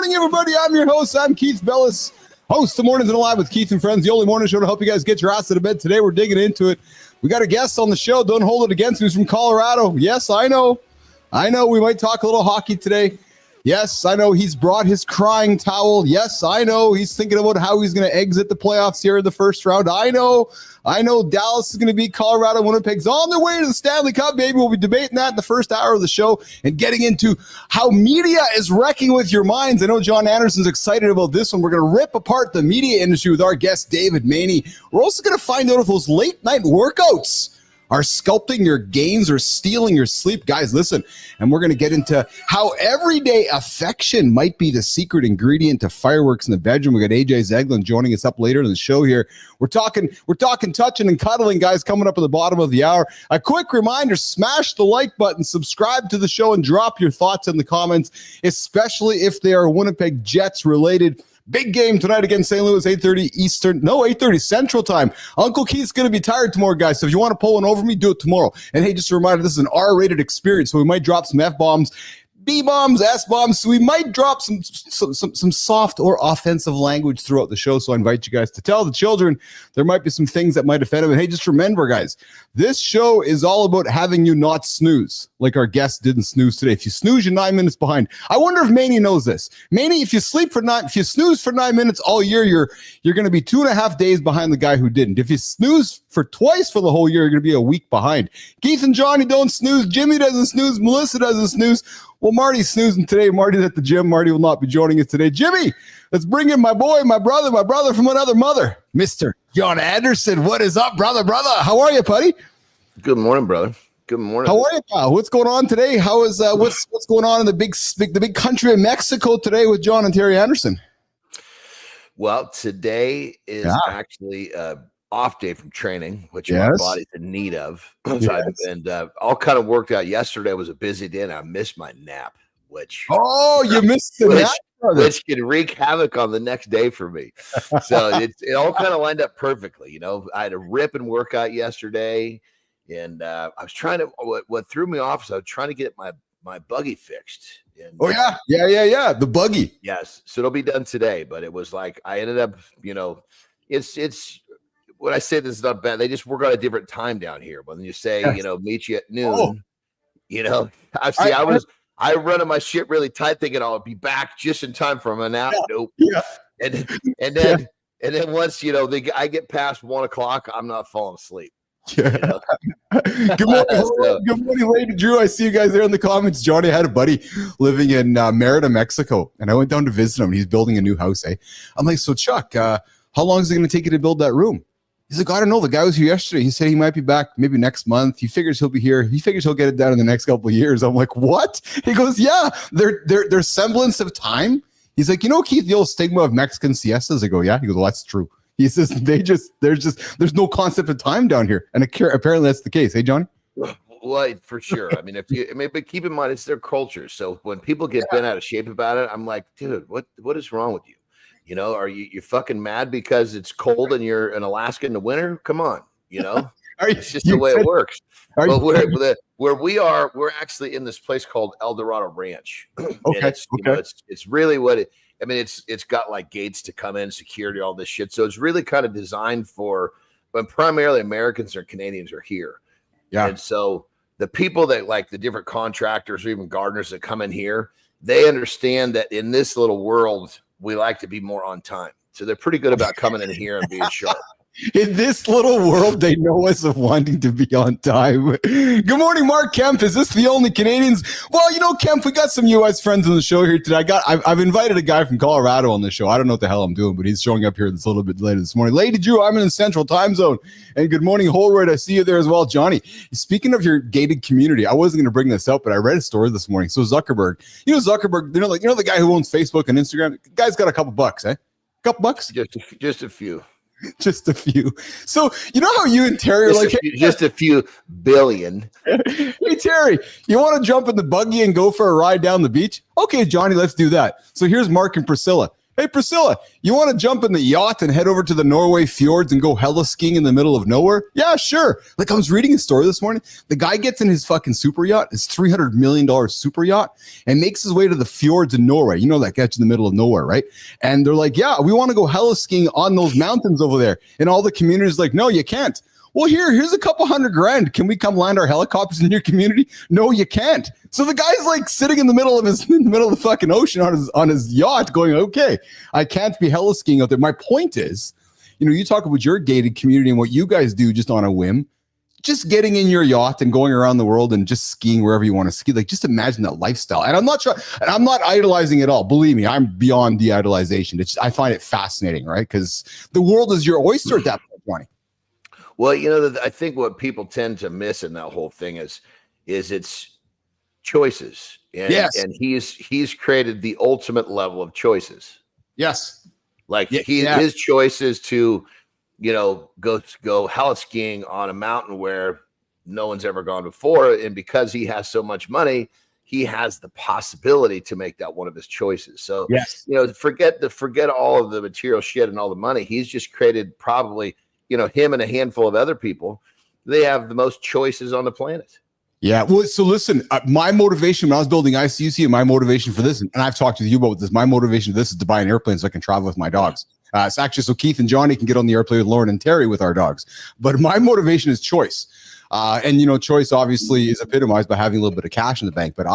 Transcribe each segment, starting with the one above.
morning, everybody. I'm your host. I'm Keith Bellis, host of Mornings and Alive with Keith and Friends, the only morning show to help you guys get your ass out of bed. Today, we're digging into it. We got a guest on the show. Don't hold it against me. He's from Colorado. Yes, I know. We might talk a little hockey today. Yes, I know he's brought his crying towel. Yes, I know he's thinking about how he's going to exit the playoffs here in the first round. I know Dallas is going to beat Colorado. Winnipeg's on their way to the Stanley Cup, baby. We'll be debating that in the first hour of the show and getting into how media is wrecking with your minds. I know John Anderson's excited about this one. We're going to rip apart the media industry with our guest, David Maney. We're also going to find out if those late night workouts are sculpting your gains or stealing your sleep. Guys, listen, and we're going to get into how everyday affection might be the secret ingredient to fireworks in the bedroom. We got AJ Zeglin joining us up later in the show here. We're talking touching and cuddling, guys, coming up at the bottom of the hour. A quick reminder, smash the like button, subscribe to the show, and drop your thoughts in the comments, especially if they are Winnipeg Jets related. Big game tonight against St. Louis, 8:30 Central Time. Uncle Keith's going to be tired tomorrow, guys, so if you want to pull one over me, do it tomorrow. And hey, just a reminder, this is an R-rated experience, so we might drop some F-bombs, B-bombs, S-bombs, so we might drop some soft or offensive language throughout the show, so I invite you guys to tell the children there might be some things that might offend them. And hey, just remember, guys, this show is all about having you not snooze, like our guest didn't snooze today. If you snooze, you're 9 minutes behind. I wonder if Maney knows this. Maney, if you snooze for 9 minutes all year, you're going to be 2.5 days behind the guy who didn't. If you snooze for twice for the whole year, you're going to be a week behind. Keith and Johnny don't snooze. Jimmy doesn't snooze. Melissa doesn't snooze. Well, Marty's snoozing today. Marty's at the gym. Marty will not be joining us today. Jimmy, let's bring in my boy, my brother from another mother, Mr. John Anderson. What is up, brother? How are you, buddy? Good morning, brother. Good morning. How are you, pal? What's going on today? How is what's going on in the big country of Mexico today with John and Terry Anderson? Well, today is actually off day from training, which my body's in need of. And all kind of worked out. Yesterday was a busy day, and I missed my nap, which you missed the nap, which can wreak havoc on the next day for me. So it all kind of lined up perfectly. You know, I had a ripping workout yesterday, and I was trying to. What threw me off is I was trying to get my buggy fixed. And, the buggy. Yes, so it'll be done today. But it was like I ended up, it's. When I say this is not bad, they just work on a different time down here. But when you say, meet you at noon, I run my shit really tight, thinking I'll be back just in time for my nap. Nope. Yeah. And then once I get past 1 o'clock, I'm not falling asleep. Yeah. Good morning, good morning, Lady Drew. I see you guys there in the comments. Johnny had a buddy living in Merida, Mexico, and I went down to visit him. He's building a new house. I'm like, so Chuck, how long is it going to take you to build that room? He's like, I don't know. The guy was here yesterday. He said he might be back maybe next month. He figures he'll be here. He figures he'll get it done in the next couple of years. I'm like, what? He goes, yeah, their semblance of time. He's like, Keith, the old stigma of Mexican siestas. I go, yeah. He goes, well, that's true. He says there's no concept of time down here. And apparently that's the case. Hey, Johnny? Well, for sure. I mean, but keep in mind, it's their culture. So when people get bent out of shape about it, I'm like, dude, what is wrong with you? Are you fucking mad because it's cold and you're in Alaska in the winter? Come on, it's just the way it works. But where we are, we're actually in this place called El Dorado Ranch. Okay. It's really what it. I mean, it's got like gates to come in, security, all this shit. So it's really kind of designed for, but primarily Americans or Canadians are here. Yeah. And so the people that like the different contractors or even gardeners that come in here, they understand that in this little world, we like to be more on time. So they're pretty good about coming in here and being sharp. In this little world, they know us of wanting to be on time. Good morning, Mark Kemp. Is this the only Canadians? Well, Kemp, we got some U.S. friends on the show here today. I've invited a guy from Colorado on the show. I don't know what the hell I'm doing, but he's showing up here a little bit later this morning. Lady Drew, I'm in the Central Time Zone. And good morning, Holroyd. I see you there as well. Johnny, speaking of your gated community, I wasn't going to bring this up, but I read a story this morning. So Zuckerberg, the guy who owns Facebook and Instagram, the guy's got a couple bucks, eh? Couple bucks? Just a few. Just a few. So you know how you and Terry are like, just a few billion. Hey Terry, you want to jump in the buggy and go for a ride down the beach? Okay, Johnny, let's do that. So here's Mark and Priscilla. Hey, Priscilla, you want to jump in the yacht and head over to the Norway fjords and go hella skiing in the middle of nowhere? Yeah, sure. Like, I was reading a story this morning. The guy gets in his fucking super yacht, his $300 million super yacht, and makes his way to the fjords in Norway. You know, that gets in the middle of nowhere, right? And they're like, yeah, we want to go hella skiing on those mountains over there. And all the community's like, no, you can't. Well, here's a couple $100,000. Can we come land our helicopters in your community? No, you can't. So the guy's like sitting in the middle of the fucking ocean on his yacht going, okay, I can't be heli skiing out there. My point is, you know, you talk about your gated community and what you guys do just on a whim, just getting in your yacht and going around the world and just skiing wherever you want to ski. Like, just imagine that lifestyle. And I'm not idolizing it all. Believe me, I'm beyond the idolization. I find it fascinating, right? Because the world is your oyster at that point, Johnny. Well, you know, I think what people tend to miss in that whole thing is it's choices. And, yes. And he's created the ultimate level of choices. Yes. Like his choice is to, you know, go heli skiing on a mountain where no one's ever gone before. And because he has so much money, he has the possibility to make that one of his choices. So, yes, you know, forget all of the material shit and all the money. He's just created probably, you know, him and a handful of other people, they have the most choices on the planet. Yeah. Well, so listen, my motivation when I was building ICUC and my motivation for this, and I've talked with you about this, my motivation for this is to buy an airplane so I can travel with my dogs. It's actually so Keith and Johnny can get on the airplane with Lauren and Terry with our dogs. But my motivation is choice. And, you know, choice obviously is epitomized by having a little bit of cash in the bank. But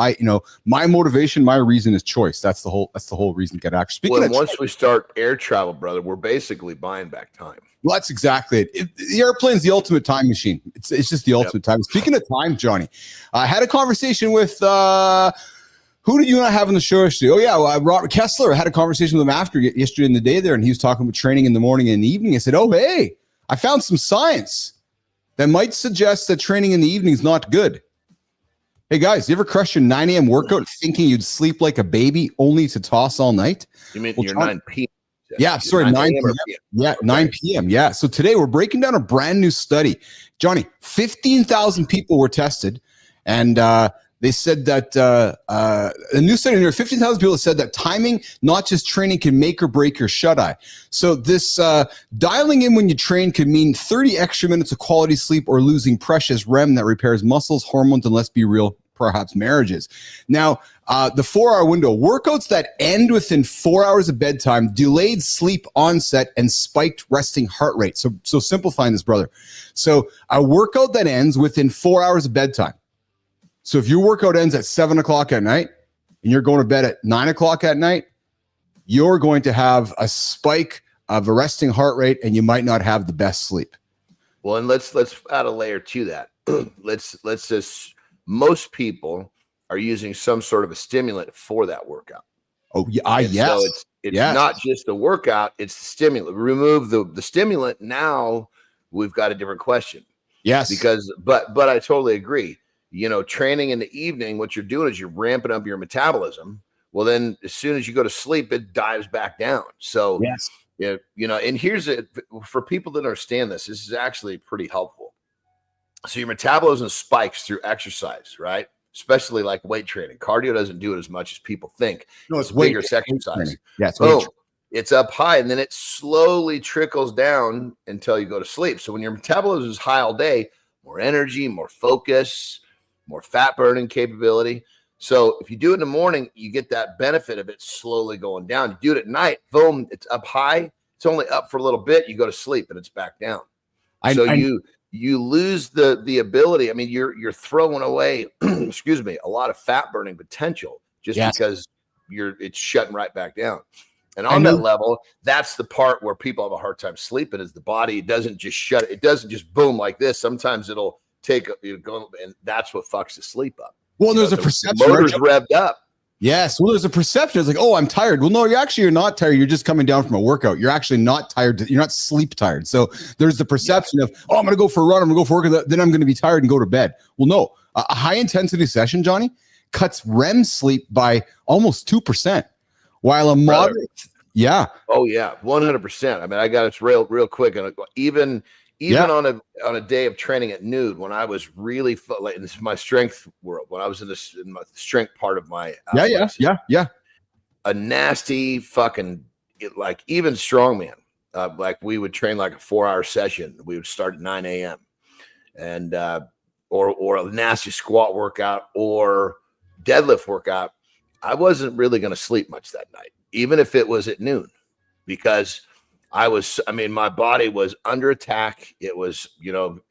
my motivation, my reason is choice. That's the whole reason to get action. Once we start air travel, brother, we're basically buying back time. Well, that's exactly it. The airplane's the ultimate time machine. It's just the ultimate time. Speaking of time, Johnny, I had a conversation with who did you and I have on the show yesterday? Oh, yeah, Robert Kessler. I had a conversation with him after yesterday in the day there, and he was talking about training in the morning and in the evening. I said, oh, hey, I found some science that might suggest that training in the evening is not good. Hey, guys, you ever crush your 9 a.m. workout thinking you'd sleep like a baby only to toss all night? You mean your 9 p.m.? Yeah, sorry, 9 p.m. Yeah, okay. 9 p.m. Yeah. So today we're breaking down a brand new study. Johnny, 15,000 people were tested, and they said that a new study near 15,000 people said that timing, not just training, can make or break your shut-eye. So this dialing in when you train could mean 30 extra minutes of quality sleep or losing precious REM that repairs muscles, hormones, and let's be real, perhaps marriages. Now, the 4-hour window, workouts that end within 4 hours of bedtime, delayed sleep onset, and spiked resting heart rate. So simplifying this, brother. So a workout that ends within 4 hours of bedtime. So if your workout ends at 7 o'clock at night and you're going to bed at 9 o'clock at night, you're going to have a spike of a resting heart rate and you might not have the best sleep. Well, and let's add a layer to that. let's just, most people are using some sort of a stimulant for that workout. Oh, yeah. Yes. So it's not just the workout, it's the stimulant. Remove the stimulant. Now we've got a different question. Yes. But I totally agree. You know, training in the evening, what you're doing is you're ramping up your metabolism. Well, then as soon as you go to sleep, it dives back down. So, yes. You know, and here's it for people that understand this is actually pretty helpful. So your metabolism spikes through exercise, right? Especially like weight training. Cardio doesn't do it as much as people think. No, it's bigger exercise. Yeah, it's up high, and then it slowly trickles down until you go to sleep. So when your metabolism is high all day, more energy, more focus, more fat burning capability. So if you do it in the morning, you get that benefit of it slowly going down. You do it at night, boom, it's up high. It's only up for a little bit. You go to sleep and it's back down. You lose the ability. I mean, you're throwing away, excuse me, a lot of fat burning potential just because it's shutting right back down. And on that level, that's the part where people have a hard time sleeping is the body doesn't just shut it. It doesn't just boom like this. Sometimes it'll take and that's what fucks the sleep up. Well, there's a perception. Motor's revved up. Yes. Well, there's a perception. It's like, oh, I'm tired. Well, no, you're not tired. You're just coming down from a workout. You're actually not tired. You're not sleep tired. So there's the perception of, oh, I'm going to go for a run. I'm going to go for work. Then I'm going to be tired and go to bed. Well, no, a high intensity session, Johnny, cuts REM sleep by almost 2%, while a moderate. Yeah. Oh yeah. 100%. I mean, I got it real quick. And even on a day of training at noon, when I was really like this is my strength world, when I was in my strength part of my yeah, a nasty fucking like even strongman, like we would train like a 4-hour session. We would start at 9 a.m. and or a nasty squat workout or deadlift workout. I wasn't really going to sleep much that night, even if it was at noon, because my body was under attack. It was,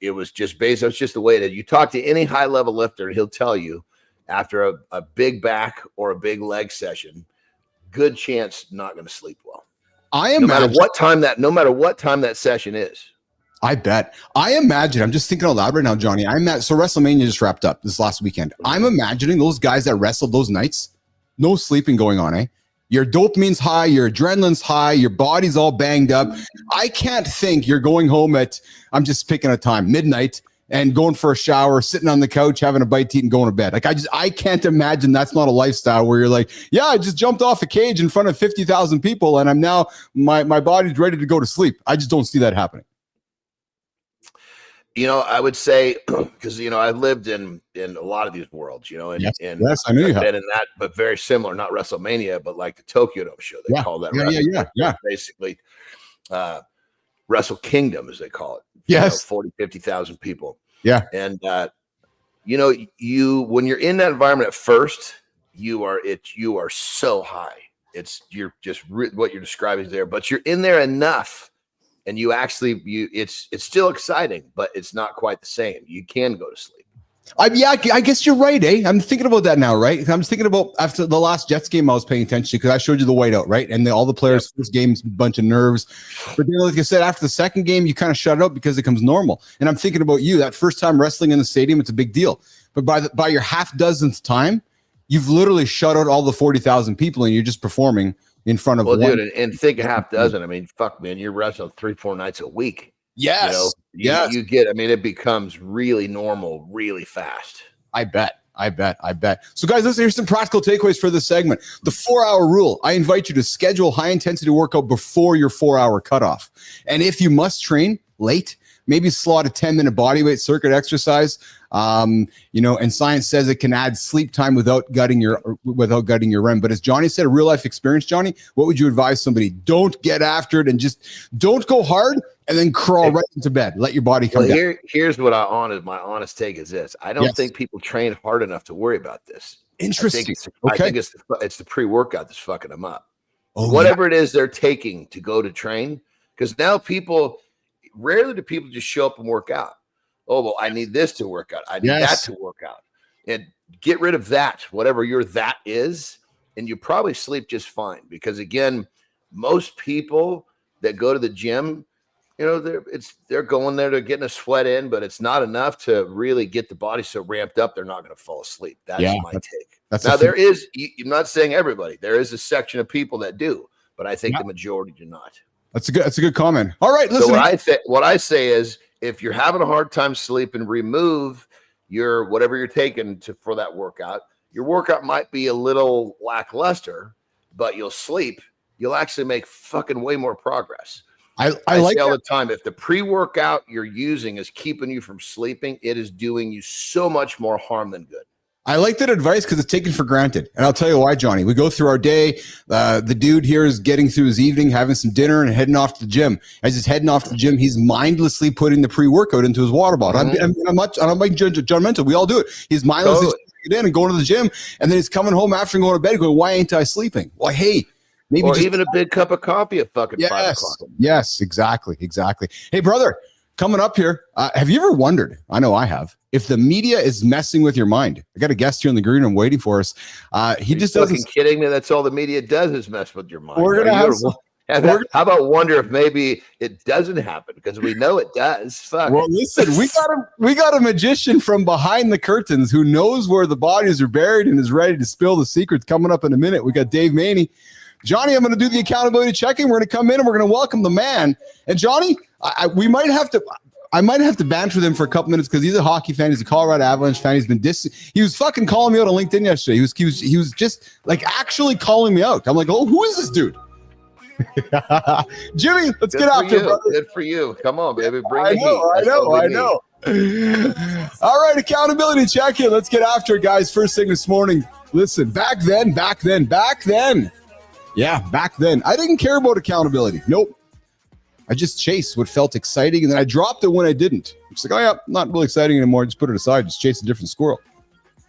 it was just based. It was just the way that you talk to any high level lifter, and he'll tell you after a big back or a big leg session, good chance not going to sleep well. No matter what time that session is. I bet. I imagine, I'm just thinking out loud right now, Johnny. So WrestleMania just wrapped up this last weekend. I'm imagining those guys that wrestled those nights, no sleeping going on, eh? Your dopamine's high, your adrenaline's high, your body's all banged up. I can't think you're going home at, I'm just picking a time, midnight, and going for a shower, sitting on the couch, having a bite to eat and going to bed. Like I can't imagine that's not a lifestyle where you're like, yeah, I just jumped off a cage in front of 50,000 people and I'm now, my body's ready to go to sleep. I just don't see that happening. I would say, because, I've lived in a lot of these worlds, and yes, I knew you have been in that, but very similar, not WrestleMania, but like the Tokyo Dome show. They call that basically Wrestle Kingdom, as they call it. Yes. 40, 50,000 people. Yeah. And, when you're in that environment at first, you are so high. You're just what you're describing there, but you're in there enough. And it's still exciting, but it's not quite the same. You can go to sleep. I guess you're right, eh? I'm thinking about that now, right? I'm thinking about after the last Jets game I was paying attention to because I showed you the whiteout, right? And all the players, first game's a bunch of nerves. But then, like I said, after the second game, you kind of shut it up because it becomes normal. And I'm thinking about you, that first time wrestling in the stadium, it's a big deal. But by your half dozenth time, you've literally shut out all the 40,000 people and you're just performing in front of dude, and think a half dozen. I mean, fuck, man, you're wrestling 3-4 nights a week. Yes. You get, it becomes really normal, really fast. I bet. So guys, listen, here's some practical takeaways for this segment. The 4-hour rule. I invite you to schedule high intensity workout before your 4-hour cutoff. And if you must train late, maybe slot a 10-minute bodyweight circuit exercise. And science says it can add sleep time without gutting your REM. But as Johnny said, a real life experience, Johnny, what would you advise somebody? Don't get after it and just don't go hard and then crawl right into bed. Let your body come down. Here's what my honest take is this. I don't think people train hard enough to worry about this. Interesting. I think it's the pre-workout that's fucking them up. Whatever it is they're taking to go to train, because now rarely do people just show up and work out. Oh, well, I need this to work out. I need that to work out. And get rid of that, whatever your that is, and you probably sleep just fine. Because, again, most people that go to the gym, they're going there to getting a sweat in, but it's not enough to really get the body so ramped up they're not going to fall asleep. That's my take. I'm not saying everybody. There is a section of people that do, but I think the majority do not. That's a good comment. All right, listen. So what I say is, if you're having a hard time sleeping, remove whatever you're taking for that workout. Your workout might be a little lackluster, but you'll sleep. You'll actually make fucking way more progress. I like say all the time, if the pre-workout you're using is keeping you from sleeping, it is doing you so much more harm than good. I like that advice because it's taken for granted. And I'll tell you why, Johnny. We go through our day. The dude here is getting through his evening, having some dinner, and heading off to the gym. As he's heading off to the gym, he's mindlessly putting the pre-workout into his water bottle. I'm not judgmental. We all do it. He's mindlessly putting it in and going to the gym, and then he's coming home after and going to bed going, why ain't I sleeping? Well, hey, maybe even a big cup of coffee at fucking 5 o'clock. Yes, exactly. Hey, brother, coming up here, have you ever wondered, I know I have, if the media is messing with your mind? I got a guest here in the green room waiting for us. He just doesn't. Kidding me? That's all the media does is mess with your mind. We're gonna how about wonder if maybe it doesn't happen, because we know it does. Fuck. Well, listen, we got a magician from behind the curtains who knows where the bodies are buried and is ready to spill the secrets. Coming up in a minute, we got Dave Maney. Johnny, I'm going to do the accountability checking. We're going to come in and we're going to welcome the man. And Johnny, I might have to banter with him for a couple minutes because he's a hockey fan. He's a Colorado Avalanche fan. He was fucking calling me out on LinkedIn yesterday. He was just like actually calling me out. I'm like, oh, who is this dude? Jimmy, let's get after it, brother. Good for you. Come on, baby. Bring I know. All right, accountability check in. Let's get after it, guys. First thing this morning. Listen, back then, Yeah, back then. I didn't care about accountability. Nope. I just chased what felt exciting, and then I dropped it when I didn't. It's like, oh yeah, not really exciting anymore. Just put it aside. Just chase a different squirrel.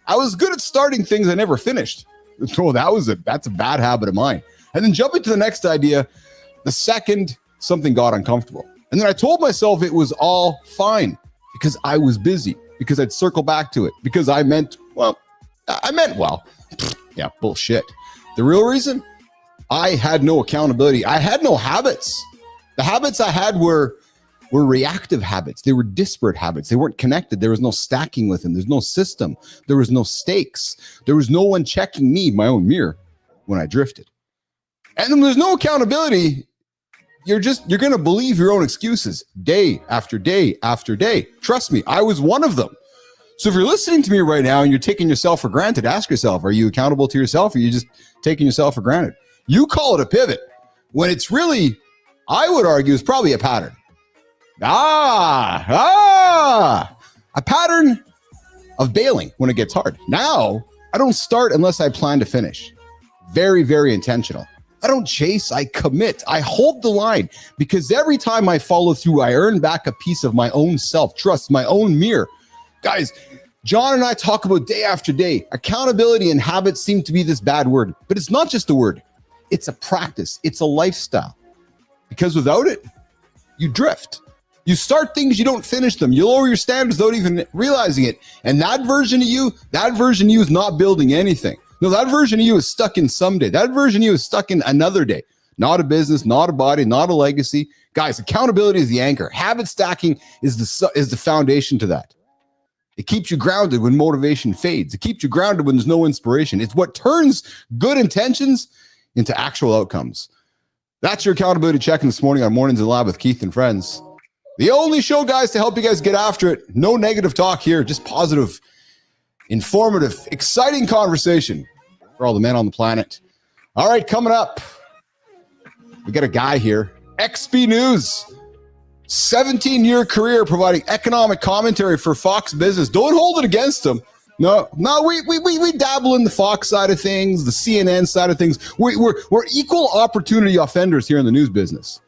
I was good at starting things I never finished. So that's a bad habit of mine. And then jumping to the next idea, the second something got uncomfortable. And then I told myself it was all fine because I was busy, because I'd circle back to it, because I meant well. Yeah, bullshit. The real reason, I had no accountability. I had no habits. The habits I had were reactive habits. They were disparate habits. They weren't connected. There was no stacking with them. There's no system. There was no stakes. There was no one checking me, my own mirror, when I drifted. And then there's no accountability. You're going to believe your own excuses day after day after day. Trust me, I was one of them. So if you're listening to me right now and you're taking yourself for granted, ask yourself, are you accountable to yourself, or are you just taking yourself for granted? You call it a pivot when it's really, I would argue, is probably a pattern. A pattern of bailing when it gets hard. Now, I don't start unless I plan to finish. Very, very intentional. I don't chase, I commit. I hold the line, because every time I follow through, I earn back a piece of my own self-trust, my own mirror. Guys, John and I talk about day after day. Accountability and habits seem to be this bad word, but it's not just a word. It's a practice. It's a lifestyle. Because without it, you drift. You start things, you don't finish them. You lower your standards without even realizing it. And that version of you is not building anything. No, that version of you is stuck in someday. That version of you is stuck in another day. Not a business, not a body, not a legacy. Guys, accountability is the anchor. Habit stacking is the foundation to that. It keeps you grounded when motivation fades. It keeps you grounded when there's no inspiration. It's what turns good intentions into actual outcomes. That's your accountability check-in this morning on Mornings in the Lab with Keith and Friends. The only show, guys, to help you guys get after it. No negative talk here, just positive, informative, exciting conversation for all the men on the planet. All right, coming up, we got a guy here, XP News. 17-year career providing economic commentary for Fox Business. Don't hold it against him. No, we dabble in the Fox side of things, the CNN side of things. We're equal opportunity offenders here in the news business.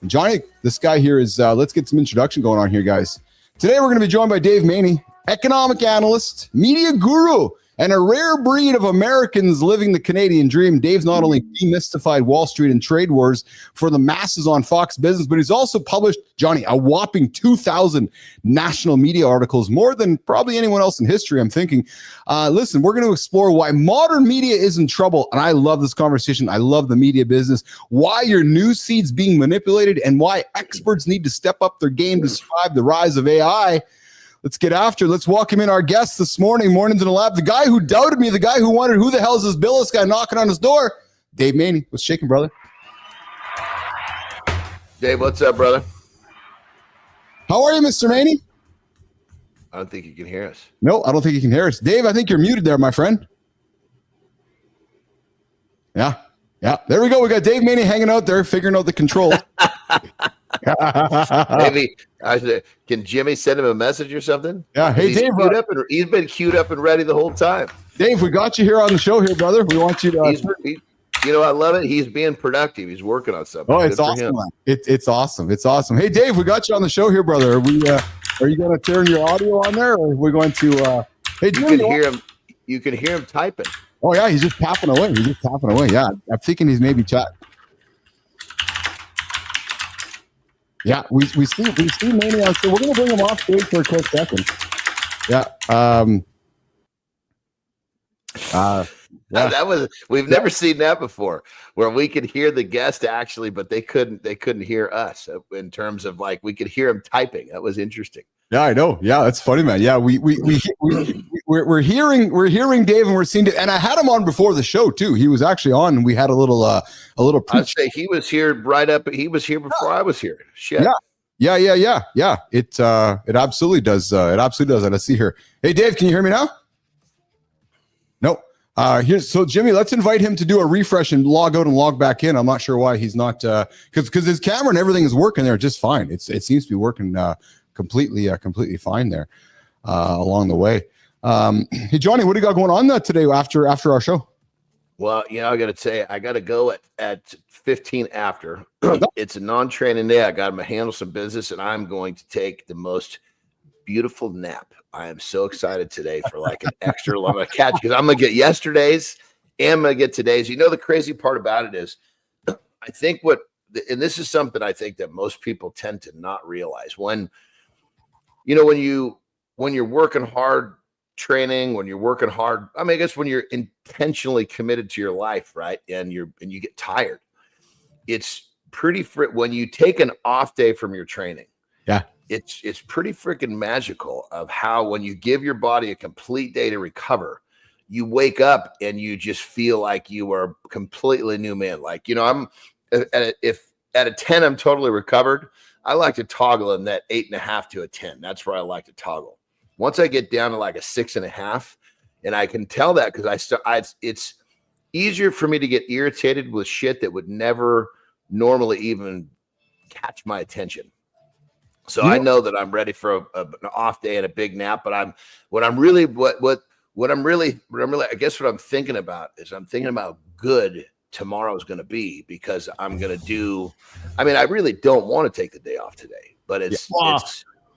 And Johnny, this guy here is, let's get some introduction going on here, guys. Today, we're going to be joined by Dave Maney, economic analyst, media guru, and a rare breed of Americans living the Canadian dream. Dave's not only demystified Wall Street and trade wars for the masses on Fox Business, but he's also published, Johnny, a whopping 2,000 national media articles, more than probably anyone else in history, I'm thinking. Listen, we're going to explore why modern media is in trouble, and I love this conversation. I love the media business, why your news feed's being manipulated, and why experts need to step up their game to survive the rise of AI. Let's get after it. Let's welcome in our guest this morning, Mornings in the Lab, the guy who doubted me, the guy who wondered who the hell is this Billis guy knocking on his door, Dave Maney. What's shaking, brother? Dave, what's up, brother? How are you, Mr. Maney? I don't think you can hear us. No, I don't think you can hear us. Dave, I think you're muted there, my friend. Yeah. There we go. We got Dave Maney hanging out there, figuring out the controls. Maybe can Jimmy send him a message or something? Yeah. Hey, Dave. He's been queued up and ready the whole time. Dave, we got you here on the show here, brother. We want you to. I love it. He's being productive. He's working on something. Oh, it's awesome. It's awesome. It's awesome. Hey, Dave, we got you on the show here, brother. Are you going to turn your audio on there, or are we going to? Hey, you can hear him. You can hear him typing. Oh yeah, he's just tapping away. Yeah, I'm thinking he's maybe chatting. Yeah, we see Maney on. So we're going to bring him off stage for a quick second. Yeah. We've never seen that before, where we could hear the guest actually, but they couldn't hear us in terms of like we could hear him typing. That was interesting. Yeah, I know. Yeah, that's funny, man. Yeah, we're hearing Dave and we're seeing it. And I had him on before the show too. He was actually on, and we had a little. I'd say he was here He was here before I was here. Shit. Yeah. It absolutely does. It absolutely does. And I see here. Hey, Dave, can you hear me now? Nope. So Jimmy, let's invite him to do a refresh and log out and log back in. I'm not sure why he's not, because his camera and everything is working there just fine. It seems to be working completely fine there along the way. Hey Johnny, what do you got going on today after our show? Well, I got to say, I got to go at 15 after. It's a non-training day. I got to handle some business, and I'm going to take the most beautiful nap. I am so excited today for like an extra. I'm going to catch because I'm going to get yesterday's and I'm going to get today's. The crazy part about it is I think and this is something I think that most people tend to not realize when you're working hard training, when you're working hard, I guess when you're intentionally committed to your life, right? And you get tired, it's pretty when you take an off day from your training. Yeah. It's pretty freaking magical of how when you give your body a complete day to recover, you wake up and you just feel like you are a completely new man. Like, if at a 10, I'm totally recovered. I like to toggle in that 8.5 to a 10. That's where I like to toggle. Once I get down to like a 6.5, and I can tell that because it's easier for me to get irritated with shit that would never normally even catch my attention. So I know that I'm ready for an off day and a big nap. But I guess what I'm thinking about is I'm thinking about good tomorrow is going to be, because I'm going to do. I really don't want to take the day off today, but it's.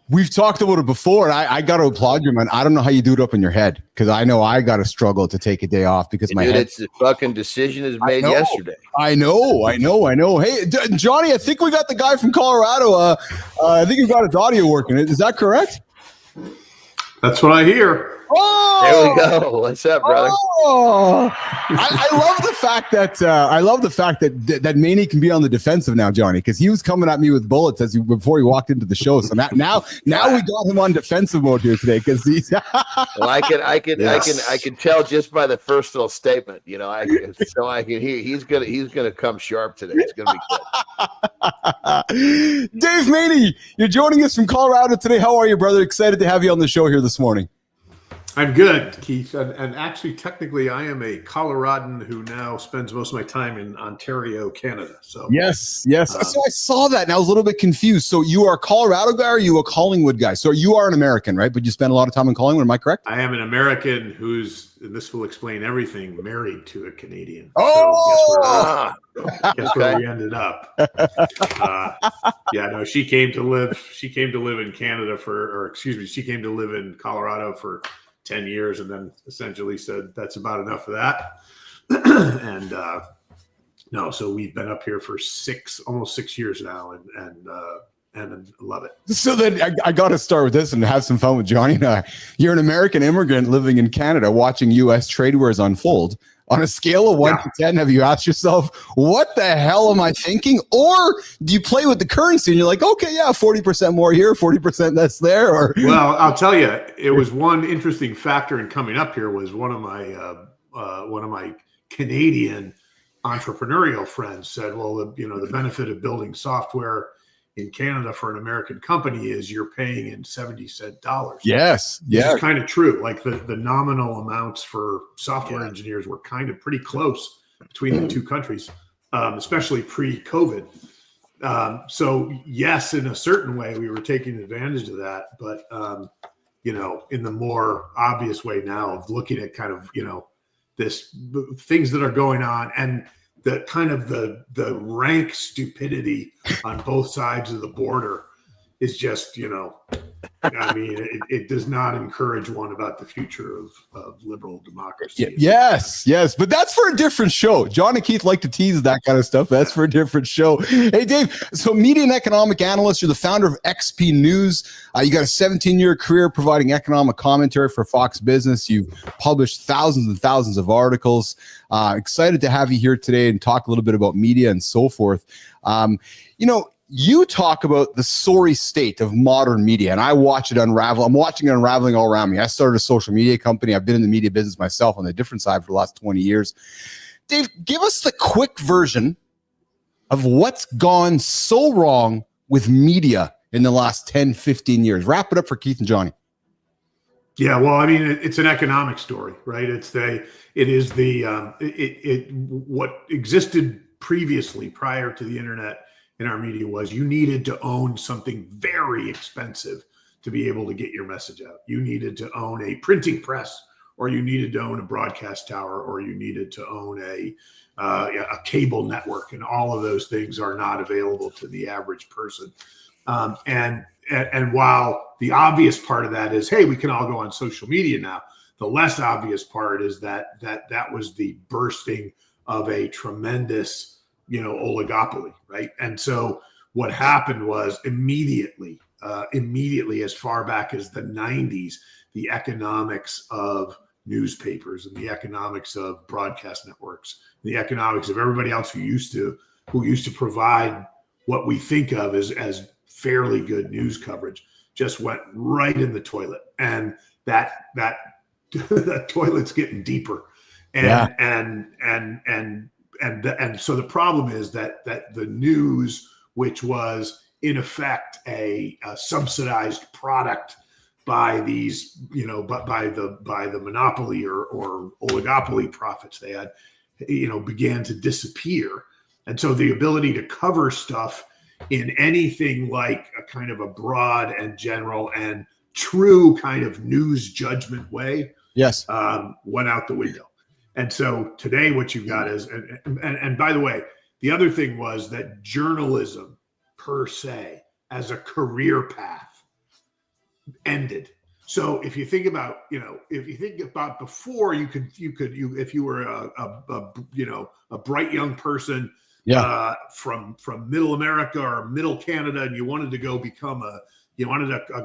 We've talked about it before, and I got to applaud you, man. I don't know how you do it up in your head, because I know I got to struggle to take a day off because my head. It's the fucking decision is made yesterday. I know. Hey, Johnny, I think we got the guy from Colorado. I think he's got his audio working. Is that correct? That's what I hear. Oh, there we go. What's up, brother? Oh, I love the fact that Maney can be on the defensive now, Johnny, because he was coming at me with bullets before he walked into the show. So now we got him on defensive mode here today, because he's. Well, I can tell just by the first little statement. I can hear he's gonna come sharp today. It's gonna be good. Dave Maney, you're joining us from Colorado today. How are you, brother? Excited to have you on the show here this morning. I'm good, Keith. And actually, technically, I am a Coloradan who now spends most of my time in Ontario, Canada. So yes. So I saw that and I was a little bit confused. So you are a Colorado guy, or are you a Collingwood guy? So you are an American, right? But you spend a lot of time in Collingwood. Am I correct? I am an American who's, and this will explain everything, married to a Canadian. Oh, so guess where we ended up. She came to live in Canada she came to live in Colorado for 10 years, and then essentially said that's about enough of that. So we've been up here for almost 6 years now, and love it. So then I got to start with this and have some fun with Johnny and I. You're an American immigrant living in Canada, watching U.S. trade wars unfold. On a scale of 1 to 10, have you asked yourself, what the hell am I thinking? Or do you play with the currency and you're like, okay, 40% more here, 40% that's there? Or well, I'll tell you, it was one interesting factor in coming up here was one of my Canadian entrepreneurial friends said, well, the benefit of building software in Canada for an American company is you're paying in 70-cent dollars. Yes. It's kind of true. Like the nominal amounts for software engineers were kind of pretty close between the two countries, especially pre-COVID. So yes, in a certain way, we were taking advantage of that. But, in the more obvious way now of looking at kind of, this things that are going on and the kind of the rank stupidity on both sides of the border is just, it does not encourage one about the future of liberal democracy. Yes. But that's for a different show. John and Keith like to tease that kind of stuff. That's for a different show. Hey, Dave, so media and economic analyst, you're the founder of XP News. You got a 17-year career providing economic commentary for Fox Business. You've published thousands and thousands of articles. Excited to have you here today and talk a little bit about media and so forth. You talk about the sorry state of modern media, and I watch it unravel. I'm watching it unraveling all around me. I started a social media company. I've been in the media business myself on the different side for the last 20 years. Dave, give us the quick version of what's gone so wrong with media in the last 10, 15 years. Wrap it up for Keith and Johnny. Yeah, well, it's an economic story, right? What existed previously prior to the internet in our media was you needed to own something very expensive to be able to get your message out. You needed to own a printing press or you needed to own a broadcast tower, or you needed to own a cable network, and all of those things are not available to the average person. And while the obvious part of that is, hey, we can all go on social media now, the less obvious part is that was the bursting of a tremendous, oligopoly, right? And so what happened was immediately, as far back as the 90s, the economics of newspapers and the economics of broadcast networks, the economics of everybody else who used to provide what we think of as fairly good news coverage just went right in the toilet. And that the toilet's getting deeper. And so the problem is that the news, which was in effect a subsidized product by these, by the monopoly or oligopoly profits they had, began to disappear. And so the ability to cover stuff in anything like a kind of a broad and general and true kind of news judgment way, yes, went out the window. And so today what you've got is, and by the way, the other thing was that journalism per se as a career path ended. So if you think about, before if you were a bright young person, from middle America or middle Canada, and you wanted to go become a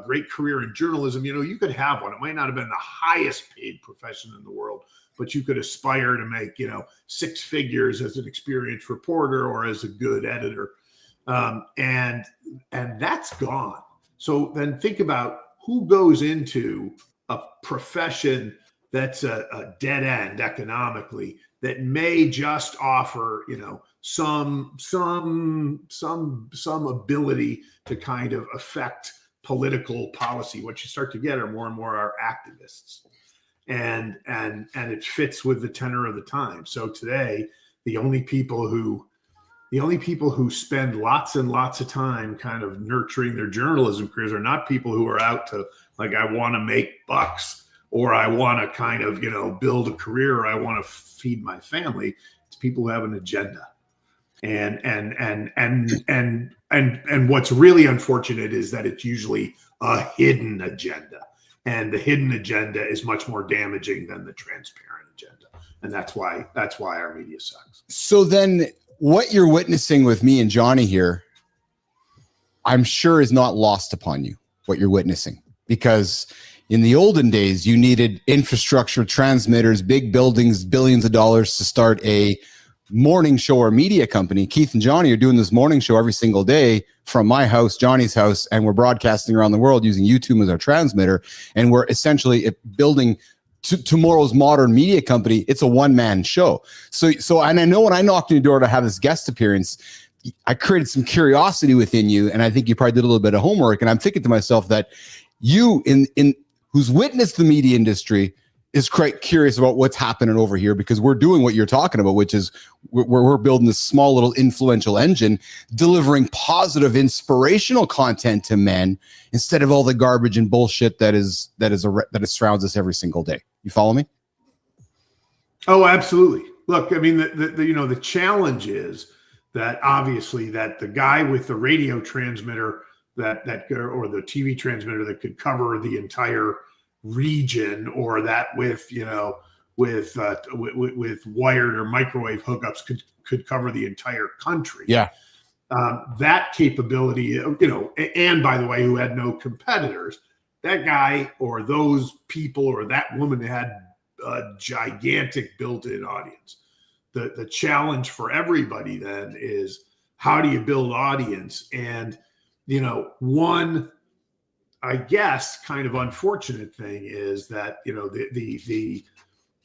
great career in journalism, you could have one. It might not have been the highest paid profession in the world, but you could aspire to make, 6 figures as an experienced reporter or as a good editor. And that's gone. So then think about who goes into a profession that's a dead end economically that may just offer, some ability to kind of affect political policy. What you start to get are more and more are activists, and it fits with the tenor of the time. So today, the only people who spend lots and lots of time kind of nurturing their journalism careers are not people who are out to, like, I want to make bucks, or I want to kind of, build a career, or I want to feed my family. It's people who have an agenda. And what's really unfortunate is that it's usually a hidden agenda. And the hidden agenda is much more damaging than the transparent agenda. And that's why our media sucks. So then what you're witnessing with me and Johnny here, I'm sure is not lost upon you, what you're witnessing, because in the olden days, you needed infrastructure, transmitters, big buildings, billions of dollars to start a morning show or media company. Keith and Johnny are doing this morning show every single day from my house, Johnny's house, and we're broadcasting around the world using YouTube as our transmitter. And we're essentially building tomorrow's modern media company. It's a one-man show. So, and I know when I knocked on your door to have this guest appearance, I created some curiosity within you, and I think you probably did a little bit of homework. And I'm thinking to myself that you, who's witnessed the media industry, is quite curious about what's happening over here, because we're doing what you're talking about, which is we're building this small little influential engine, delivering positive, inspirational content to men instead of all the garbage and bullshit that surrounds us every single day. You follow me? Oh, absolutely. Look, I mean, the challenge is that obviously that the guy with the radio transmitter that or the TV transmitter that could cover the entire region, or that with wired or microwave hookups could cover the entire country. Yeah. That capability, and by the way, who had no competitors, that guy or those people or that woman had a gigantic built-in audience. The challenge for everybody then is, how do you build audience? And, one, I guess, kind of unfortunate thing is that,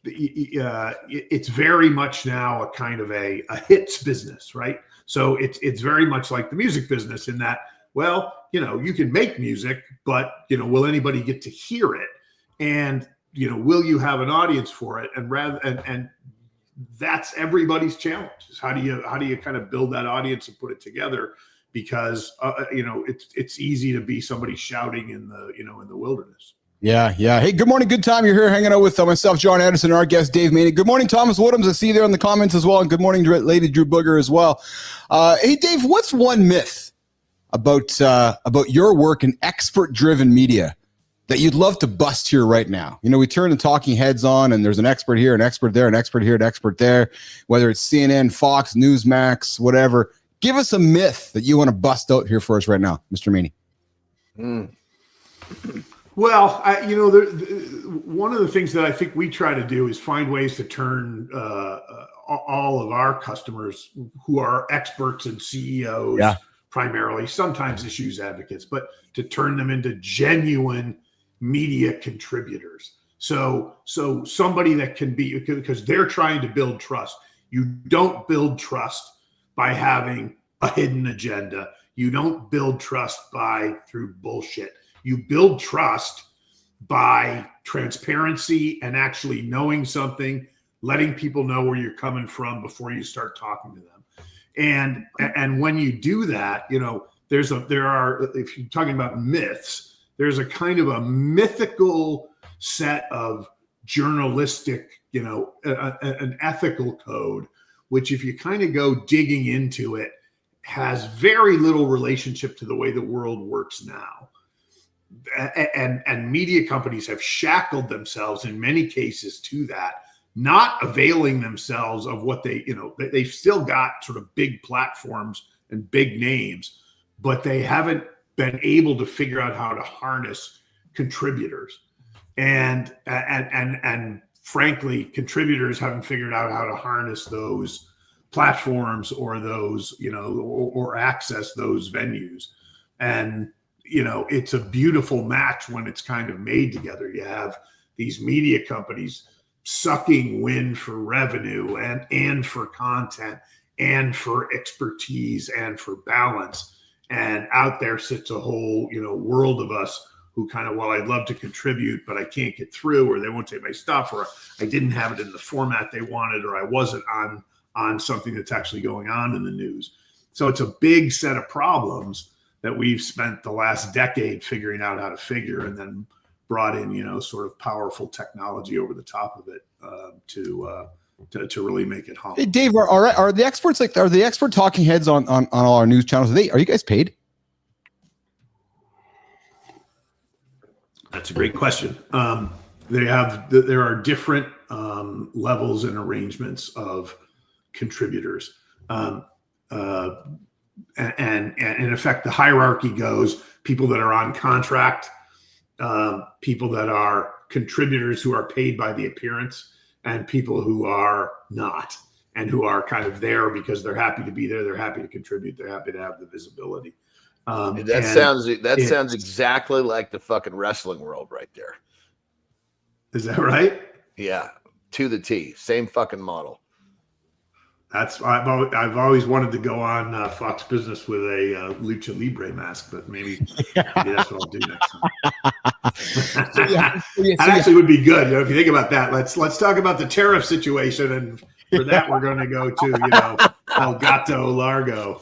it's very much now a kind of a hits business, right? So it's very much like the music business in that, well, you can make music, but, will anybody get to hear it? And, will you have an audience for it? And that's everybody's challenge, is how do you kind of build that audience and put it together? Because, it's easy to be somebody shouting in the wilderness. Yeah. Hey, good morning, good time. You're here hanging out with myself, John Anderson, and our guest, Dave Maney. Good morning, Thomas Woodhams. I see you there in the comments as well. And good morning, Lady Drew Booger as well. Hey, Dave, what's one myth about your work in expert-driven media that you'd love to bust here right now? You know, we turn the talking heads on, and there's an expert here, an expert there, an expert here, an expert there, whether it's CNN, Fox, Newsmax, whatever. Give us a myth that you want to bust out here for us right now, Mr. Maney. Well, one of the things that I think we try to do is find ways to turn all of our customers who are experts and CEOs, primarily, sometimes issues advocates, but to turn them into genuine media contributors. So somebody that can be, because they're trying to build trust. You don't build trust by having a hidden agenda. You don't build trust through bullshit. You build trust by transparency and actually knowing something, letting people know where you're coming from before you start talking to them. And when you do that, you know, there are, if you're talking about myths, there's a kind of a mythical set of journalistic, you know, an ethical code, which if you kind of go digging into it, has very little relationship to the way the world works now. And media companies have shackled themselves in many cases to that, not availing themselves of what they've still got sort of big platforms and big names, but they haven't been able to figure out how to harness contributors. And frankly, contributors haven't figured out how to harness those platforms or those, you know, or access those venues. And, you know, it's a beautiful match when it's kind of made together. You have these media companies sucking wind for revenue and for content and for expertise and for balance. And out there sits a whole, you know, world of us who kind of, well, I'd love to contribute, but I can't get through, or they won't take my stuff, or I didn't have it in the format they wanted, or I wasn't on something that's actually going on in the news. So it's a big set of problems that we've spent the last decade figuring out how to figure, and then brought in, you know, sort of powerful technology over the top of it to really make it hum. Hey, Dave, are the experts are the expert talking heads on all our news channels? Are you guys paid? That's a great question. There are different levels and arrangements of contributors. And in effect, the hierarchy goes people that are on contract, people that are contributors who are paid by the appearance, and people who are not, and who are kind of there because they're happy to be there, they're happy to contribute, they're happy to have the visibility. That sounds exactly like the fucking wrestling world right there. Is that right? Yeah, to the T. Same fucking model. I've always wanted to go on Fox Business with a Lucha Libre mask, but maybe that's what I'll do next time. That actually would be good. You know, if you think about that, let's talk about the tariff situation, and for that we're going to go to, you know, El Gato Largo.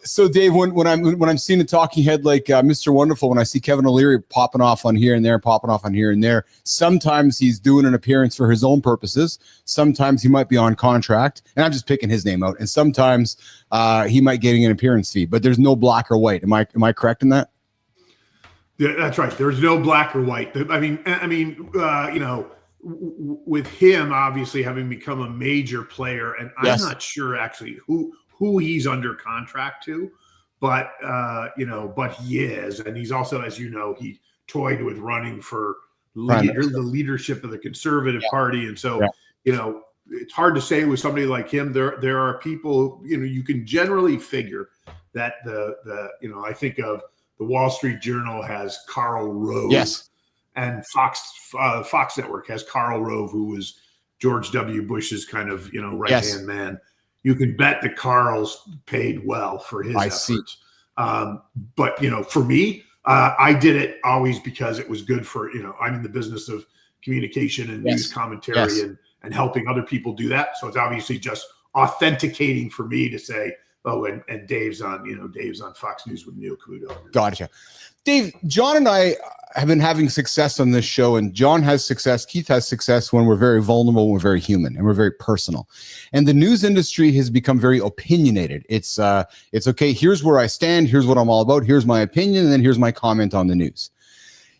So Dave, when I'm seeing a talking head like Mr. Wonderful, when I see Kevin O'Leary popping off on here and there, popping off on here and there, sometimes he's doing an appearance for his own purposes. Sometimes he might be on contract, and I'm just picking his name out. And sometimes he might getting an appearance fee, but there's no black or white. Am I correct in that? Yeah, that's right. There's no black or white. I mean, you know, with him obviously having become a major player, and I'm not sure actually who he's under contract to, but you know, but he is, and he's also, as you know, he toyed with running for the leadership of the Conservative Party, and so you know, it's hard to say with somebody like him. There are people, you know, you can generally figure that the you know, I think of the Wall Street Journal has Karl Rove, and Fox Network has Karl Rove, who was George W. Bush's kind of, you know, right-hand man. You can bet that Karl's paid well for his efforts. But, you know, for me, I did it always because it was good for, you know, I'm in the business of communication and news commentary and helping other people do that. So it's obviously just authenticating for me to say, Oh, and Dave's on Fox News with Neil Cavuto. Gotcha. Dave, John and I have been having success on this show, and John has success, Keith has success when we're very vulnerable, we're very human, and we're very personal. And the news industry has become very opinionated. It's okay, here's where I stand, here's what I'm all about, here's my opinion, and then here's my comment on the news.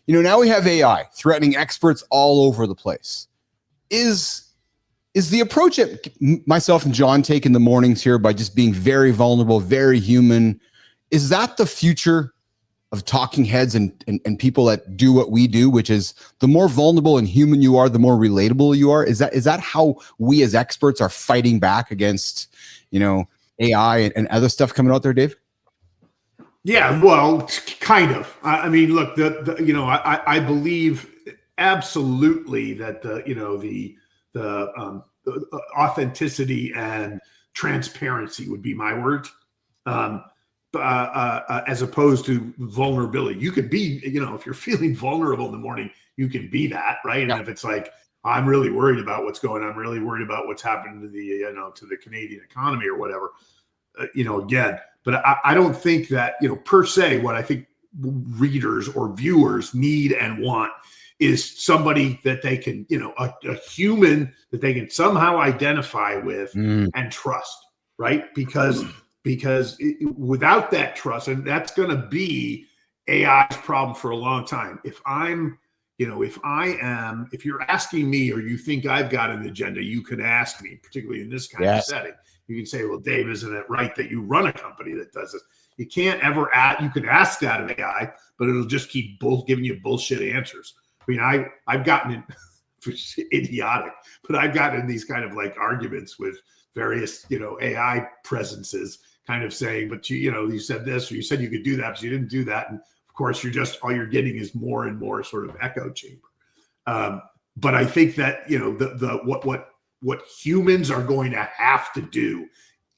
Now we have AI threatening experts all over the place. Is the approach that myself and John take in the mornings here by just being very vulnerable, very human, is that the future of talking heads and people that do what we do, which is the more vulnerable and human you are, the more relatable you are? Is that how we as experts are fighting back against, AI and other stuff coming out there, Dave? Yeah, well, kind of. I mean, look, I believe absolutely that the authenticity and transparency would be my word. As opposed to vulnerability. You could be, if you're feeling vulnerable in the morning, you can be that, right? Yeah. And if it's like, I'm really worried about what's going on, I'm really worried about what's happening to the Canadian economy or whatever, again, but I don't think that, per se, what I think readers or viewers need and want is somebody that they can, a human that they can somehow identify with and trust, right? Because without that trust, and that's going to be AI's problem for a long time. If you're asking me or you think I've got an agenda, you can ask me, particularly in this kind of setting. You can say, well, Dave, isn't it right that you run a company that does this? You can't ever you can ask that of AI, but it'll just keep giving you bullshit answers. I mean, I've gotten in, which is idiotic, but I've gotten in these kind of like arguments with various, AI presences, kind of saying, but you said this, or you said you could do that, but you didn't do that. And of course, all you're getting is more and more sort of echo chamber. But I think that, what humans are going to have to do,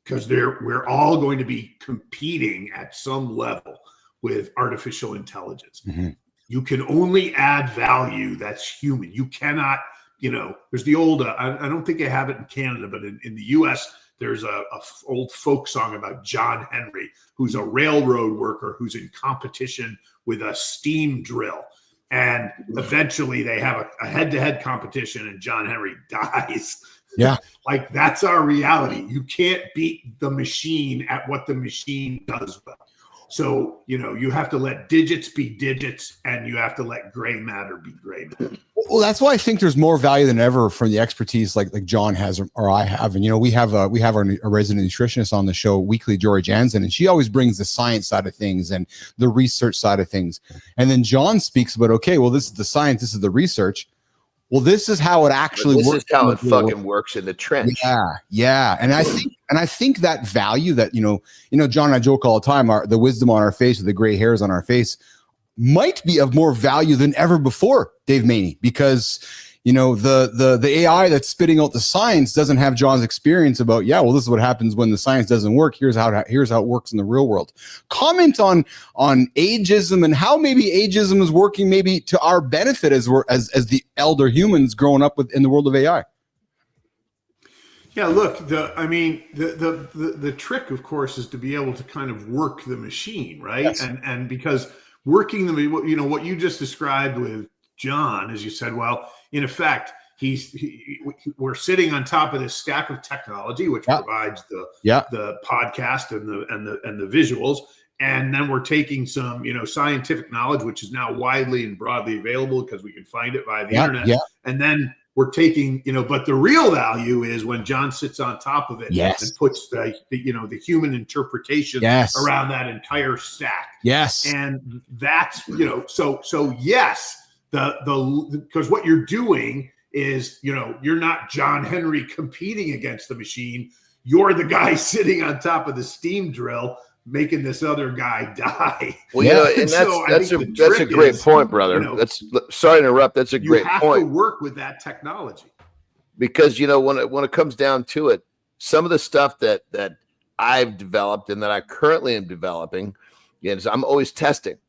because we're all going to be competing at some level with artificial intelligence. Mm-hmm. You can only add value that's human. You cannot, there's the old, I don't think they have it in Canada, but in the US, there's a old folk song about John Henry, who's a railroad worker who's in competition with a steam drill. And eventually they have a head-to-head competition and John Henry dies. Yeah. Like, that's our reality. You can't beat the machine at what the machine does well. So, you have to let digits be digits and you have to let gray matter be gray matter. Well, that's why I think there's more value than ever from the expertise like John has or I have. And, we have our resident nutritionist on the show weekly, Jory Jansen, and she always brings the science side of things and the research side of things. And then John speaks about, okay, well, this is the science, this is the research. Well, this is how it actually works. This is how it fucking works in the trench. Yeah. And I think that value that, John and I joke all the time, the wisdom on our face or the gray hairs on our face might be of more value than ever before, Dave Maney, because, the AI that's spitting out the science doesn't have John's experience about, this is what happens when the science doesn't work. Here's how it works in the real world. Comment on ageism and how maybe ageism is working maybe to our benefit as the elder humans growing up in the world of AI. Yeah, look, the trick, of course, is to be able to kind of work the machine, right? Yes. And because working what you just described with John, as you said, well, in effect, we're sitting on top of this stack of technology, which provides the podcast and the visuals, and then we're taking some scientific knowledge, which is now widely and broadly available because we can find it via the internet, and then we're taking but the real value is when John sits on top of it and puts the human interpretation around that entire stack. Yes, and that's so yes. Because what you're doing is, you're not John Henry competing against the machine. You're the guy sitting on top of the steam drill making this other guy die. Well, and that's a great point, brother. Sorry to interrupt. That's a great point. You have to work with that technology. Because, when it comes down to it, some of the stuff that I've developed and that I currently am developing is I'm always testing.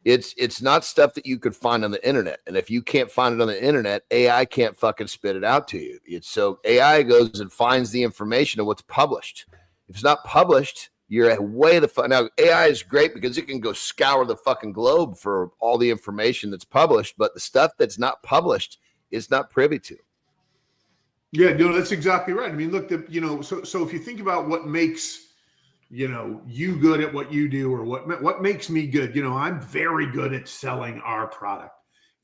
It's not stuff that you could find on the internet. And if you can't find it on the internet, AI can't fucking spit it out to you. So AI goes and finds the information of what's published. If it's not published, you're way the fuck. Now, AI is great because it can go scour the fucking globe for all the information that's published, but the stuff that's not published is not privy to. Yeah, no, that's exactly right. I mean, look, so if you think about what makes, you good at what you do, or what makes me good, I'm very good at selling our product.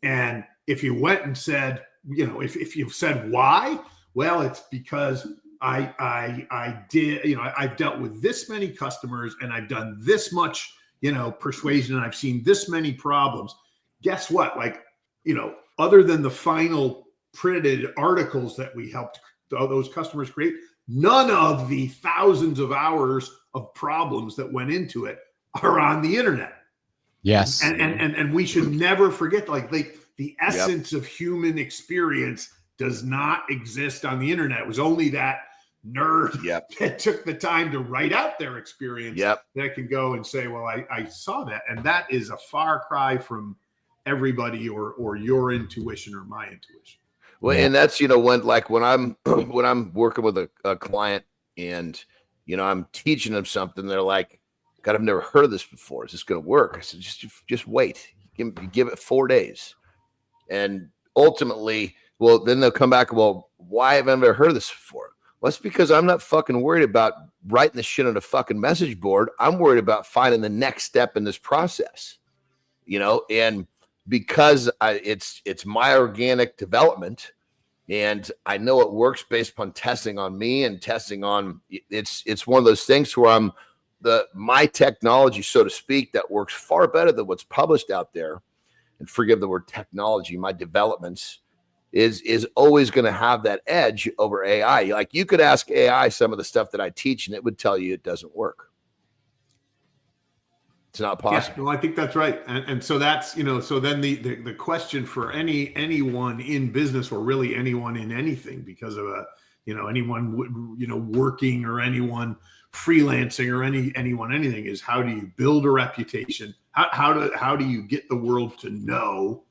And if you went and said, if you said why, well, it's because I did, I've dealt with this many customers and I've done this much, persuasion, and I've seen this many problems. Guess what? Like, other than the final printed articles that we helped those customers create, none of the thousands of hours of problems that went into it are on the internet. Yes. And we should never forget, like the essence of human experience does not exist on the internet. It was only that nerd that took the time to write out their experience that can go and say, well, I saw that. And that is a far cry from everybody or your intuition or my intuition. Well, and that's, when I'm working with a client and, I'm teaching them something, they're like, God, I've never heard of this before. Is this going to work? I said, just wait. Give it 4 days. And ultimately, well, then they'll come back. Well, why have I never heard of this before? Well, it's because I'm not fucking worried about writing the shit on a fucking message board. I'm worried about finding the next step in this process, and because it's my organic development, and I know it works based upon testing on me and testing on it's one of those things where I'm my technology, so to speak, that works far better than what's published out there. And forgive the word technology, my developments is always going to have that edge over AI. Like, you could ask AI some of the stuff that I teach and it would tell you it doesn't work. It's not possible. Yeah, well, I think that's right. And so that's, so then the question for anyone in business, or really anyone in anything, because of anyone, working, or anyone freelancing, or anything, is how do you build a reputation? How do you get the world to know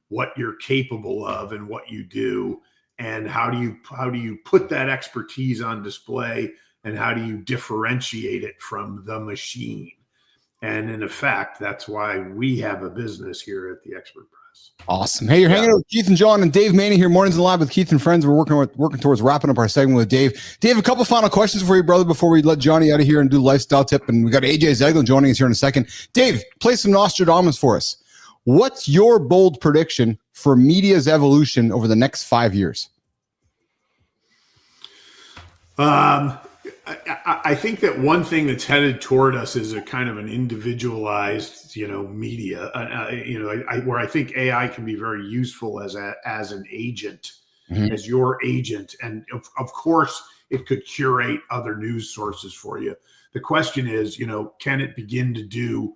what you're capable of and what you do? And how do you put that expertise on display? And how do you differentiate it from the machine? And in effect, that's why we have a business here at the Expert Press. Awesome. Hey, you're hanging out with Keith and John and Dave Maney here, Mornings in Live with Keith and Friends. We're working towards wrapping up our segment with Dave. Dave, a couple final questions for you, brother, before we let Johnny out of here and do lifestyle tip. And we got AJ Zeglin joining us here in a second. Dave, play some Nostradamus for us. What's your bold prediction for media's evolution over the next 5 years? I think that one thing that's headed toward us is a kind of an individualized, media, where I think AI can be very useful as an agent, as your agent. And of course, it could curate other news sources for you. The question is, can it begin to do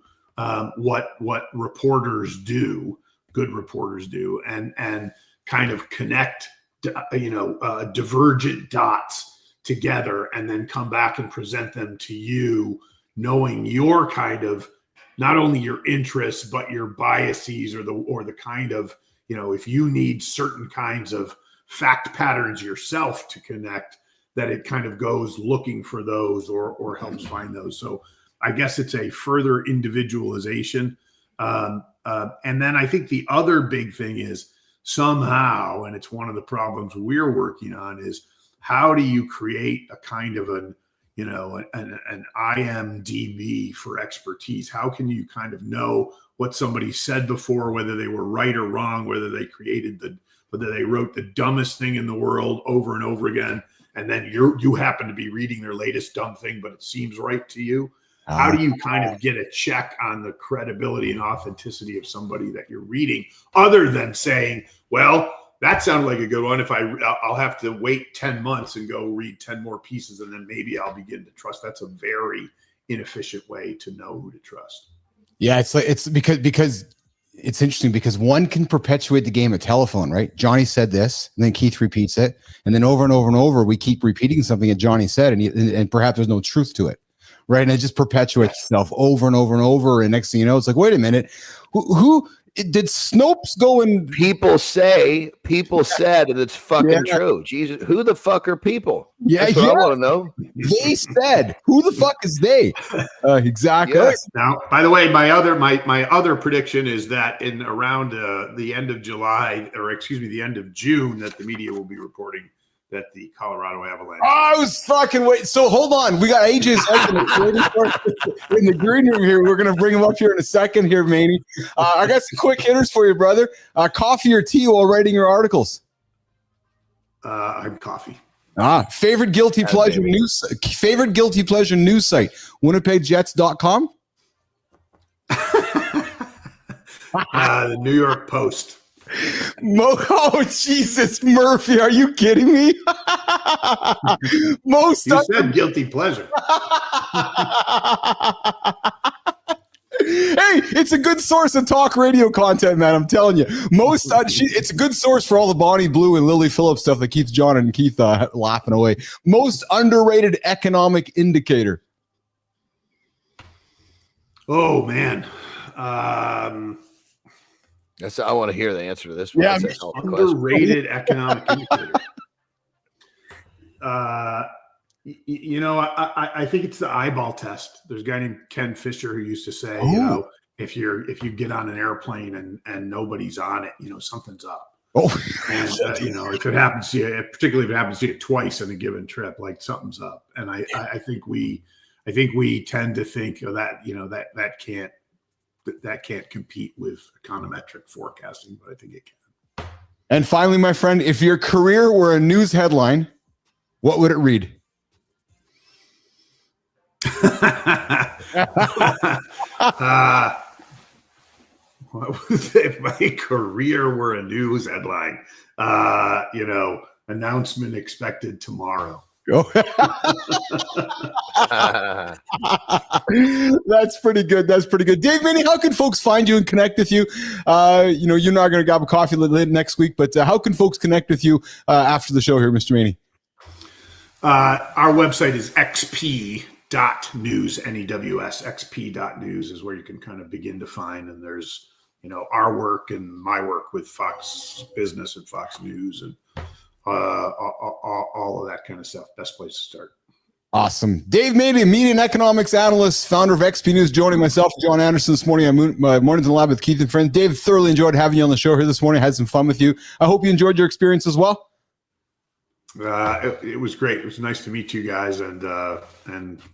what reporters do, good reporters do, and kind of connect, divergent dots together, and then come back and present them to you, knowing your kind of, not only your interests, but your biases, or the kind of, if you need certain kinds of fact patterns yourself to connect, that it kind of goes looking for those or helps find those. So I guess it's a further individualization. And then I think the other big thing is somehow, and it's one of the problems we're working on, is how do you create a kind of an IMDb for expertise? How can you kind of know what somebody said before, whether they were right or wrong, whether they wrote the dumbest thing in the world over and over again, and then you happen to be reading their latest dumb thing, but it seems right to you? How do you kind of get a check on the credibility and authenticity of somebody that you're reading, other than saying, well, that sounded like a good one. I'll have to wait 10 months and go read 10 more pieces, and then maybe I'll begin to trust. That's a very inefficient way to know who to trust. Yeah, it's because it's interesting, because one can perpetuate the game of telephone, right? Johnny said this, and then Keith repeats it, and then over and over and over, we keep repeating something that Johnny said, and perhaps there's no truth to it, right? And it just perpetuates itself over and over and over. And next thing you know, it's like, wait a minute, who Did Snopes go and people said, and it's fucking true. Jesus, who the fuck are people? Yeah, That's what I want to know. They said, who the fuck is they? Exactly. Yes. Now, by the way, my other prediction is that in around the end of July, or excuse me, the end of June, that the media will be reporting that the Colorado Avalanche. I was fucking waiting. So hold on. We got AJ's in the green room here. We're going to bring him up here in a second here, Maney. I got some quick hitters for you, brother. Coffee or tea while writing your articles? I'm coffee. Favorite guilty pleasure news site, WinnipegJets.com? The New York Post. Oh, Jesus, Murphy, are you kidding me? You said guilty pleasure. Hey, it's a good source of talk radio content, man. I'm telling you. It's a good source for all the Bonnie Blue and Lily Phillips stuff that keeps John and Keith laughing away. Most underrated economic indicator. Oh, man. I want to hear the answer to this one. Yeah, underrated economic indicator. I think it's the eyeball test. There's a guy named Ken Fisher who used to say, if you get on an airplane and nobody's on it, something's up. Oh, and if it happens to you, particularly if it happens to you twice on a given trip, like something's up. And I think we tend to think of that, that can't compete with econometric forecasting, but I think it can. And finally, my friend, if your career were a news headline, what would it read? What was it? If my career were a news headline, announcement expected tomorrow. That's pretty good. Dave Maney, how can folks find you and connect with you? You're not going to grab a coffee next week, but how can folks connect with you after the show here, Mr. Maney? Our website is xp.news, NEWS. xp.news is where you can kind of begin to find, and there's, our work and my work with Fox Business and Fox News and all of that kind of stuff. Best place to start. Awesome. Dave Maney, media and economics analyst, founder of XP News, joining myself, John Anderson, this morning on Mornings in the Lab with Keith and Friends. Dave, thoroughly enjoyed having you on the show here this morning. Had some fun with you. I hope you enjoyed your experience as well. It was great. It was nice to meet you guys, and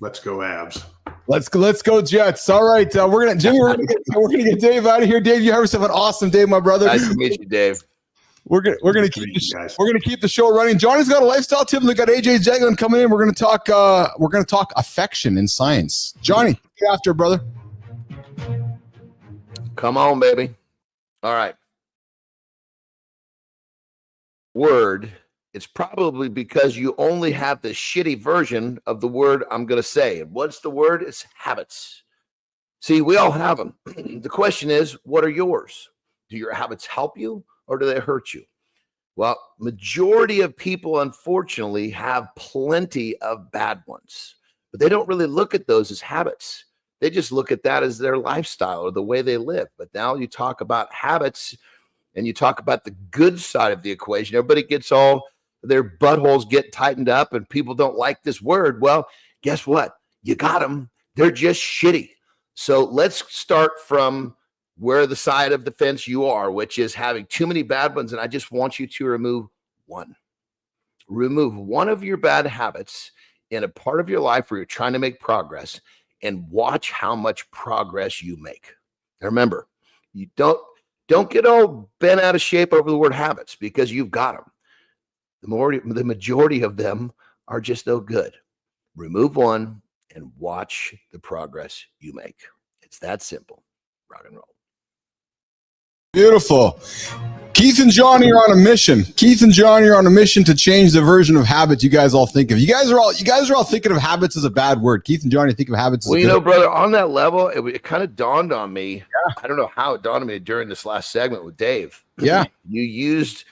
let's go Avs. Let's go Jets. All right, we're gonna get Dave out of here. Dave, you have yourself an awesome day, my brother. Nice to meet you, Dave. We're gonna keep the show running. Johnny's got a lifestyle tip. We got AJ Jaglin coming in. We're gonna talk affection in science. Johnny, get after it, brother. Come on, baby. All right. Word. It's probably because you only have the shitty version of the word I'm going to say. And what's the word? It's habits. See, we all have them. The question is, what are yours? Do your habits help you or do they hurt you? Well, majority of people, unfortunately, have plenty of bad ones, but they don't really look at those as habits. They just look at that as their lifestyle or the way they live. But now you talk about habits and you talk about the good side of the equation. Everybody gets all their buttholes get tightened up and people don't like this word. Well, guess what? You got them. They're just shitty. So let's start from where the side of the fence you are, which is having too many bad ones. And I just want you to remove one. Remove one of your bad habits in a part of your life where you're trying to make progress and watch how much progress you make. Now remember, you don't get all bent out of shape over the word habits because you've got them. The majority of them are just no good. Remove one and watch the progress you make. It's that simple. Rock and roll. Beautiful. Keith and Johnny are on a mission. To change the version of habits you guys all think of. You guys are all thinking of habits as a bad word. Keith and Johnny think of habits as well, good. Brother, on that level, it kind of dawned on me. Yeah. I don't know how it dawned on me during this last segment with Dave. Yeah. You used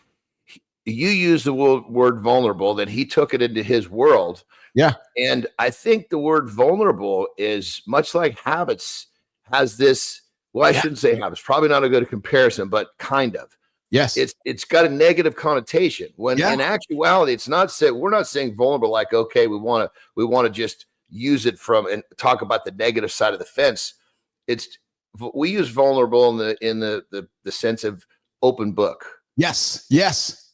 the word vulnerable, then he took it into his world. Yeah. And I think the word vulnerable is much like habits, has this Well, I shouldn't say have. It's probably not a good comparison, but kind of. Yes. It's got a negative connotation when in actuality, it's not said. We're not saying vulnerable like, okay, we want to just use it from and talk about the negative side of the fence. We use vulnerable in the sense of open book. Yes. Yes.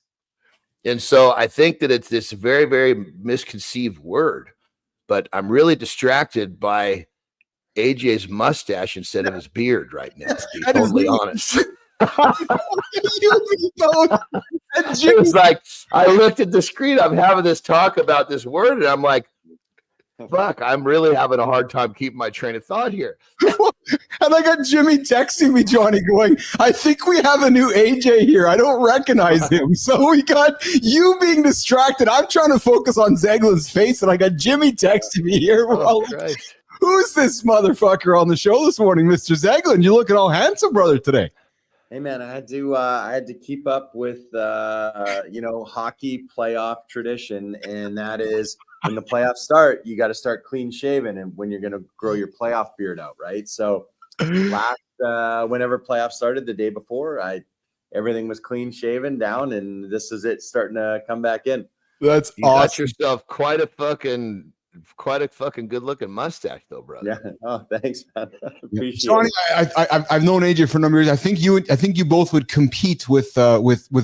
And so I think that it's this very, very misconceived word, but I'm really distracted by AJ's mustache instead of his beard right now, to be totally honest. It's like I looked at the screen. I'm having this talk about this word, and I'm like, fuck, I'm really having a hard time keeping my train of thought here. And I got Jimmy texting me, Johnny, going, I think we have a new AJ here. I don't recognize him. So we got you being distracted. I'm trying to focus on Zeglin's face, and I got Jimmy texting me here. Who's this motherfucker on the show this morning, Mr. Zeglin? You're looking all handsome, brother, today. Hey man, I had to keep up with hockey playoff tradition, and that is when the playoffs start, you got to start clean shaven, and when you're going to grow your playoff beard out, right? So whenever playoffs started the day before, everything was clean shaven down, and this is it starting to come back in. That's you awesome. Got yourself quite a fucking good looking mustache though, brother. Yeah. Oh, thanks, man. Appreciate Johnny, it. I've known AJ for a number of years. I think you both would compete with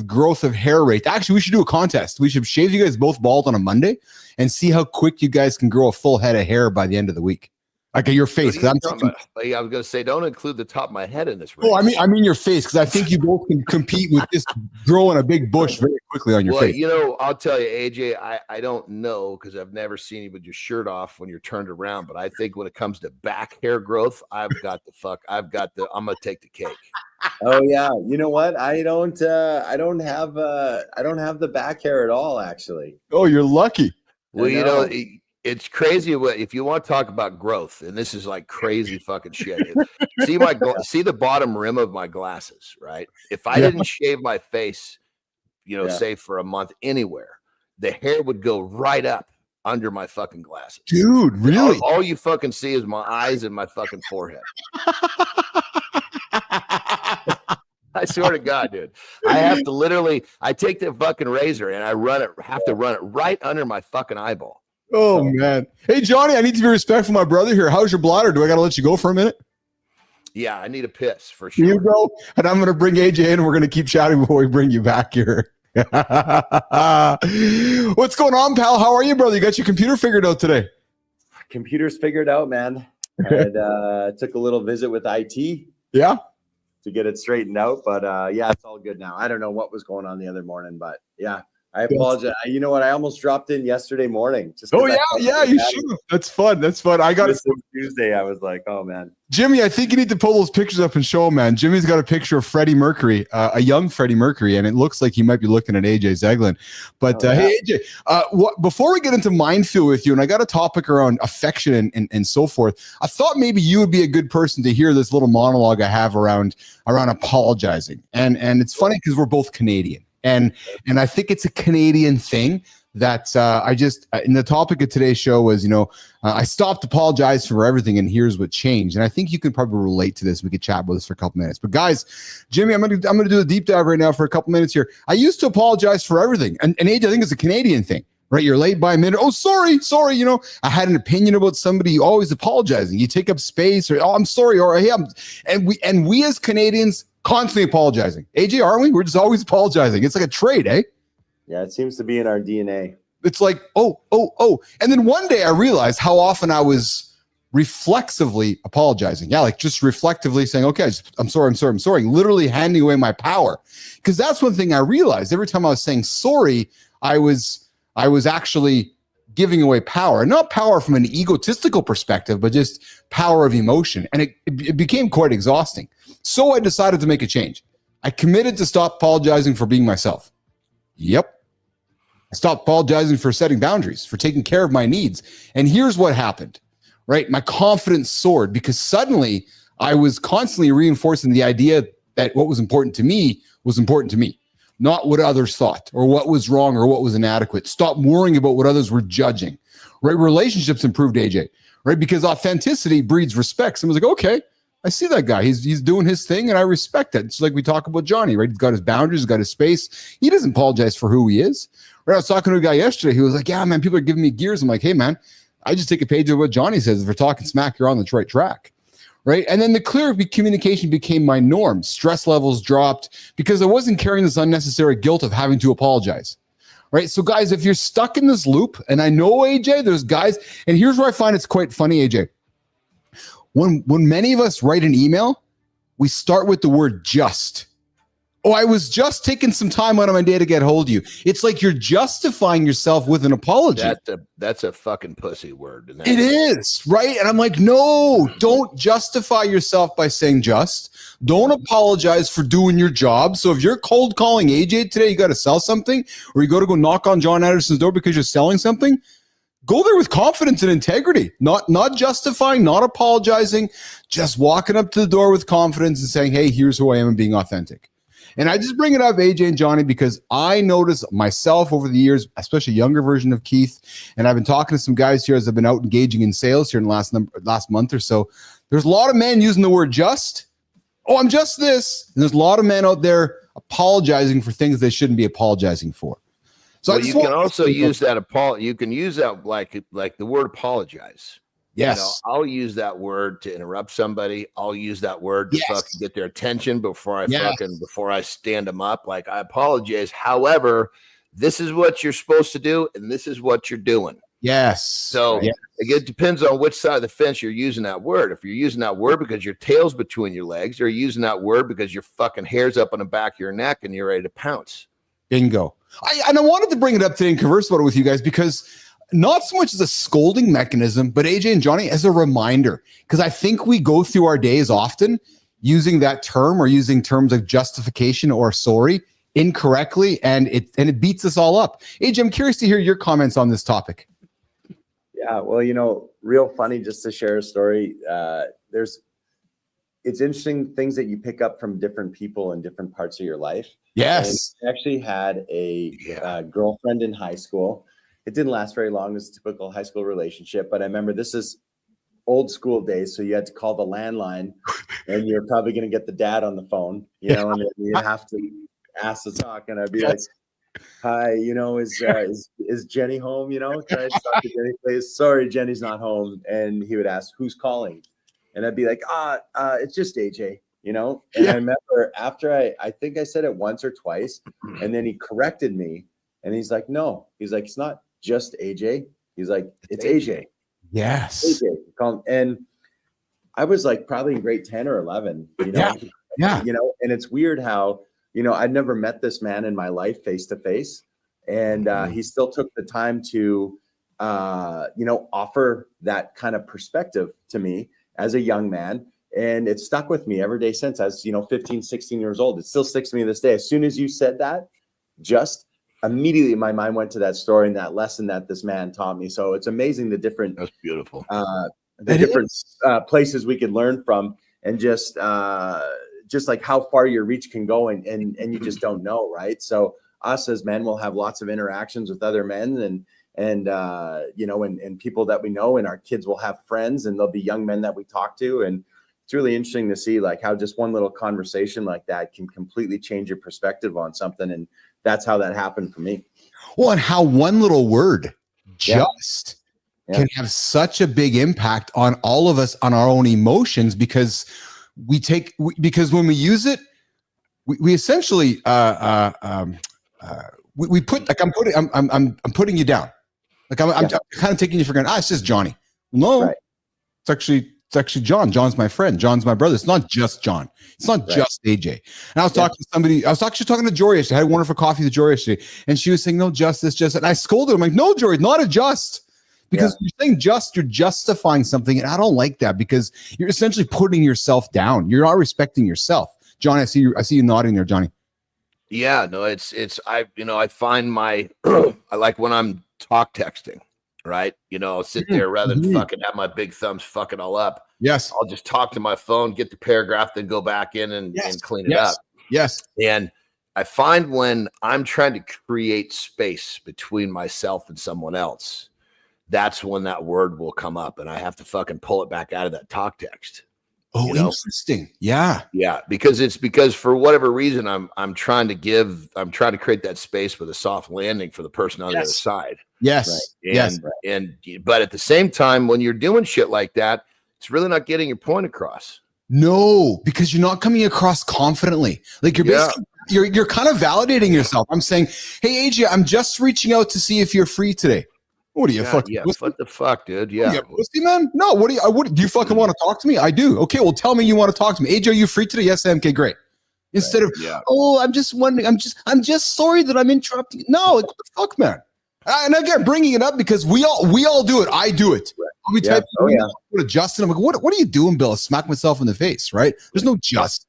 growth of hair rate. Actually, we should do a contest. We should shave you guys both bald on a Monday and see how quick you guys can grow a full head of hair by the end of the week. Like your face. I was going to say, don't include the top of my head in this race. Oh, I mean your face, because I think you both can compete with just growing a big bush very quickly on your face. I'll tell you, AJ, I don't know because I've never seen you with your shirt off when you're turned around. But I think when it comes to back hair growth, I'm going to take the cake. Oh yeah, you know what? I don't have the back hair at all, actually. Oh, you're lucky. Well, it's crazy if you want to talk about growth, and this is like crazy fucking shit. See the bottom rim of my glasses, right? If I didn't shave my face, say for a month anywhere, the hair would go right up under my fucking glasses. Dude, really? All you fucking see is my eyes and my fucking forehead. I swear to God, dude. I take the fucking razor and I have to run it right under my fucking eyeball. Oh, man. Hey, Johnny, I need to be respectful of my brother here. How's your bladder? Do I got to let you go for a minute? Yeah, I need a piss for sure. You go, and I'm going to bring AJ in, and we're going to keep chatting before we bring you back here. What's going on, pal? How are you, brother? You got your computer figured out today? Computer's figured out, man. I took a little visit with IT. Yeah. To get it straightened out. But it's all good now. I don't know what was going on the other morning, but yeah. I apologize. You know what? I almost dropped in yesterday morning. You should. That's fun. I got it. Tuesday. I was like, oh man, Jimmy, I think you need to pull those pictures up and show them, man. Jimmy's got a picture of Freddie Mercury, a young Freddie Mercury, and it looks like he might be looking at AJ Zeglin. But hey, AJ, before we get into Minefield with you, and I got a topic around affection and so forth, I thought maybe you would be a good person to hear this little monologue I have around apologizing. And it's funny because we're both Canadian. And I think it's a Canadian thing that in the topic of today's show was, I stopped apologizing for everything and here's what changed. And I think you can probably relate to this. We could chat with this for a couple minutes. But guys, Jimmy, I'm going to do a deep dive right now for a couple minutes here. I used to apologize for everything. And AJ, I think it's a Canadian thing, right? You're late by a minute. Oh, sorry. I had an opinion about somebody, always apologizing. You take up space or, oh, I'm sorry. Or, hey, and we as Canadians constantly apologizing. AJ, aren't we? We're just always apologizing. It's like a trait, eh? Yeah, it seems to be in our DNA. It's like, oh. And then one day I realized how often I was reflexively apologizing. Yeah, like just reflectively saying, okay, I'm sorry. Literally handing away my power. Because that's one thing I realized. Every time I was saying sorry, I was actually giving away power. Not power from an egotistical perspective, but just power of emotion. And it became quite exhausting. So I decided to make a change. I committed to stop apologizing for being myself. Yep. I stopped apologizing for setting boundaries, for taking care of my needs. And here's what happened, right? My confidence soared because suddenly I was constantly reinforcing the idea that what was important to me, not what others thought or what was wrong or what was inadequate. Stop worrying about what others were judging, right? Relationships improved, AJ, right? Because authenticity breeds respect. Someone's like, okay, I see that guy. He's doing his thing, and I respect that. It's like we talk about Johnny, right? He's got his boundaries, he's got his space. He doesn't apologize for who he is. Right? I was talking to a guy yesterday. He was like, yeah, man, people are giving me gears. I'm like, hey, man, I just take a page of what Johnny says. If we're talking smack, you're on the right track. Right. And then the clear communication became my norm. Stress levels dropped because I wasn't carrying this unnecessary guilt of having to apologize. Right. So, guys, if you're stuck in this loop, and I know, AJ, there's guys, and here's where I find it's quite funny, AJ. When many of us write an email, we start with the word just. Oh, I was just taking some time out of my day to get hold of you. It's like you're justifying yourself with an apology. That's a fucking pussy word. It is, right? And I'm like, no, don't justify yourself by saying just. Don't apologize for doing your job. So if you're cold calling AJ today, you got to sell something, or you got to go knock on John Anderson's door because you're selling something, go there with confidence and integrity, not justifying, not apologizing, just walking up to the door with confidence and saying, hey, here's who I am, and being authentic. And I just bring it up, AJ and Johnny, because I noticed myself over the years, especially a younger version of Keith, and I've been talking to some guys here as I've been out engaging in sales here in the last month or so. There's a lot of men using the word just. Oh, I'm just this. And there's a lot of men out there apologizing for things they shouldn't be apologizing for. So well, you can also use that you can use that like the word apologize. Yes. You know, I'll use that word to interrupt somebody. I'll use that word to fucking get their attention before I stand them up. Like, I apologize. However, this is what you're supposed to do, and this is what you're doing. Yes. So it depends on which side of the fence you're using that word. If you're using that word because your tail's between your legs, or you're using that word because your fucking hair's up on the back of your neck and you're ready to pounce. Bingo. I wanted to bring it up today and converse about it with you guys, because not so much as a scolding mechanism, but AJ and Johnny, as a reminder, because I think we go through our days often using that term, or using terms like justification or sorry incorrectly, and it beats us all up. AJ, I'm curious to hear your comments on this topic. Yeah, well, real funny, just to share a story. It's interesting things that you pick up from different people in different parts of your life. Yes. And I actually had a girlfriend in high school. It didn't last very long. It was a typical high school relationship, but I remember this is old school days. So you had to call the landline, and you're probably going to get the dad on the phone, and then you have to ask to talk. And I'd be like, hi, is Jenny home? Can I talk to Jenny, please? Sorry, Jenny's not home. And he would ask, who's calling? And I'd be like, it's just AJ, And I remember after I think I said it once or twice, and then he corrected me, and he's like, no, he's like, it's not just AJ. He's like, it's AJ. Yes. AJ. And I was like probably in grade 10 or 11, Yeah. And it's weird how, I'd never met this man in my life face to face. And he still took the time to, offer that kind of perspective to me as a young man. And it stuck with me every day since. I was, 15, 16 years old. It still sticks to me to this day. As soon as you said that, just immediately my mind went to that story and that lesson that this man taught me. So it's amazing the different, that's beautiful. Places we could learn from, and just like how far your reach can go, and you just don't know, right? So us as men will have lots of interactions with other men, and people that we know, and our kids will have friends, and there'll be young men that we talk to, and it's really interesting to see like how just one little conversation like that can completely change your perspective on something. And that's how that happened for me. Well, and how one little word just can have such a big impact on all of us, on our own emotions, because because when we use it, we essentially we put, like, I'm putting you down. Like I'm kind of taking you for granted. It's just Johnny. No, right. It's actually John. John's my friend. John's my brother. It's not just John. It's not just AJ. And I was talking to somebody. I was actually talking to Jory yesterday. I had a wonderful coffee with Jory yesterday, and she was saying, "No, just this, just." And I scolded him. I'm like, "No, Jory, not a just." Because you're saying just, you're justifying something, and I don't like that, because you're essentially putting yourself down. You're not respecting yourself. John, I see you nodding there, Johnny. Yeah, no, I find my I like when I'm talk texting, right? I'll sit there rather than fucking have my big thumbs fuck it all up. Yes. I'll just talk to my phone, get the paragraph, then go back in and clean it up. Yes. And I find when I'm trying to create space between myself and someone else, that's when that word will come up, and I have to fucking pull it back out of that talk text. Oh, interesting. Yeah. Yeah, because for whatever reason I'm trying to create that space with a soft landing for the person on the other side. Yes. Right. And but at the same time, when you're doing shit like that, it's really not getting your point across. No, because you're not coming across confidently. Like you're basically you're kind of validating yourself. I'm saying, hey AJ, I'm just reaching out to see if you're free today. What are you fucking? What the fuck, dude? Yeah, pussy man. No, what do you fucking want to talk to me? I do. Okay, well, tell me you want to talk to me. AJ, are you free today? Yes, I am. Okay, great. Instead of, oh, I'm just wondering. I'm just sorry that I'm interrupting. No, like, what the fuck, man? And again, bringing it up because we all do it. I do it. I'll be typing to Justin. I'm like, what are you doing, Bill? I smack myself in the face, right? There's no just.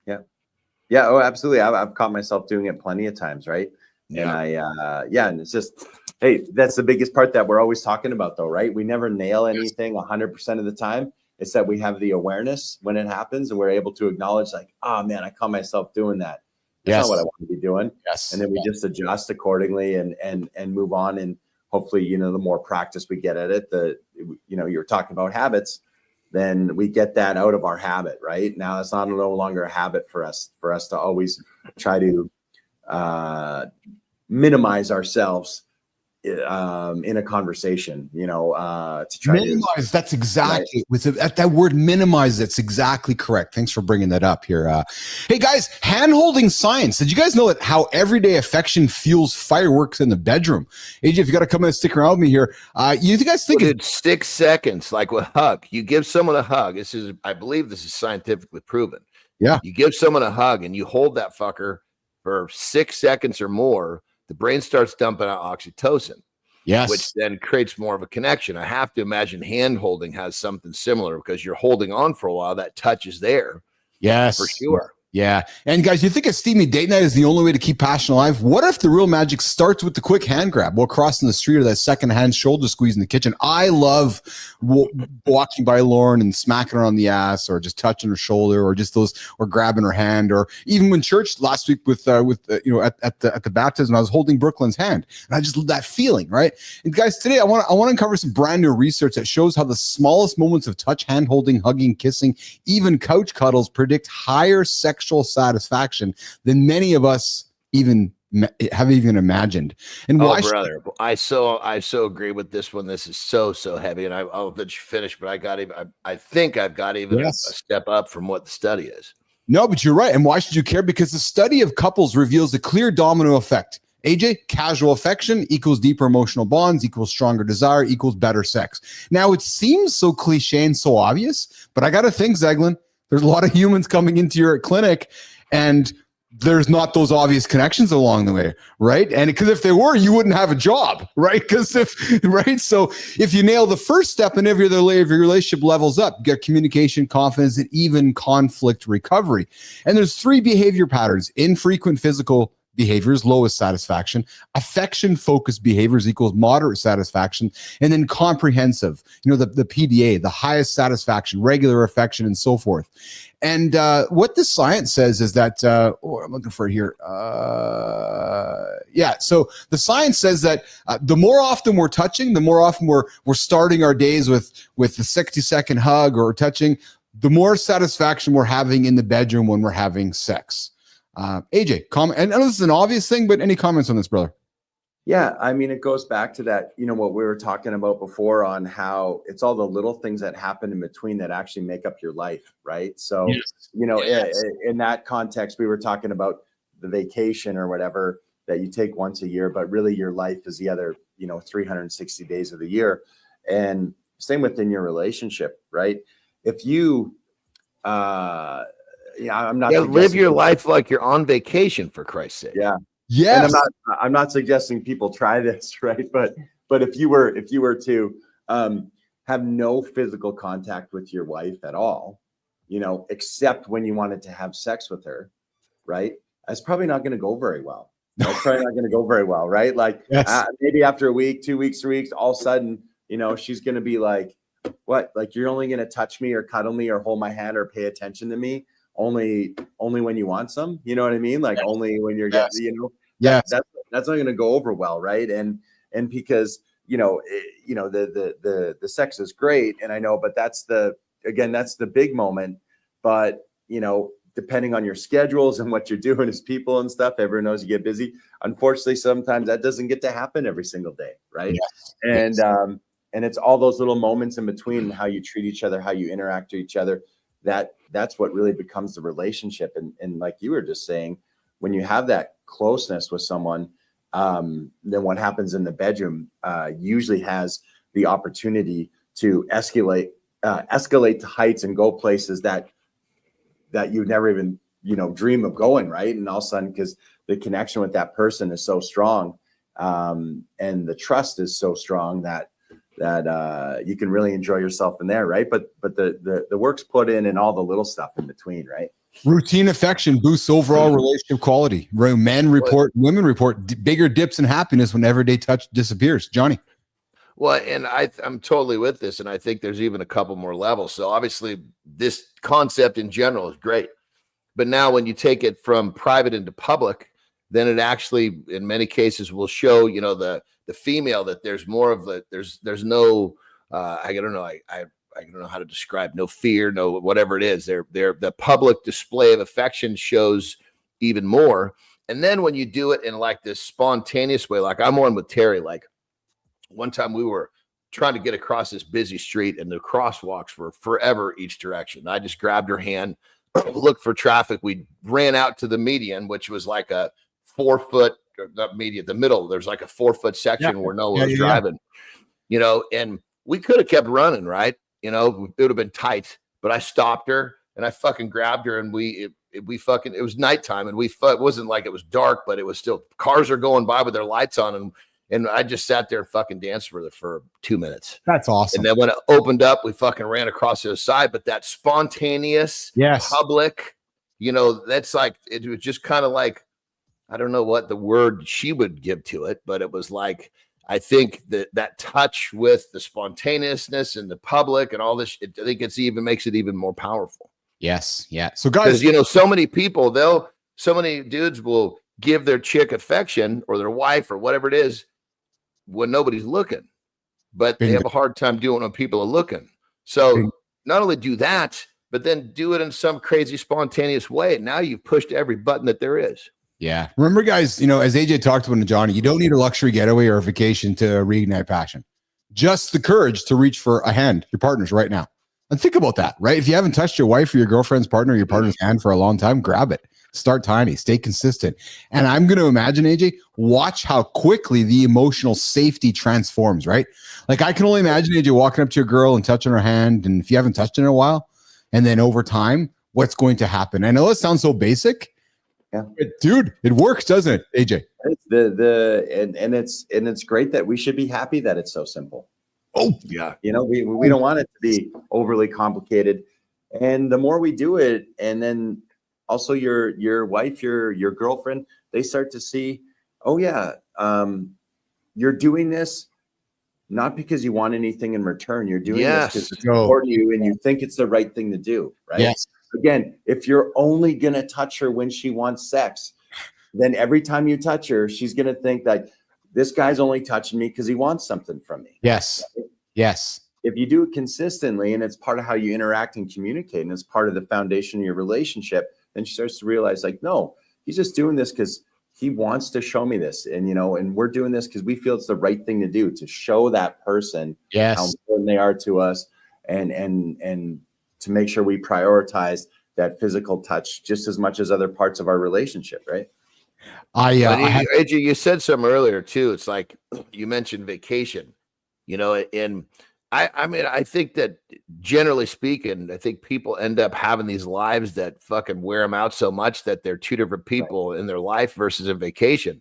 Yeah. Oh, absolutely. I've caught myself doing it plenty of times, right? Yeah. And and it's just, hey, that's the biggest part that we're always talking about, though, right? We never nail anything 100% of the time. It's that we have the awareness when it happens, and we're able to acknowledge, like, oh man, I caught myself doing that. That's not what I want to be doing. Yes. And then we just adjust accordingly and move on. And hopefully, the more practice we get at it, you're talking about habits, then we get that out of our habit, right? Now it's no longer a habit for us to always try to minimize ourselves in a conversation, to try minimize. That's exactly with that word minimize. That's exactly correct. Thanks for bringing that up here. Hey guys, hand-holding science. Did you guys know that how everyday affection fuels fireworks in the bedroom? AJ, if you got to come in and stick around with me here, you guys think it's 6 seconds, like with hug. You give someone a hug. I believe this is scientifically proven. Yeah. You give someone a hug and you hold that fucker for 6 seconds or more, the brain starts dumping out oxytocin. Yes. Which then creates more of a connection. I have to imagine hand holding has something similar because you're holding on for a while. That touch is there. Yes. For sure. Yeah. And guys, you think a steamy date night is the only way to keep passion alive? What if the real magic starts with the quick hand grab while crossing the street or that second hand shoulder squeeze in the kitchen? I love walking by Lauren and smacking her on the ass or just touching her shoulder or just or grabbing her hand, or even when church last week at the baptism, I was holding Brooklyn's hand and I just love that feeling, right? And guys, today I want to uncover some brand new research that shows how the smallest moments of touch, hand holding, hugging, kissing, even couch cuddles predict higher sexual satisfaction than many of us have even imagined. And why, brother, I so agree with this one. This is so heavy, and I'll let you finish, but I think I've got even a step up from what the study is. No, but you're right. And why should you care? Because the study of couples reveals a clear domino effect. AJ, casual affection equals deeper emotional bonds, equals stronger desire, equals better sex. Now, it seems so cliche and so obvious, but I got to think, Zeglin, there's a lot of humans coming into your clinic and there's not those obvious connections along the way, right? And because if they were, you wouldn't have a job, right? So if you nail the first step and every other layer of your relationship levels up, you get communication, confidence, and even conflict recovery. And there's 3 behavior patterns: infrequent physical behaviors, lowest satisfaction; affection-focused behaviors equals moderate satisfaction; and then comprehensive, the PDA, the highest satisfaction, regular affection, and so forth. And what the science says is that, I'm looking for it here. So the science says that the more often we're touching, the more often we're starting our days with the 60-second hug or touching, the more satisfaction we're having in the bedroom when we're having sex. AJ, comment. And I know this is an obvious thing, but any comments on this, brother? Yeah, I mean, it goes back to that, what we were talking about before on how it's all the little things that happen in between that actually make up your life, right? So, in that context, we were talking about the vacation or whatever that you take once a year, but really your life is the other, 360 days of the year. And same within your relationship, right? If you, I'm not live your life like you're on vacation, for Christ's sake. Yeah. Yes. And I'm not suggesting people try this, right? But if you were to have no physical contact with your wife at all, except when you wanted to have sex with her, right? That's probably not going to go very well. That's probably not going to go very well, right? Like maybe after a week, 2 weeks, 3 weeks, all of a sudden, she's going to be like, what? Like, you're only going to touch me or cuddle me or hold my hand or pay attention to me only when you want some, you know what I mean? Like only when you're getting, that's not going to go over well, right? And because the sex is great, and I know, but that's the again, that's the big moment. But, you know, depending on your schedules and what you're doing as people and stuff, everyone knows you get busy. Unfortunately, sometimes that doesn't get to happen every single day. Right. Yes. And it's all those little moments in between, how you treat each other, how you interact with each other. That's what really becomes the relationship. And like you were just saying, when you have that closeness with someone, then what happens in the bedroom usually has the opportunity to escalate to heights and go places that you never even, you know, dream of going, right? And all of a sudden, because the connection with that person is so strong, and the trust is so strong that you can really enjoy yourself in there, right? But the work's put in and all the little stuff in between, right? Routine affection boosts overall relationship quality. Men report, women report bigger dips in happiness when everyday touch disappears. Johnny. Well, and I'm totally with this, and I think there's even a couple more levels. So obviously, this concept in general is great, but now when you take it from private into public, then it actually, in many cases, will show, you know, the female that there's more of there's no I don't know I don't know how to describe, no fear, no whatever it is. The public display of affection shows even more, and then when you do it in like this spontaneous way, like I'm one with Terry, like. One time we were trying to get across this busy street and the crosswalks were forever each direction. I just grabbed her hand, looked for traffic. We ran out to the median, which was like a 4 foot, not median, the middle. There's like a 4 foot section where no one was driving, you know, and we could have kept running, right? You know, it would have been tight, but I stopped her and I fucking grabbed her and it was nighttime and it wasn't like it was dark, but it was still, cars are going by with their lights on and I just sat there and fucking danced for 2 minutes. That's awesome. And then when it opened up, we fucking ran across the other side. But that spontaneous, public, you know, that's like, it was just kind of like, I don't know what the word she would give to it, but it was like, I think that touch with the spontaneousness and the public and all this, I think makes it even more powerful. Yes. Yeah. So guys, you know, so many people, so many dudes will give their chick affection or their wife or whatever it is when nobody's looking, but they have a hard time doing it when people are looking. So not only do that, but then do it in some crazy spontaneous way. Now you've pushed every button that there is. Yeah. Remember, guys, you know, as AJ talked about to Johnny, you don't need a luxury getaway or a vacation to reignite passion. Just the courage to reach for a hand, your partner's right now. And think about that, right? If you haven't touched your wife or your girlfriend's partner, your partner's hand for a long time, grab it. Start tiny, stay consistent. And I'm going to imagine, AJ, watch how quickly the emotional safety transforms, right? Like I can only imagine AJ walking up to your girl and touching her hand. And if you haven't touched it in a while, and then over time, what's going to happen? I know it sounds so basic, but dude, it works, doesn't it, AJ? It's it's great that we should be happy that it's so simple. Oh yeah. You know, we don't want it to be overly complicated. And the more we do it, and then also your wife, your girlfriend, they start to see, oh yeah, you're doing this not because you want anything in return. You're doing this because it's important to you and you think it's the right thing to do, right? Yes. Again, if you're only gonna touch her when she wants sex, then every time you touch her, she's gonna think that this guy's only touching me because he wants something from me. Yes. Right? Yes. If you do it consistently and it's part of how you interact and communicate and it's part of the foundation of your relationship, then she starts to realize like, no, he's just doing this because he wants to show me this. And, you know, and we're doing this because we feel it's the right thing to do, to show that person how important they are to us and to make sure we prioritize that physical touch just as much as other parts of our relationship. Right. AJ, you said something earlier too. It's like you mentioned vacation, you know, and I mean, I think that generally speaking, I think people end up having these lives that fucking wear them out so much that they're two different people in their life versus a vacation.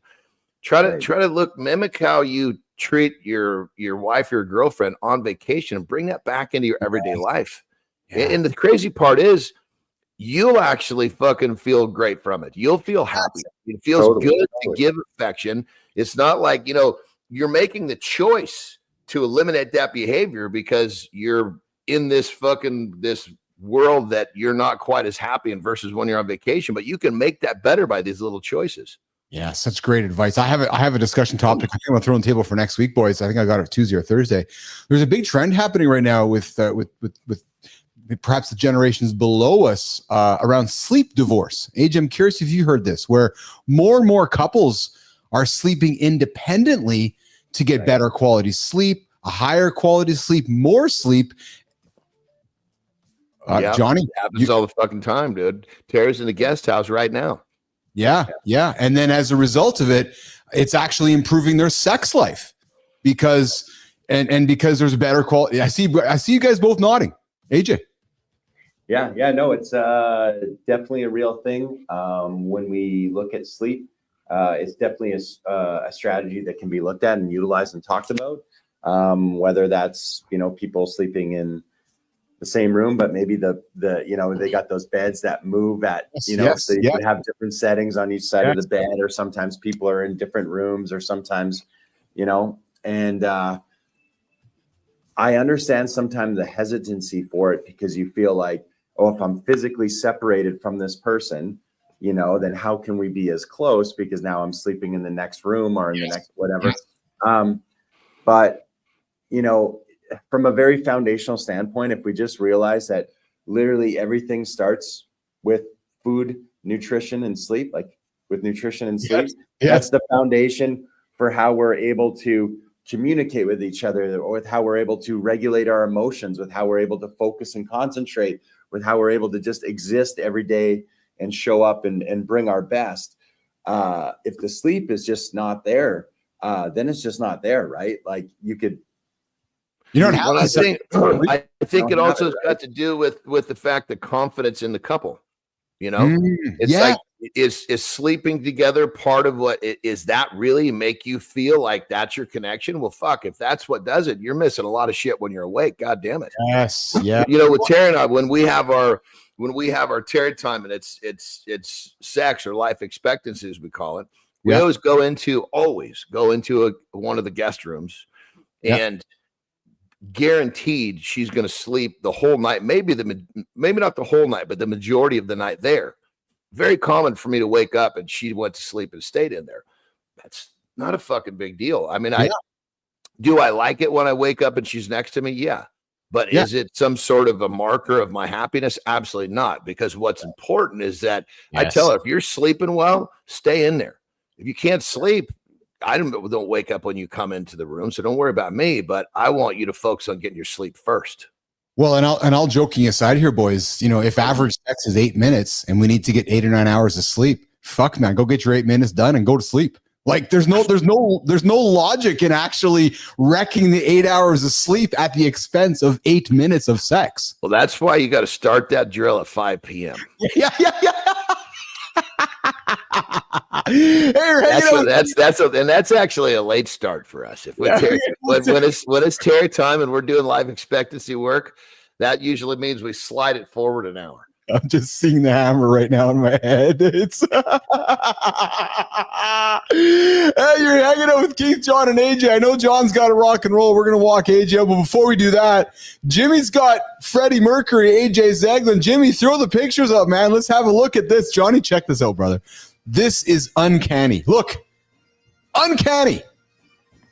Try to mimic how you treat your wife or your girlfriend on vacation and bring that back into your everyday life. Yeah. And the crazy part is you'll actually fucking feel great from it. You'll feel happy. It feels good to give affection. It's not like, you know, you're making the choice to eliminate that behavior because you're in this world that you're not quite as happy in versus when you're on vacation, but you can make that better by these little choices. Yeah, such great advice. I have a discussion topic I think I'm gonna throw on the table for next week, boys. I think I got it Tuesday or Thursday. There's a big trend happening right now with perhaps the generations below us around sleep divorce. AJ, I'm curious if you heard this, where more and more couples are sleeping independently to get better quality sleep, a higher quality sleep, more sleep. Johnny, it happens all the fucking time, dude. Tara's in the guest house right now. Yeah. And then as a result of it, it's actually improving their sex life because because there's a better quality. I see you guys both nodding. AJ. Yeah, no, it's definitely a real thing. When we look at sleep, it's definitely a strategy that can be looked at and utilized and talked about. Whether that's, people sleeping in the same room, but maybe the they got those beds that move at, so you could have different settings on each side of the bed, or sometimes people are in different rooms, or sometimes, and I understand sometimes the hesitancy for it, because you feel like, oh, if I'm physically separated from this person, then how can we be as close? Because now I'm sleeping in the next room or in the next whatever. But, from a very foundational standpoint, if we just realize that literally everything starts with food, nutrition, and sleep, like with nutrition and sleep, that's the foundation for how we're able to communicate with each other, or with how we're able to regulate our emotions, with how we're able to focus and concentrate, with how we're able to just exist every day and show up and bring our best. If the sleep is just not there, then it's just not there, right? Like you could. I think it also has got to do with the fact that confidence in the couple. It's like, is sleeping together part of what is that really make you feel like that's your connection? Well, fuck, if that's what does it, you're missing a lot of shit when you're awake. God damn it. Yes. Yeah. With Tara and I, when we have our Tara time, and it's sex or life expectancy, as we call it, we always go into one of the guest rooms, and guaranteed she's going to sleep the whole night, maybe not the whole night, but the majority of the night there. Very common for me to wake up and she went to sleep and stayed in there. That's not a fucking big deal. I mean, I like it when I wake up and she's next to me? Yeah. But is it some sort of a marker of my happiness? Absolutely not. Because what's important is that I tell her, if you're sleeping well, stay in there. If you can't sleep, I don't wake up when you come into the room, so don't worry about me. But I want you to focus on getting your sleep first. Well, and I'll joking aside here, boys. If average sex is 8 minutes and we need to get 8 or 9 hours of sleep, fuck, man, go get your 8 minutes done and go to sleep. Like there's no logic in actually wrecking the 8 hours of sleep at the expense of 8 minutes of sex. Well, that's why you got to start that drill at 5 p.m. Yeah. Hey, that's actually a late start for us. When it's Terry time and we're doing life expectancy work, that usually means we slide it forward an hour. I'm just seeing the hammer right now in my head. It's hey, you're hanging out with Keith, John, and AJ. I know John's got to rock and roll. We're gonna walk AJ out, but before we do that, Jimmy's got Freddie Mercury, AJ Zeglin. Jimmy, throw the pictures up, man. Let's have a look at this. Johnny, check this out, brother. This is uncanny. Look, uncanny.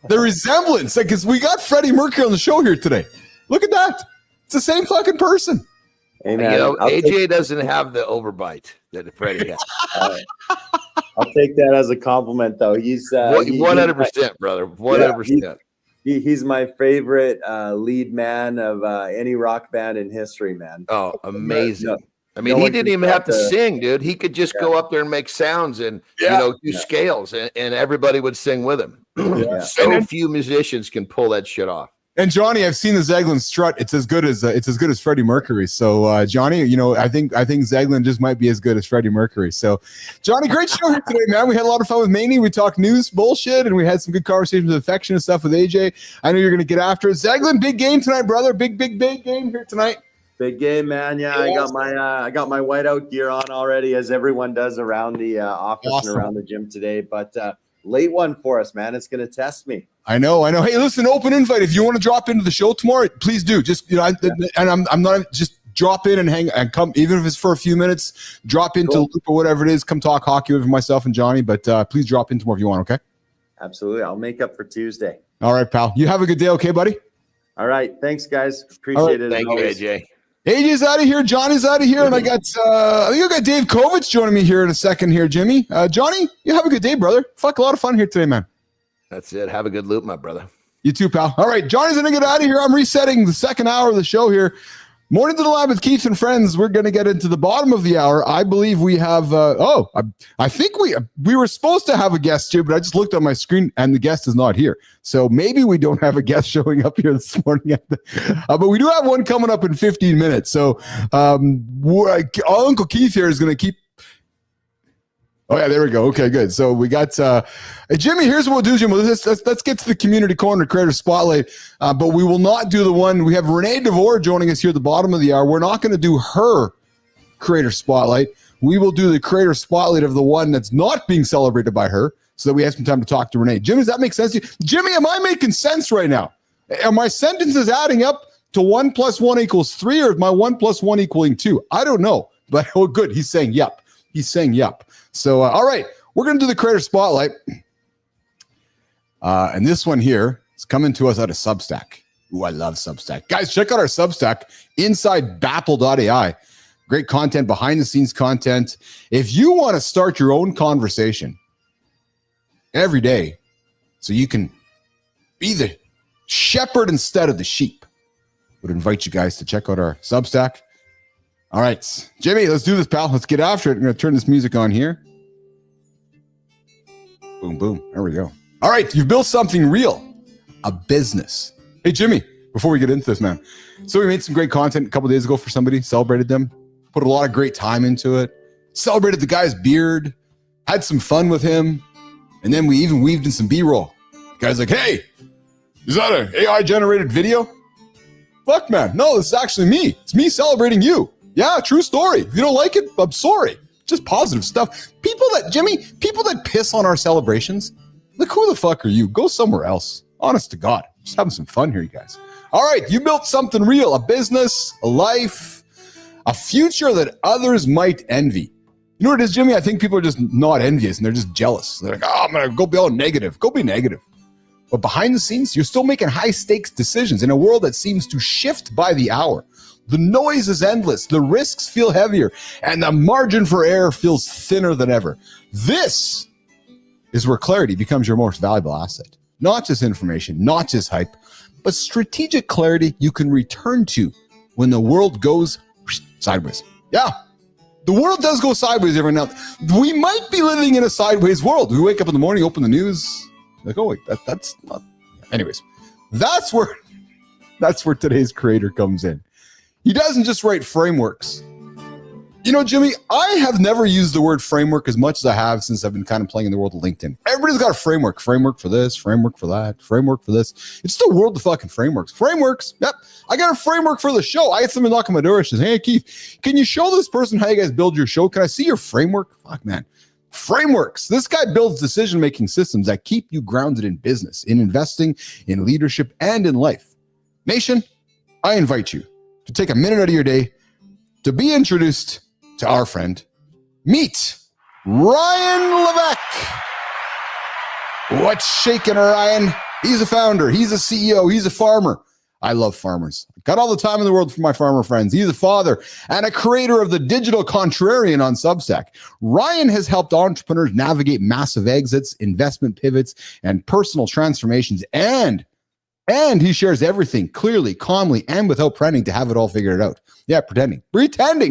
The resemblance, because we got Freddie Mercury on the show here today. Look at that. It's the same fucking person. Hey, man, AJ doesn't have the overbite that Freddie has. I'll take that as a compliment, though. He's 100%, brother. 100%. He's my favorite lead man of any rock band in history, man. Oh, amazing. I mean, he didn't even have to sing, dude. He could just go up there and make sounds and do scales, and everybody would sing with him. So few musicians can pull that shit off. And Johnny, I've seen the Zeglin strut. It's as good as Freddie Mercury. So Johnny, I think Zeglin just might be as good as Freddie Mercury. So Johnny, great show here today, man. We had a lot of fun with Maney. We talked news bullshit, and we had some good conversations with affection and stuff with AJ. I know you're going to get after it. Zeglin, big game tonight, brother. Big game here tonight. Big game, man. Yeah, I got my whiteout gear on already, as everyone does around the office and around the gym today. But late one for us, man. It's going to test me. I know. Hey, listen, open invite. If you want to drop into the show tomorrow, please do. Just and I'm not just drop in and hang and come, even if it's for a few minutes. Drop into Loop or whatever it is. Come talk hockey with myself and Johnny. But please drop in tomorrow if you want. Okay. Absolutely. I'll make up for Tuesday. All right, pal. You have a good day. Okay, buddy. All right. Thanks, guys. Appreciate it. Thank you, AJ. AJ's out of here. Johnny's out of here. And I think I got Dave Kovatch joining me here in a second here, Jimmy. Johnny, you have a good day, brother. Fuck, a lot of fun here today, man. That's it. Have a good loop, my brother. You too, pal. All right, Johnny's going to get out of here. I'm resetting the second hour of the show here. Morning to the Lab with Keith and Friends. We're going to get into the bottom of the hour. I believe we have, I think we were supposed to have a guest here, but I just looked on my screen and the guest is not here. So maybe we don't have a guest showing up here this morning. But we do have one coming up in 15 minutes. So Uncle Keith here is going to keep. Oh, yeah, there we go. Okay, good. So we got Jimmy. Here's what we'll do, Jimmy. Let's get to the community corner creator spotlight, but we will not do the one. We have Renee DeVore joining us here at the bottom of the hour. We're not going to do her creator spotlight. We will do the creator spotlight of the one that's not being celebrated by her so that we have some time to talk to Renee. Jimmy, does that make sense to you? Jimmy, am I making sense right now? Are my sentences adding up to 1 + 1 = 3, or is my 1 + 1 = 2? I don't know, but oh, good. He's saying yep. He's saying yep. So, all right, we're going to do the creator spotlight. And this one here is coming to us out of Substack. Ooh, I love Substack. Guys, check out our Substack inside Bappel.ai. Great content, behind the scenes content. If you want to start your own conversation every day so you can be the shepherd instead of the sheep, I would invite you guys to check out our Substack. All right, Jimmy, let's do this, pal. Let's get after it. I'm going to turn this music on here. Boom, boom. There we go. All right, you've built something real, a business. Hey, Jimmy, before we get into this, man. So we made some great content a couple days ago for somebody, celebrated them, put a lot of great time into it, celebrated the guy's beard, had some fun with him, and then we even weaved in some B-roll. The guy's like, hey, is that an AI-generated video? Fuck, man. No, this is actually me. It's me celebrating you. Yeah, true story. If you don't like it, I'm sorry. Just positive stuff. People that piss on our celebrations, like, who the fuck are you? Go somewhere else. Honest to God. Just having some fun here, you guys. All right, you built something real, a business, a life, a future that others might envy. You know what it is, Jimmy? I think people are just not envious and they're just jealous. They're like, oh, I'm going to go be all negative. Go be negative. But behind the scenes, you're still making high stakes decisions in a world that seems to shift by the hour. The noise is endless, the risks feel heavier, and the margin for error feels thinner than ever. This is where clarity becomes your most valuable asset. Not just information, not just hype, but strategic clarity you can return to when the world goes sideways. Yeah, the world does go sideways every now and then. We might be living in a sideways world. We wake up in the morning, open the news, like, oh, wait, that's not... Anyways, that's where today's creator comes in. He doesn't just write frameworks. You know, Jimmy, I have never used the word framework as much as I have since I've been kind of playing in the world of LinkedIn. Everybody's got a framework. Framework for this, framework for that, framework for this. It's the world of fucking frameworks. Frameworks. Yep. I got a framework for the show. I had someone knock on my door and says, hey, Keith, can you show this person how you guys build your show? Can I see your framework? Fuck, man. Frameworks. This guy builds decision-making systems that keep you grounded in business, in investing, in leadership, and in life. Nation, I invite you to take a minute out of your day to be introduced to our friend. Meet Ryan Levesque. What's shaking, Ryan? He's a founder. He's a CEO. He's a farmer. I love farmers. Got all the time in the world for my farmer friends. He's a father and a creator of the Digital Contrarian on Substack. Ryan has helped entrepreneurs navigate massive exits, investment pivots, and personal transformations, and he shares everything clearly, calmly, and without pretending to have it all figured out. Yeah, pretending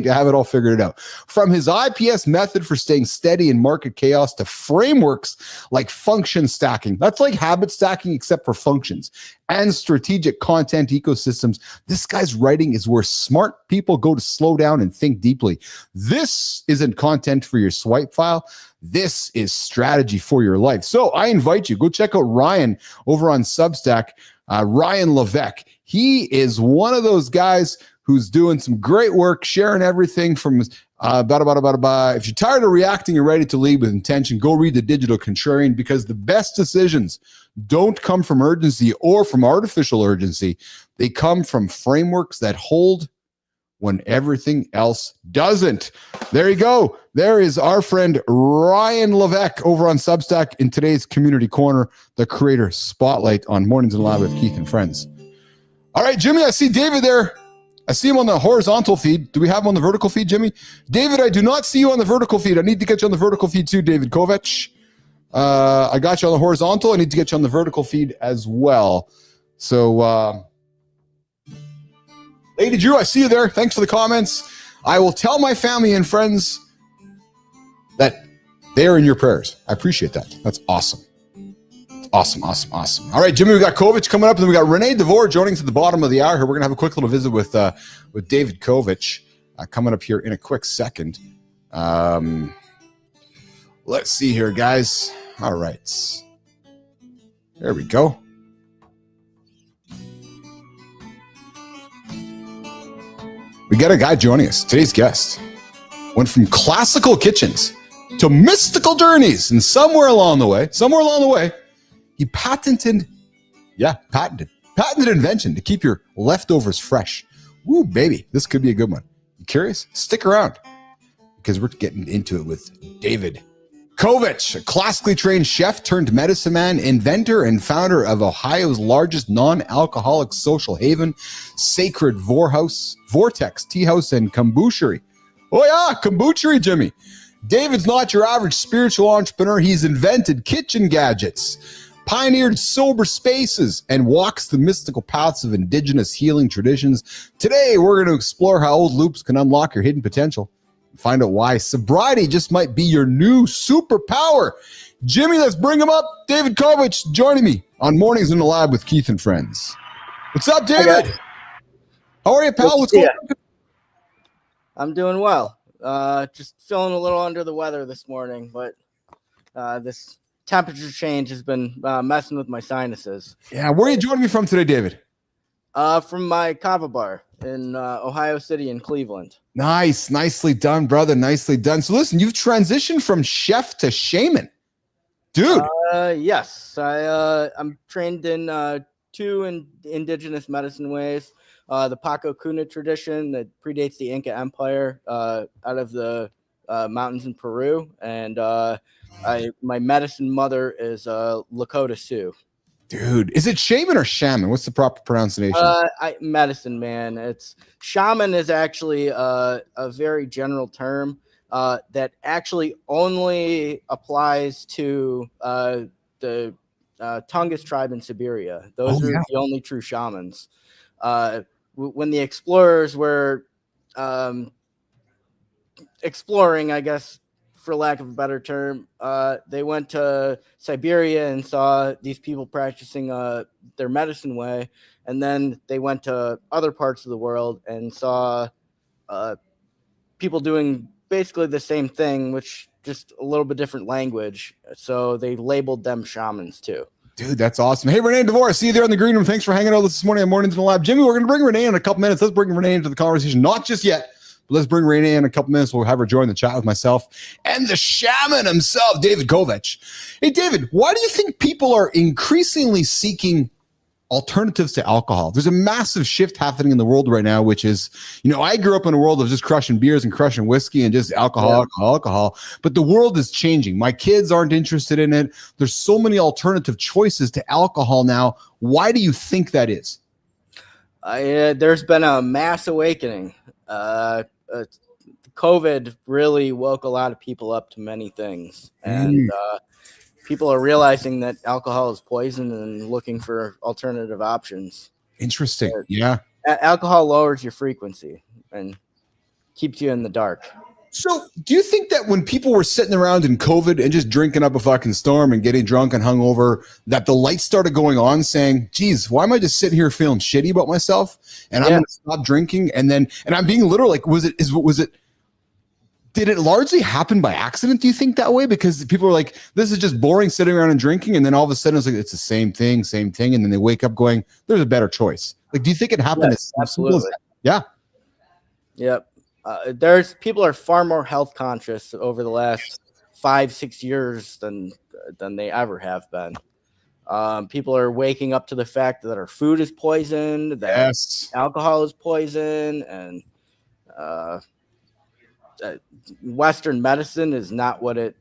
to have it all figured out. From his IPS method for staying steady in market chaos to frameworks like function stacking. That's like habit stacking, except for functions. And strategic content ecosystems. This guy's writing is where smart people go to slow down and think deeply. This isn't content for your swipe file. This is strategy for your life. So I invite you, go check out Ryan over on Substack. Ryan Levesque. He is one of those guys who's doing some great work, sharing everything from if you're tired of reacting, you're ready to lead with intention, go read The Digital Contrarian, because the best decisions don't come from urgency or from artificial urgency. They come from frameworks that hold when everything else doesn't. There you go. There is our friend Ryan Levesque over on Substack in today's Community Corner, the creator spotlight on Mornings in Live with Keith and Friends. All right, Jimmy, I see David there. I see him on the horizontal feed. Do we have him on the vertical feed, Jimmy? David, I do not see you on the vertical feed. I need to get you on the vertical feed too, David Kovatch. I got you on the horizontal. I need to get you on the vertical feed as well. So, Lady Drew, I see you there. Thanks for the comments. I will tell my family and friends that they're in your prayers. I appreciate that. That's awesome. Awesome. All right, Jimmy, we got Kovatch coming up, and then we got Renee DeVore joining us at the bottom of the hour here. We're going to have a quick little visit with David Kovatch coming up here in a quick second. Let's see here, guys. All right. There we go. We got a guy joining us. Today's guest went from classical kitchens to mystical journeys, and somewhere along the way, he patented invention to keep your leftovers fresh. Woo, baby, this could be a good one. You curious? Stick around, because we're getting into it with David Kovatch, a classically trained chef turned medicine man, inventor and founder of Ohio's largest non-alcoholic social haven, Sacred Vortex Tea House and Kombuchery. Oh yeah, Kombuchery, Jimmy. David's not your average spiritual entrepreneur. He's invented kitchen gadgets, pioneered sober spaces, and walks the mystical paths of indigenous healing traditions. Today, we're going to explore how old loops can unlock your hidden potential. Find out why sobriety just might be your new superpower. Jimmy, let's bring him up. David Kovatch joining me on Mornings in the Lab with Keith and Friends. What's up, David? How are you, pal? What's going on? I'm doing well. Just feeling a little under the weather this morning, but this temperature change has been messing with my sinuses. Yeah, where are you joining me from today, David? From my Kava bar in Ohio City and Cleveland. Nice. Nicely done, brother. Nicely done. So listen, you've transitioned from chef to shaman. Dude. Yes. I'm trained in two indigenous medicine ways. The Paco Cuna tradition that predates the Inca Empire out of the mountains in Peru. And my medicine mother is Lakota Sioux. Dude, is it shaman or shaman? What's the proper pronunciation? Medicine man. It's shaman is actually a very general term that actually only applies to the Tungus tribe in Siberia. Those are the only true shamans. When the explorers were exploring, I guess, for lack of a better term, they went to Siberia and saw these people practicing their medicine way, and then they went to other parts of the world and saw people doing basically the same thing, which just a little bit different language. So they labeled them shamans too. Dude, that's awesome. Hey, Renee DeVore, I see you there in the green room. Thanks for hanging out with us this morning on Mornings in the Lab. Jimmy, we're going to bring Renee in a couple minutes. Let's bring Renee into the conversation. Not just yet. Let's bring Renee in a couple minutes. We'll have her join the chat with myself and the shaman himself, David Kovatch. Hey, David, why do you think people are increasingly seeking alternatives to alcohol? There's a massive shift happening in the world right now, which is, I grew up in a world of just crushing beers and crushing whiskey and just alcohol. But the world is changing. My kids aren't interested in it. There's so many alternative choices to alcohol now. Why do you think that is? There's been a mass awakening. COVID really woke a lot of people up to many things, and people are realizing that alcohol is poison and looking for alternative options. Interesting. Yeah. Alcohol lowers your frequency and keeps you in the dark. So do you think that when people were sitting around in COVID and just drinking up a fucking storm and getting drunk and hungover, that the lights started going on saying, geez, why am I just sitting here feeling shitty about myself? And I'm going to stop drinking. And I'm being literal. Like, did it largely happen by accident? Do you think that way? Because people are like, this is just boring sitting around and drinking. And then all of a sudden it's like, it's the same thing. And then they wake up going, there's a better choice. Like, do you think it happened? Yes, absolutely. Yeah. Yep. People are far more health conscious over the last 5-6 years than they ever have been. People are waking up to the fact that our food is poisoned, that alcohol is poison, and Western medicine is not what it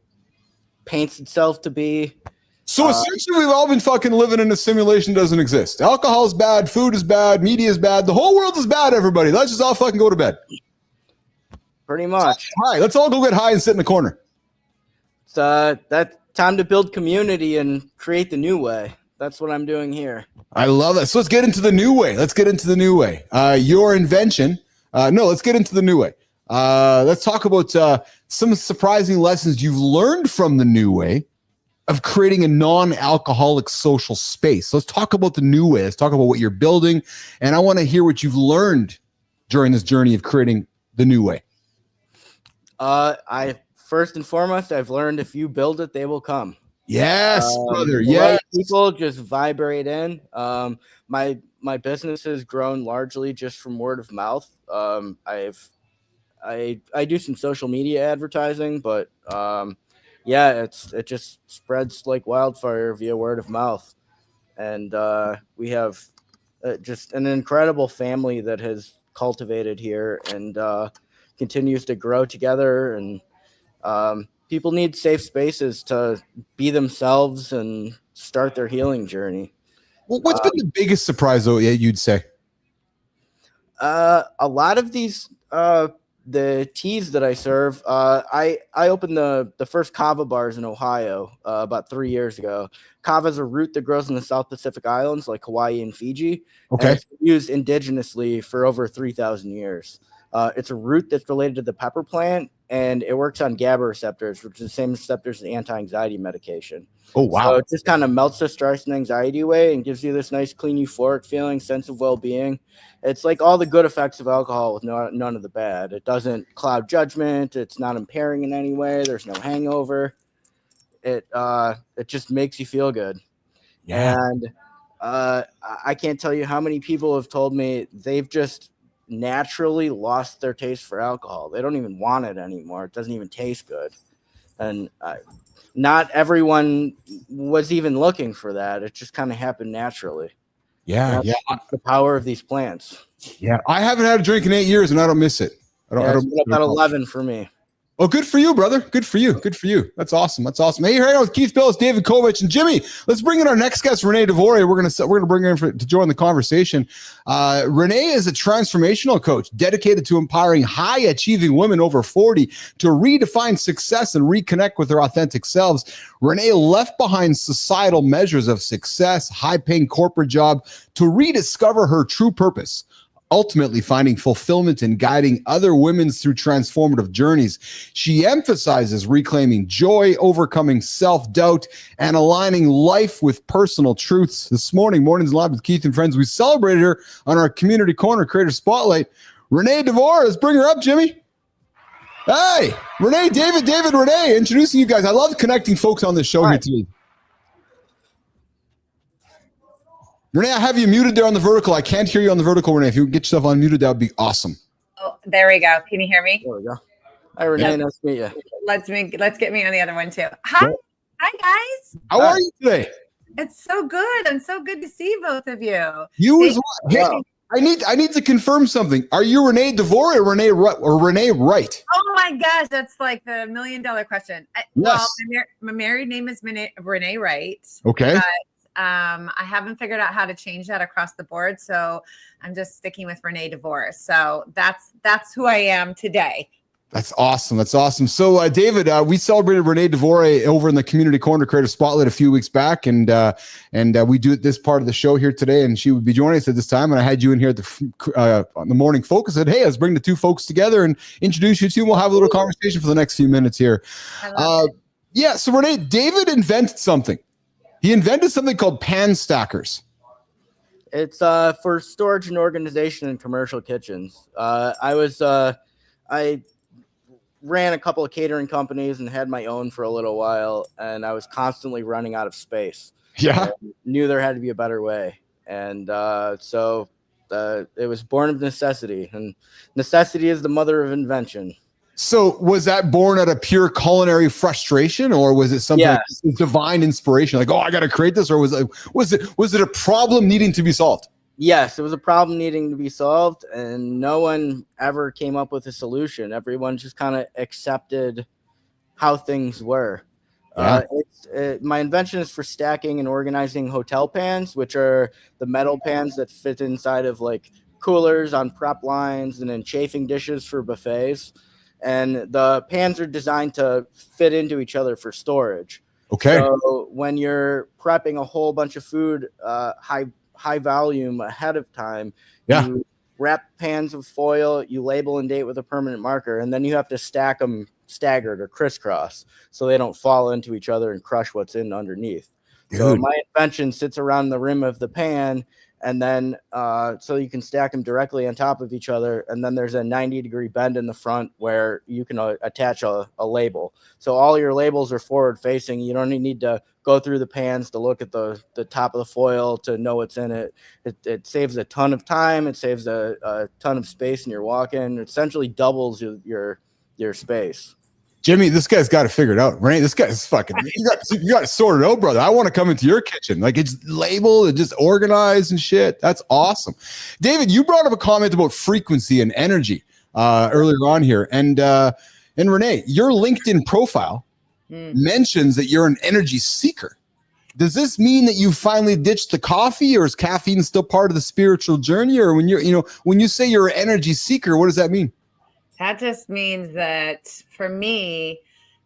paints itself to be. So essentially, we've all been fucking living in a simulation that doesn't exist. Alcohol is bad, food is bad, media is bad, the whole world is bad, everybody. Let's just all fucking go to bed. Pretty much. All right, let's all go get high and sit in the corner. It's that's time to build community and create the new way. That's what I'm doing here. I love it. So let's get into the new way. Your invention. Let's get into the new way. Let's talk about some surprising lessons you've learned from the new way of creating a non-alcoholic social space. Let's talk about the new way. Let's talk about what you're building. And I want to hear what you've learned during this journey of creating the new way. I first and foremost, I've learned if you build it, they will come. Yes, brother. Right, yes. people just vibrate in. My business has grown largely just from word of mouth. I do some social media advertising, but it just spreads like wildfire via word of mouth. And we have just an incredible family that has cultivated here and continues to grow together. And people need safe spaces to be themselves and start their healing journey. Well, what's been the biggest surprise, though, you'd say? A lot of these the teas that I serve, I opened the first Kava bars in Ohio about 3 years ago. Kava is a root that grows in the South Pacific Islands like Hawaii and Fiji. Okay. And it's used indigenously for over 3,000 years. It's a root that's related to the pepper plant, and it works on GABA receptors, which is the same receptors as anti-anxiety medication. Oh, wow. So it just kind of melts the stress and anxiety away and gives you this nice, clean, euphoric feeling, sense of well-being. It's like all the good effects of alcohol with none of the bad. It doesn't cloud judgment. It's not impairing in any way. There's no hangover. It just makes you feel good. Yeah. And I can't tell you how many people have told me they've just naturally lost their taste for alcohol. They don't even want it anymore. It doesn't even taste good. And not everyone was even looking for that. It just kind of happened naturally. Yeah. The power of these plants. Yeah. I haven't had a drink in 8 years, and I don't miss it. It's been about 11 for me. Oh, good for you, brother. Good for you. That's awesome. Hey, you're hanging out with Keith Billis, David Kovatch, and Jimmy. Let's bring in our next guest, Renee DeVore. We're gonna bring her in to join the conversation. Renee is a transformational coach dedicated to empowering high-achieving women over 40 to redefine success and reconnect with their authentic selves. Renee left behind societal measures of success, high-paying corporate job to rediscover her true purpose, ultimately finding fulfillment in guiding other women through transformative journeys. She emphasizes reclaiming joy, overcoming self-doubt, and aligning life with personal truths. This morning, Mornings Live with Keith and Friends, we celebrated her on our Community Corner Creator Spotlight. Renee DeVore, let's bring her up, Jimmy. Hey, Renee, David, Renee, introducing you guys. I love connecting folks on this show here today. Renee, I have you muted there on the vertical. I can't hear you on the vertical, Renee. If you would get yourself unmuted, that would be awesome. Oh, there we go. Can you hear me? There we go. Hi, Renee. Yeah. Nice to meet you. Let's get me on the other one too. Hi, Yeah. Hi guys. How are you today? It's so good. I'm so good to see both of you. You as well. Hey, I need to confirm something. Are you Renee DeVore or Renee Wright? Oh my gosh, that's like the $1 million question. Yes. Well, my married name is Renee Wright. Okay. I haven't figured out how to change that across the board, so I'm just sticking with Renee DeVore. So that's who I am today. That's awesome. So, David, we celebrated Renee DeVore over in the Community Corner Creator Spotlight a few weeks back, and we do this part of the show here today, and she would be joining us at this time. And I had you in here at on the Morning Focus. I said, hey, let's bring the two folks together and introduce you to them. We'll have a little conversation for the next few minutes here. Yeah. So, Renee, David invented something. He invented something called pan stackers. It's for storage and organization in commercial kitchens. I ran a couple of catering companies and had my own for a little while, and I was constantly running out of space. Yeah. Knew there had to be a better way. And so it was born of necessity, and necessity is the mother of invention. So was that born out of pure culinary frustration, or was it something like divine inspiration? Like, oh, I got to create this, or was it a problem needing to be solved? Yes, it was a problem needing to be solved, and no one ever came up with a solution. Everyone just kind of accepted how things were. My invention is for stacking and organizing hotel pans, which are the metal pans that fit inside of like coolers on prep lines and in chafing dishes for buffets. And the pans are designed to fit into each other for storage. Okay. So when you're prepping a whole bunch of food, high volume ahead of time, you wrap pans with foil, you label and date with a permanent marker, and then you have to stack them staggered or crisscross so they don't fall into each other and crush what's in underneath. Dude. So my invention sits around the rim of the pan, and then so you can stack them directly on top of each other, and then there's a 90-degree bend in the front where you can attach a label. So all your labels are forward facing. You don't need to go through the pans to look at the top of the foil to know what's in it. It saves a ton of time. It saves a ton of space in your walk-in. It essentially doubles your space. Jimmy, this guy's got it figured out. Renee, this guy's fucking, you got it sorted out, brother. I want to come into your kitchen. Like, it's labeled and just organized and shit. That's awesome. David, you brought up a comment about frequency and energy earlier on here. And Renee, your LinkedIn profile mentions that you're an energy seeker. Does this mean that you finally ditched the coffee, or is caffeine still part of the spiritual journey? Or when when you say you're an energy seeker, what does that mean? That just means that for me,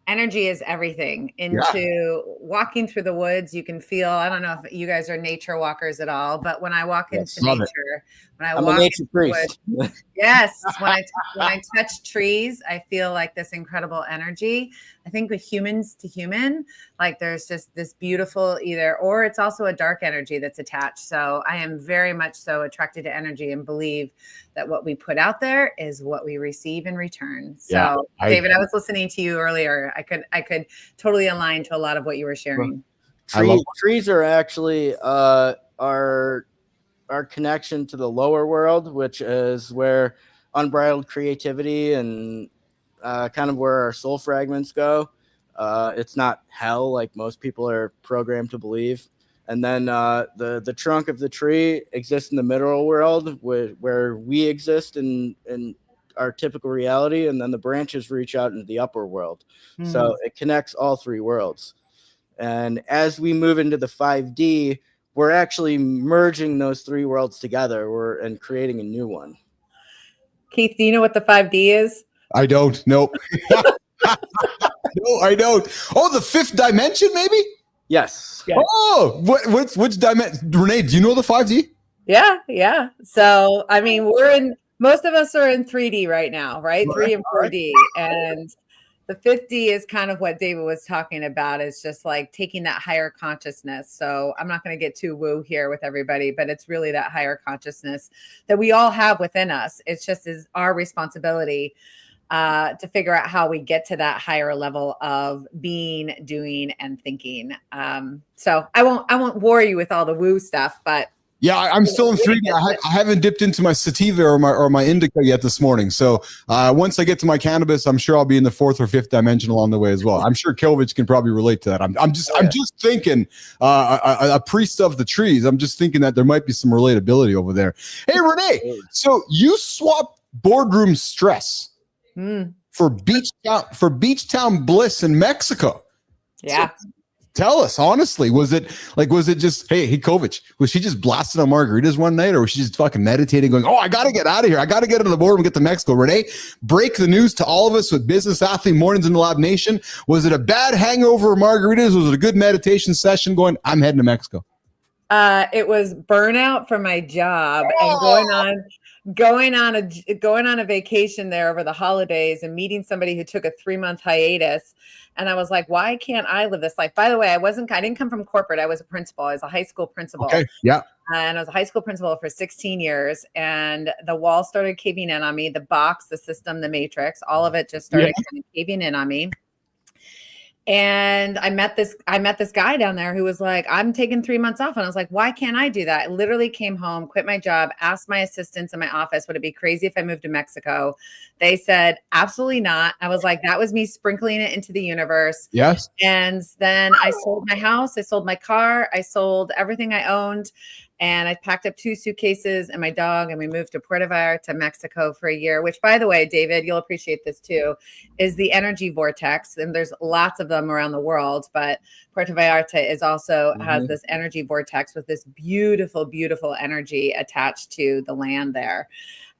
energy is everything. Into walking through the woods, you can feel, I don't know if you guys are nature walkers at all, but when I walk into nature, when I walk into the woods, yes, when I touch trees, I feel like this incredible energy. I think with humans to human, like there's just this beautiful or it's also a dark energy that's attached. So I am very much so attracted to energy and believe that what we put out there is what we receive in return. So David, I was listening to you earlier. I could totally align to a lot of what you were sharing. Trees are actually our connection to the lower world, which is where unbridled creativity and kind of where our soul fragments go. It's not hell like most people are programmed to believe. And then the trunk of the tree exists in the middle world where we exist in our typical reality. And then the branches reach out into the upper world. Mm-hmm. So it connects all three worlds. And as we move into the 5D, we're actually merging those three worlds together and creating a new one. Keith, do you know what the 5D is? I don't. Nope. No, I don't. Oh, the fifth dimension, maybe? Yes. Oh, which dimension? Renee, do you know the 5D? Yeah. So, I mean, most of us are in 3D right now, right? 3 and 4D. And the 5D is kind of what David was talking about. It's just like taking that higher consciousness. So I'm not going to get too woo here with everybody, but it's really that higher consciousness that we all have within us. It's just is our responsibility to figure out how we get to that higher level of being, doing, and thinking. So I won't bore you with all the woo stuff, but yeah, I'm still in 3D. I haven't dipped into my sativa or my indica yet this morning. So once I get to my cannabis, I'm sure I'll be in the 4th or 5th dimension along the way as well. I'm sure Kovatch can probably relate to that. I'm just thinking a priest of the trees. I'm just thinking that there might be some relatability over there. Hey, Renee, so you swapped boardroom stress for beach town bliss in Mexico. Yeah. So, tell us honestly, was it just, hey, Kovatch, was she just blasted on margaritas one night, or was she just fucking meditating going, oh, I got to get out of here. I got to get on the board and get to Mexico. Renee, break the news to all of us with Business Athlete Mornings in the Lab Nation. Was it a bad hangover of margaritas? Was it a good meditation session going, I'm heading to Mexico? It was burnout from my job and going on a vacation there over the holidays and meeting somebody who took a 3-month hiatus. And I was like, why can't I live this life? By the way, I didn't come from corporate. I was a principal. I was a high school principal. Okay. Yeah. And I was a high school principal for 16 years. And the wall started caving in on me. The box, the system, the matrix, all of it just started kind of caving in on me. And I met this guy down there who was like, I'm taking 3 months off. And I was like, why can't I do that? I literally came home, quit my job, asked my assistants in my office, would it be crazy if I moved to Mexico? They said, absolutely not. I was like, that was me sprinkling it into the universe. Yes. And then I sold my house. I sold my car. I sold everything I owned. And I packed up 2 suitcases and my dog, and we moved to Puerto Vallarta, Mexico for a year, which, by the way, David, you'll appreciate this too, is the energy vortex. And there's lots of them around the world, but Puerto Vallarta is also has this energy vortex with this beautiful, beautiful energy attached to the land there.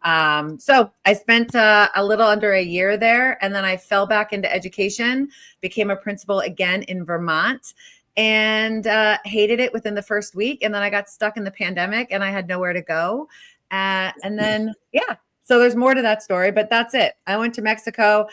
So I spent a little under a year there, and then I fell back into education, became a principal again in Vermont, and hated it within the first week. And then I got stuck in the pandemic and I had nowhere to go. And then, so there's more to that story, but that's it. I went to Mexico.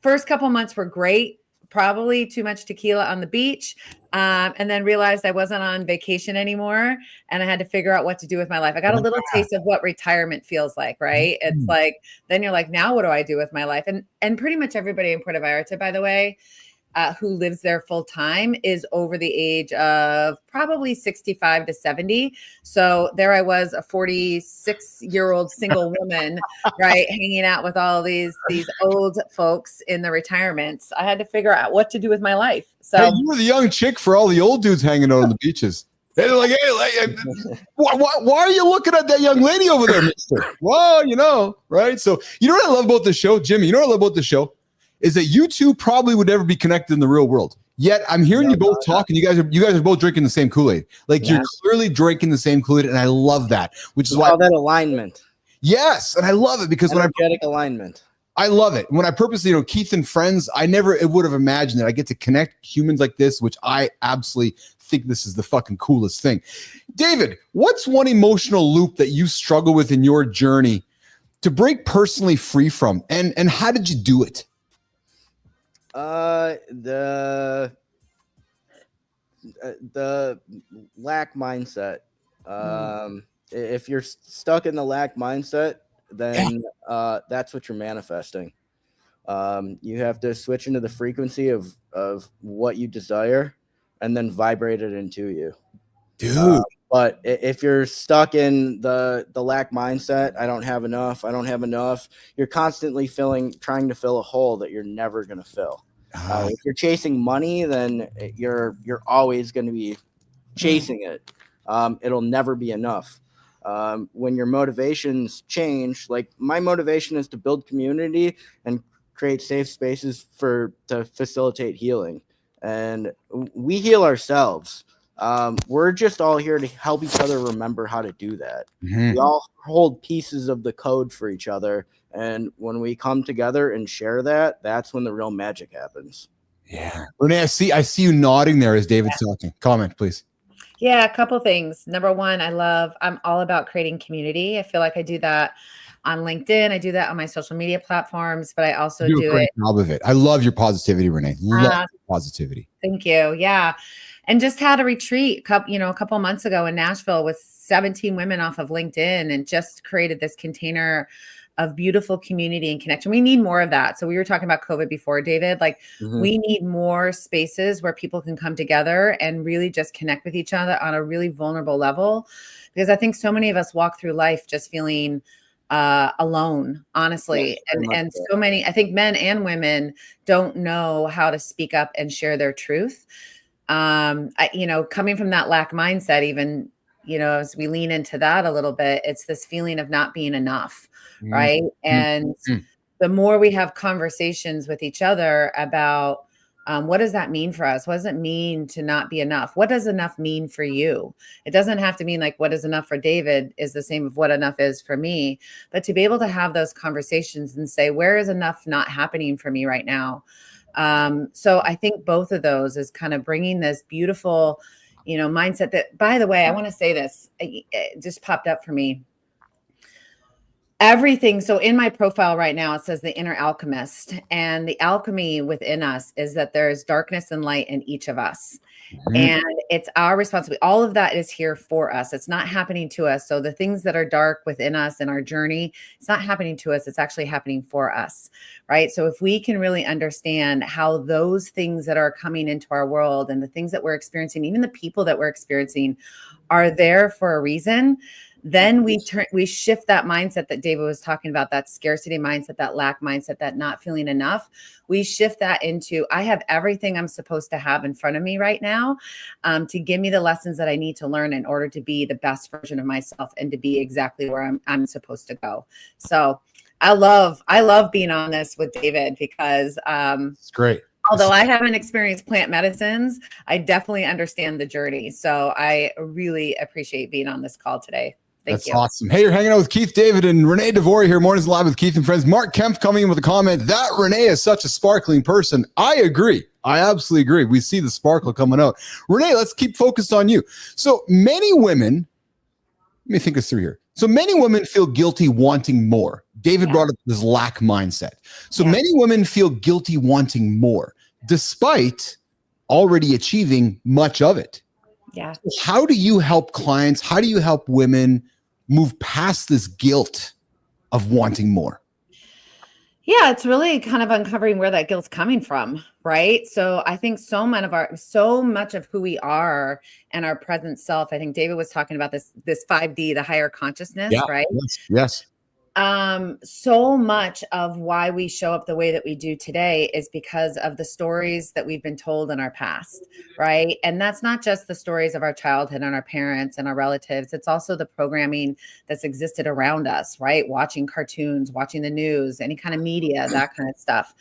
First couple months were great, probably too much tequila on the beach. And then realized I wasn't on vacation anymore and I had to figure out what to do with my life. I got a little taste of what retirement feels like, right? It's like, then you're like, now what do I do with my life? And pretty much everybody in Puerto Vallarta, by the way, who lives there full time is over the age of probably 65 to 70. So there I was, a 46-year-old single woman, right, hanging out with all these old folks in the retirements. I had to figure out what to do with my life. So hey, you were the young chick for all the old dudes hanging out on the beaches. They're like, hey, why are you looking at that young lady over there, mister? Well, right? So you know what I love about this show, Jimmy? You know what I love about this show? Is that you two probably would never be connected in the real world. Yet I'm hearing you both talk, and you guys are both drinking the same Kool-Aid. Like you're clearly drinking the same Kool-Aid, and I love that. Which is why that alignment. Yes, and I love it because energetic alignment. I love it. When I purposely, Keith and Friends, I never would have imagined that I get to connect humans like this, which I absolutely think this is the fucking coolest thing. David, what's one emotional loop that you struggle with in your journey to break personally free from, and how did you do it? The lack mindset. If you're stuck in the lack mindset, then that's what you're manifesting. You have to switch into the frequency of what you desire and then vibrate it into you. Dude. But if you're stuck in the lack mindset, I don't have enough, you're constantly trying to fill a hole that you're never going to fill. If you're chasing money, then you're always going to be chasing it. It'll never be enough. When your motivations change, like my motivation is to build community and create safe spaces to facilitate healing. And we heal ourselves. We're just all here to help each other remember how to do that. We all hold pieces of the code for each other. And when we come together and share that, that's when the real magic happens. Yeah. Renee, I see you nodding there as David's talking. Comment, please. Yeah, a couple things. Number one, I'm all about creating community. I feel like I do that on LinkedIn. I do that on my social media platforms, but I also do a great job of it. I love your positivity, Renee. Love your positivity. Thank you. Yeah. And just had a retreat, a couple months ago in Nashville with 17 women off of LinkedIn, and just created this container of beautiful community and connection. We need more of that. So we were talking about COVID before, David, we need more spaces where people can come together and really just connect with each other on a really vulnerable level. Because I think so many of us walk through life just feeling alone, honestly. And so many, I think men and women don't know how to speak up and share their truth. Coming from that lack mindset, even, as we lean into that a little bit, it's this feeling of not being enough. Right. And the more we have conversations with each other about what does that mean for us? What does it mean to not be enough? What does enough mean for you? It doesn't have to mean like what is enough for David is the same of what enough is for me, but to be able to have those conversations and say, where is enough not happening for me right now? So I think both of those is kind of bringing this beautiful, mindset that, by the way, I want to say this, it just popped up for me. Everything. So in my profile right now, it says the inner alchemist, and the alchemy within us is that there is darkness and light in each of us. And it's our responsibility. All of that is here for us. It's not happening to us. So the things that are dark within us in our journey, it's not happening to us. It's actually happening for us. Right. So if we can really understand how those things that are coming into our world and the things that we're experiencing, even the people that we're experiencing, are there for a reason, then we shift that mindset that David was talking about, that scarcity mindset, that lack mindset, that not feeling enough. We shift that into, I have everything I'm supposed to have in front of me right now, to give me the lessons that I need to learn in order to be the best version of myself and to be exactly where I'm supposed to go. So I love being on this with David because it's great. Although I haven't experienced plant medicines, I definitely understand the journey. So I really appreciate being on this call today. Thank you. That's awesome. Hey, you're hanging out with Keith David and Renee DeVore here. Mornings Live with Keith and Friends. Mark Kempf coming in with a comment that Renee is such a sparkling person. I agree. I absolutely agree. We see the sparkle coming out. Renee, let's keep focused on you. So many women, let me think this through here. So many women feel guilty wanting more. David brought up this lack mindset. So many women feel guilty wanting more, despite already achieving much of it. Yeah. How do you help clients? How do you help women move past this guilt of wanting more? Yeah, it's really kind of uncovering where that guilt's coming from, right? So I think so much of who we are and our present self, I think David was talking about this 5D, the higher consciousness, right? Yes. So much of why we show up the way that we do today is because of the stories that we've been told in our past, right? And that's not just the stories of our childhood and our parents and our relatives. It's also the programming that's existed around us, right? Watching cartoons, watching the news, any kind of media, that kind of stuff.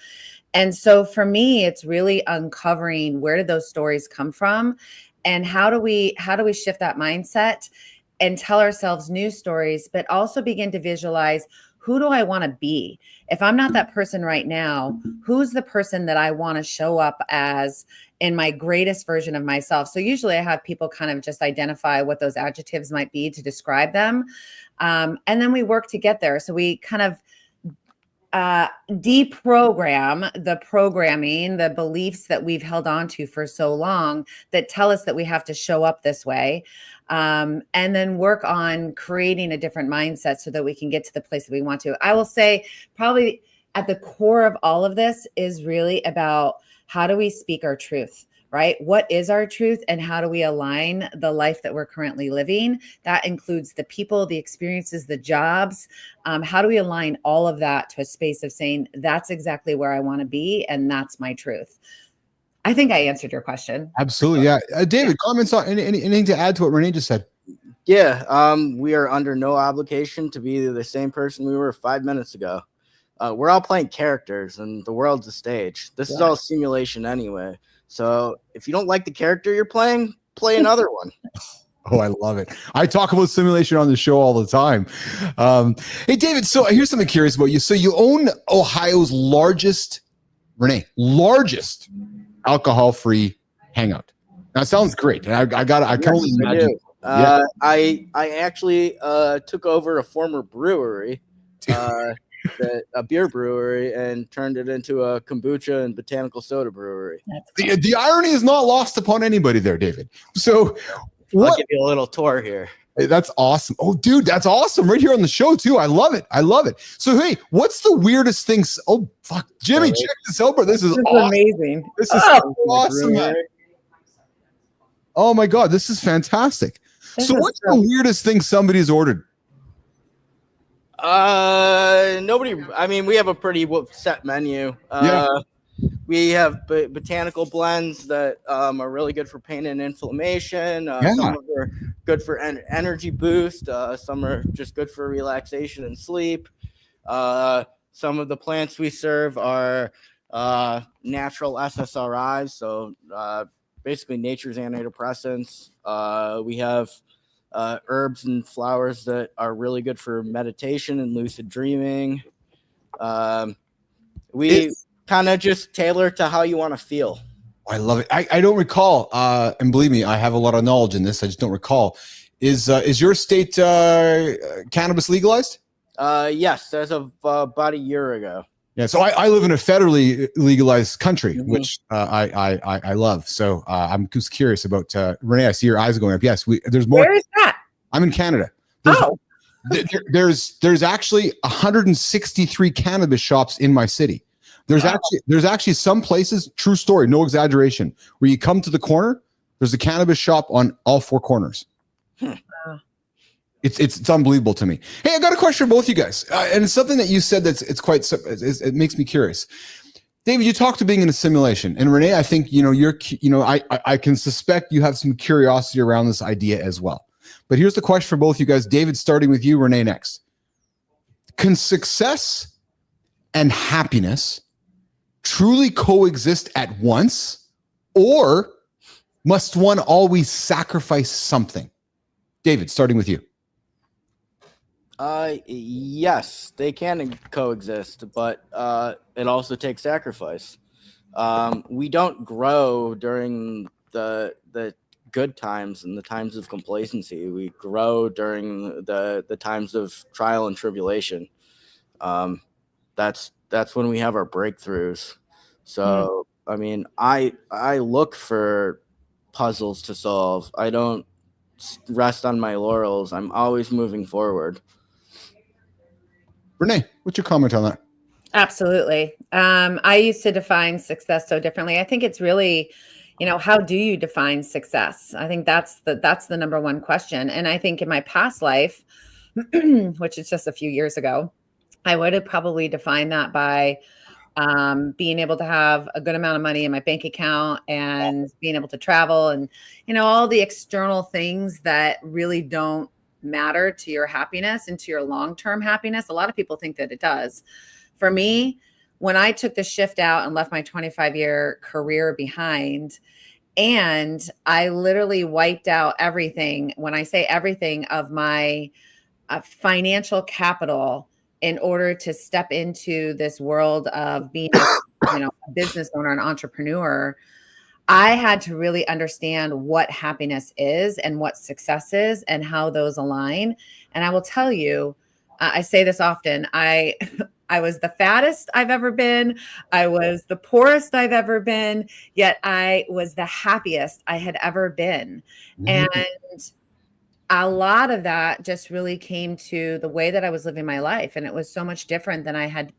And so for me, it's really uncovering where did those stories come from and how do we shift that mindset and tell ourselves new stories, but also begin to visualize, who do I want to be? If I'm not that person right now, who's the person that I want to show up as in my greatest version of myself? So usually I have people kind of just identify what those adjectives might be to describe them. And then we work to get there. So we kind of deprogram the programming, the beliefs that we've held on to for so long that tell us that we have to show up this way. And then work on creating a different mindset so that we can get to the place that we want to. I will say probably at the core of all of this is really about how do we speak our truth, right? What is our truth and how do we align the life that we're currently living? That includes the people, the experiences, the jobs. How do we align all of that to a space of saying, that's exactly where I want to be and that's my truth? I think I answered your question. Absolutely. Yeah. David, comments on anything to add to what Renee just said? Yeah. We are under no obligation to be the same person we were 5 minutes ago. We're all playing characters and the world's a stage. This is all simulation anyway. So if you don't like the character you're playing, play another one. Oh, I love it. I talk about simulation on the show all the time. Hey, David, so here's something curious about you. So you own Ohio's largest alcohol-free hangout. That sounds great. And I can only imagine. I actually took over a former brewery, a beer brewery, and turned it into a kombucha and botanical soda brewery. The irony is not lost upon anybody there, David. So I'll give you a little tour here. Hey, that's awesome. Oh, dude, that's awesome. Right here on the show, too. I love it. So, hey, what's the weirdest thing? Oh, fuck. Jimmy, check this out, bro. This is awesome. Amazing. This is awesome, man. Oh, my God. This is fantastic. So what's the weirdest thing somebody's ordered? Nobody. I mean, we have a pretty set menu. We have botanical blends that are really good for pain and inflammation. Some are good for energy boost. Some are just good for relaxation and sleep. Some of the plants we serve are natural SSRIs, so basically nature's antidepressants. We have herbs and flowers that are really good for meditation and lucid dreaming. We kind of just tailor to how you want to feel. I love it. I don't recall, and believe me, I have a lot of knowledge in this. I just don't recall. Is your state cannabis legalized? Yes, as of about a year ago. Yeah, so I live in a federally legalized country, which I love. So I'm just curious about Renee. I see your eyes going up. Yes, there's more. Where is that? I'm in Canada. There's actually 163 cannabis shops in my city. There's actually some places, true story, no exaggeration, where you come to the corner, there's a cannabis shop on all four corners. It's unbelievable to me. Hey, I got a question for both you guys, and it's something that you said it makes me curious. David, you talked to being in a simulation, and Renee, I think I can suspect you have some curiosity around this idea as well. But here's the question for both you guys. David, starting with you, Renee next. Can success and happiness truly coexist at once, or must one always sacrifice something? David, starting with you. Yes, they can coexist, but it also takes sacrifice. We don't grow during the good times and the times of complacency. We grow during the times of trial and tribulation. That's when we have our breakthroughs. So, I mean, I look for puzzles to solve. I don't rest on my laurels. I'm always moving forward. Renee, what's your comment on that? Absolutely. I used to define success so differently. I think it's really, how do you define success? I think that's the number one question. And I think in my past life, which is just a few years ago, I would have probably defined that by being able to have a good amount of money in my bank account and being able to travel and, all the external things that really don't matter to your happiness and to your long-term happiness. A lot of people think that it does. For me, when I took the shift out and left my 25-year career behind, and I literally wiped out everything, when I say everything, of my financial capital in order to step into this world of being a business owner, an entrepreneur, I had to really understand what happiness is and what success is and how those align. And I will tell you, I say this often, I was the fattest I've ever been. I was the poorest I've ever been, yet I was the happiest I had ever been. Mm-hmm. And a lot of that just really came to the way that I was living my life. And it was so much different than I had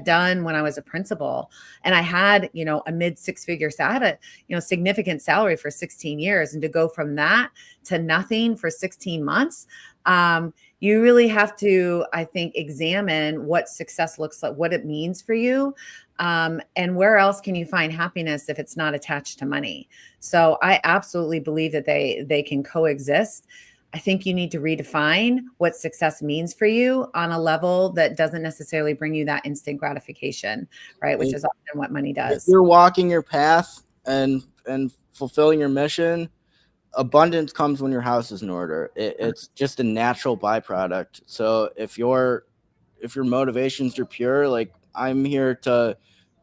done when I was a principal. And I had, a mid six-figure salary, significant salary for 16 years. And to go from that to nothing for 16 months, you really have to, I think, examine what success looks like, what it means for you. And where else can you find happiness if it's not attached to money? So I absolutely believe that they can coexist. I think you need to redefine what success means for you on a level that doesn't necessarily bring you that instant gratification, right? Which is often what money does. If you're walking your path and fulfilling your mission, abundance comes when your house is in order. It's just a natural byproduct. So if your motivations are pure, like I'm here to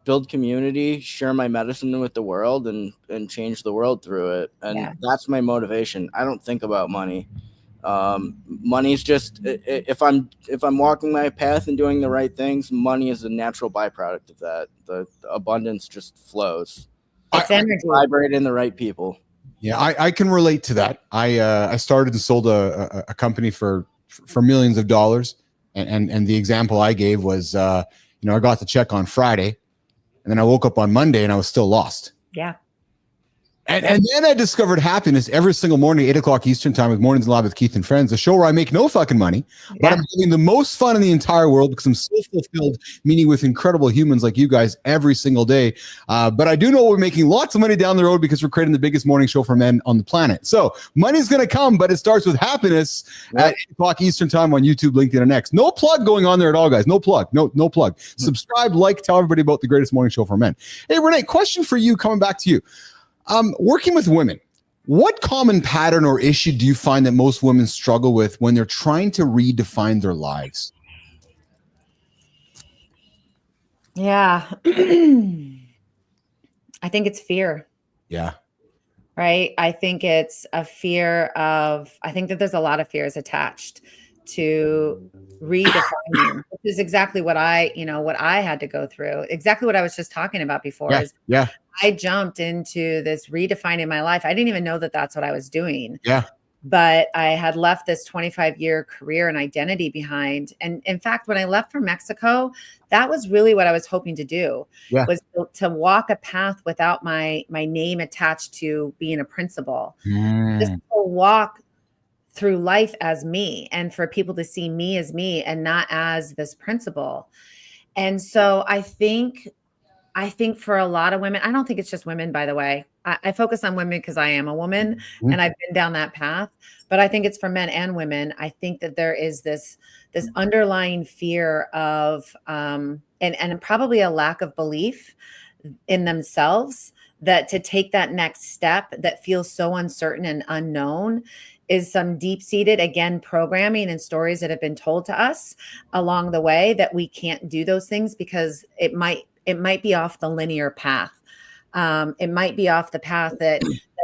build community, share my medicine with the world, and change the world through it. And that's my motivation. I don't think about money. Money's just, if I'm walking my path and doing the right things, money is a natural byproduct of that. The abundance just flows. It's energy. Vibrate in the right people. Yeah, I can relate to that. I started and sold a company for millions of dollars, and the example I gave was, I got the check on Friday, and then I woke up on Monday and I was still lost. Yeah. And then I discovered happiness every single morning, 8 o'clock Eastern time with Mornings Live with Keith and Friends, a show where I make no fucking money, but I'm having the most fun in the entire world because I'm so fulfilled, meeting with incredible humans like you guys every single day. But I do know we're making lots of money down the road because we're creating the biggest morning show for men on the planet. So money's going to come, but it starts with happiness at 8 o'clock Eastern time on YouTube, LinkedIn, and X. No plug going on there at all, guys. No plug. No plug. Subscribe, tell everybody about the greatest morning show for men. Hey, Renee, question for you, coming back to you. Working with women, what common pattern or issue do you find that most women struggle with when they're trying to redefine their lives? Yeah. I think it's fear. Yeah. Right. I think it's a fear I think that there's a lot of fears attached to redefining, which is exactly what I had to go through. Exactly what I was just talking about before. I jumped into this redefining my life. I didn't even know that that's what I was doing. Yeah. But I had left this 25-year career and identity behind. And in fact, when I left for Mexico, that was really what I was hoping to do, was to walk a path without my name attached to being a principal. Just to walk through life as me, and for people to see me as me and not as this principle. And so I think for a lot of women, I don't think it's just women, by the way. I focus on women because I am a woman and I've been down that path, but I think it's for men and women. I think that there is this underlying fear of, and probably a lack of belief in themselves, that to take that next step that feels so uncertain and unknown is some deep-seated, again, programming and stories that have been told to us along the way that we can't do those things because it might be off the linear path. It might be off the path that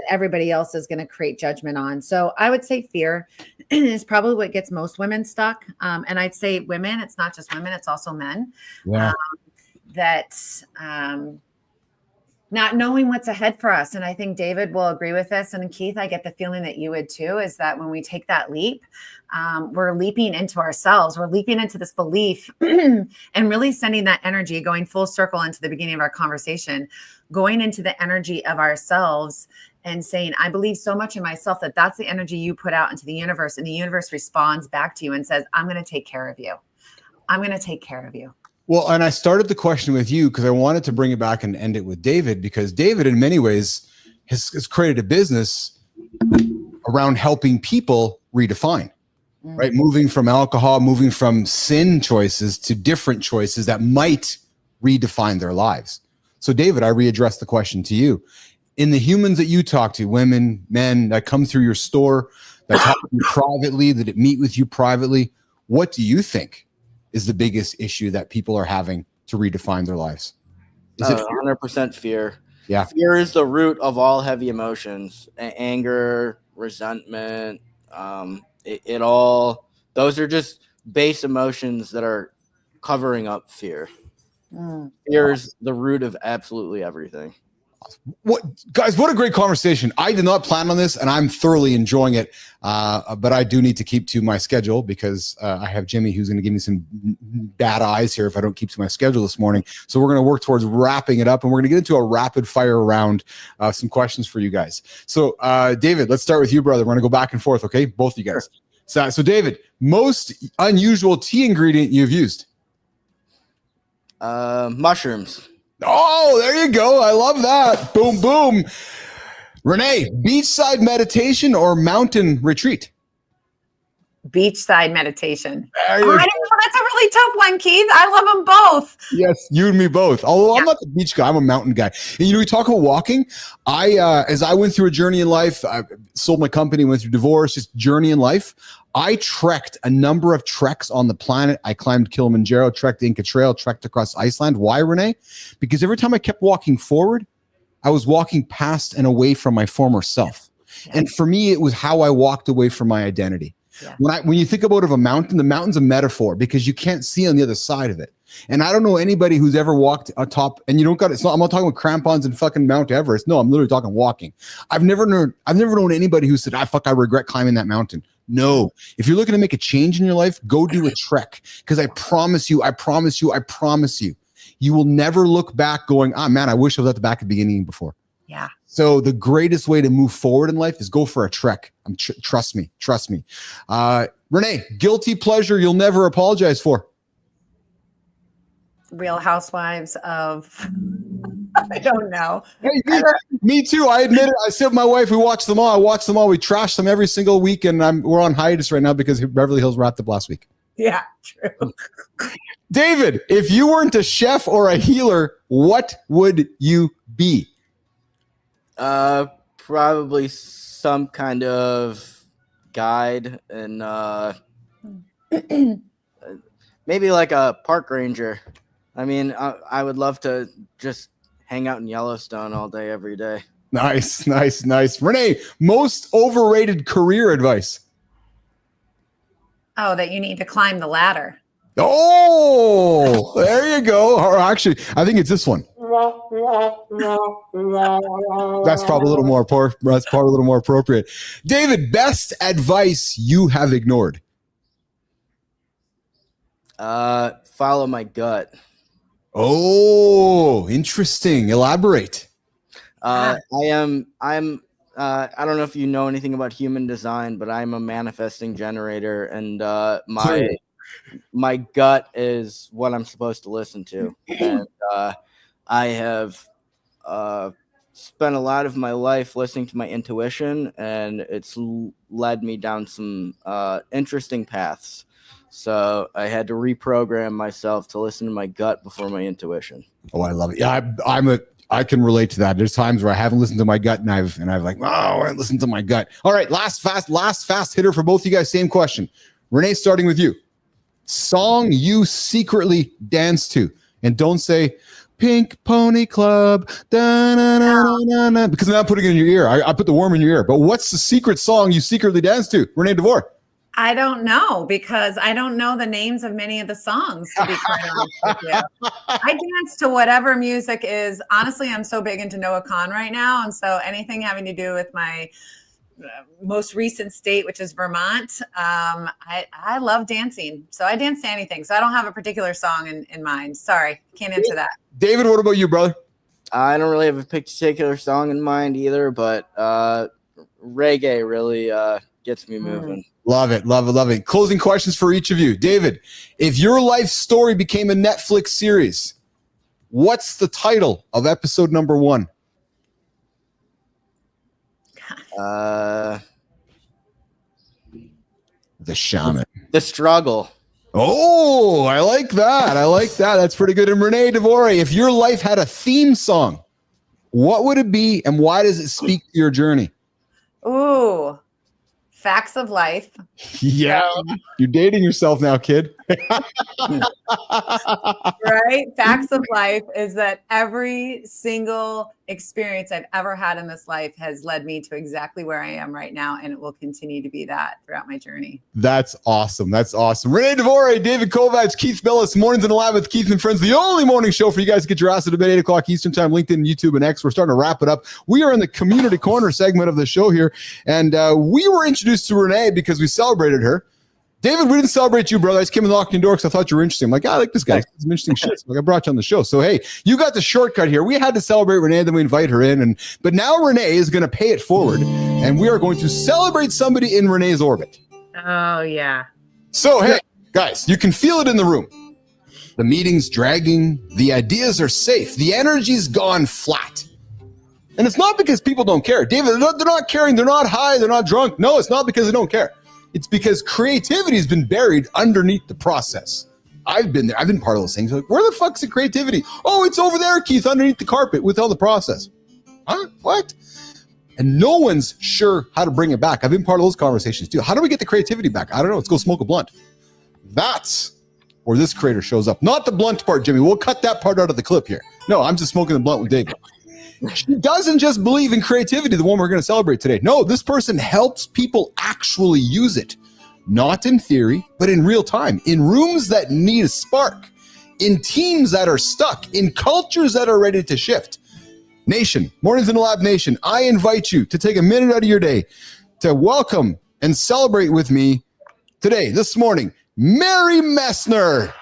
everybody else is going to create judgment on. So I would say fear is probably what gets most women stuck. And I'd say women, it's not just women, it's also men. Yeah. Not knowing what's ahead for us. And I think David will agree with this. And Keith, I get the feeling that you would too, is that when we take that leap, we're leaping into ourselves. We're leaping into this belief and really sending that energy, going full circle into the beginning of our conversation, going into the energy of ourselves and saying, I believe so much in myself that that's the energy you put out into the universe. And the universe responds back to you and says, I'm going to take care of you. I'm going to take care of you. Well, and I started the question with you because I wanted to bring it back and end it with David, because David, in many ways, has created a business around helping people redefine, right? Moving from alcohol, moving from sin choices to different choices that might redefine their lives. So, David, I readdress the question to you. In the humans that you talk to, women, men that come through your store, that talk to you privately, that meet with you privately, what do you think is the biggest issue that people are having to redefine their lives? Is it 100% fear? Yeah. Fear is the root of all heavy emotions. Anger, resentment, it all, those are just base emotions that are covering up fear. Fear is the root of absolutely everything. What, guys, what a great conversation. I did not plan on this and I'm thoroughly enjoying it. But I do need to keep to my schedule because I have Jimmy who's going to give me some bad eyes here if I don't keep to my schedule this morning. So we're going to work towards wrapping it up and we're going to get into a rapid fire round, some questions for you guys. So David, let's start with you, brother. We're going to go back and forth. Okay. Both of you guys. Sure. So David, most unusual tea ingredient you've used? Mushrooms. Oh, there you go. I love that. Boom, boom. Renee, beachside meditation or mountain retreat? Beachside meditation. I know. That's a really tough one, Keith. I love them both. Yes, you and me both. Although I'm not the beach guy, I'm a mountain guy. And you know, we talk about walking. As I went through a journey in life, I sold my company, went through divorce, just journey in life. I trekked a number of treks on the planet. I climbed Kilimanjaro, trekked Inca Trail, trekked across Iceland. Why, Renee? Because every time I kept walking forward, I was walking past and away from my former self. Yeah. And for me, it was how I walked away from my identity. Yeah. When you think about a mountain, the mountain's a metaphor because you can't see on the other side of it. And I don't know anybody who's ever walked atop, and you don't got it. I'm not talking about crampons and fucking Mount Everest. No, I'm literally talking walking. I've never known anybody who said, I regret climbing that mountain. No, if you're looking to make a change in your life, go do a trek. Because I promise you, you will never look back going, man, I wish I was at the back at the beginning before. Yeah. So the greatest way to move forward in life is go for a trek. Trust me. Renee, guilty pleasure you'll never apologize for. Real Housewives of, I don't know. Hey, me too. I admit it. I sit with my wife. We watch them all. I watch them all. We trash them every single week. And we're on hiatus right now because Beverly Hills wrapped up last week. Yeah, true. David, if you weren't a chef or a healer, what would you be? Probably some kind of guide and maybe like a park ranger. I mean, I would love to just hang out in Yellowstone all day, every day. Nice. Renee, most overrated career advice? Oh, that you need to climb the ladder. Oh, there you go. Or actually, I think it's this one. That's probably a little more appropriate. David, best advice you have ignored? Follow my gut. Oh, interesting. Elaborate. I'm I don't know if you know anything about human design, but I'm a manifesting generator, and my gut is what I'm supposed to listen to. And I have spent a lot of my life listening to my intuition, and it's led me down some interesting paths. So I had to reprogram myself to listen to my gut before my intuition. Oh, I love it. Yeah, I can relate to that. There's times where I haven't listened to my gut, and I've like, oh, I listened to my gut. All right, last fast hitter for both of you guys. Same question. Renee, starting with you. Song you secretly dance to, and don't say Pink Pony Club, da-na-na-na-na, because I'm not putting it in your ear. I put the worm in your ear. But what's the secret song you secretly dance to, Renee DeVore? I don't know, because I don't know the names of many of the songs, to be quite honest with you. I dance to whatever music is. Honestly, I'm so big into Noah Kahn right now. And so anything having to do with my most recent state, which is Vermont, I love dancing. So I dance to anything. So I don't have a particular song in mind. Sorry, can't answer that. David, what about you, brother? I don't really have a particular song in mind either, but reggae really gets me moving. Love it, love it, love it. Closing questions for each of you. David, if your life story became a Netflix series, what's the title of episode number 1? The Shaman. The Struggle. Oh, I like that. That's pretty good. And Renee DeVore, if your life had a theme song, what would it be, and why does it speak to your journey? Ooh, Facts of Life. Yeah, you're dating yourself now, kid. Right? Facts of Life is that every single experience I've ever had in this life has led me to exactly where I am right now, and it will continue to be that throughout my journey. That's awesome. Renee DeVore, David Kovatch, Keith Bellis, Mornings in the Lab with Keith and Friends, the only morning show for you guys to get your ass to bed, 8 o'clock Eastern Time, LinkedIn, YouTube, and X. We're starting to wrap it up. We are in the community corner segment of the show here, and we were introduced to Renee because we celebrated her. David, we didn't celebrate you, brother. I just came and knocked on your door because I thought you were interesting. I'm like, I like this guy. Some interesting shit. So I brought you on the show. So, hey, you got the shortcut here. We had to celebrate Renee, then we invite her in. But now Renee is going to pay it forward, and we are going to celebrate somebody in Renee's orbit. Oh, yeah. So, hey, guys, you can feel it in the room. The meeting's dragging. The ideas are safe. The energy's gone flat. And it's not because people don't care. David, they're not caring. They're not high. They're not drunk. No, it's not because they don't care. It's because creativity has been buried underneath the process. I've been there. I've been part of those things. Like, where the fuck's the creativity? Oh, it's over there, Keith, underneath the carpet with all the process. Huh? What? And no one's sure how to bring it back. I've been part of those conversations too. How do we get the creativity back? I don't know. Let's go smoke a blunt. That's where this creator shows up. Not the blunt part, Jimmy. We'll cut that part out of the clip here. No, I'm just smoking the blunt with David. She doesn't just believe in creativity, the one we're going to celebrate today. No, this person helps people actually use it. Not in theory, but in real time. In rooms that need a spark. In teams that are stuck. In cultures that are ready to shift. Nation, Mornings in the Lab Nation, I invite you to take a minute out of your day to welcome and celebrate with me today, this morning, Mary Messner.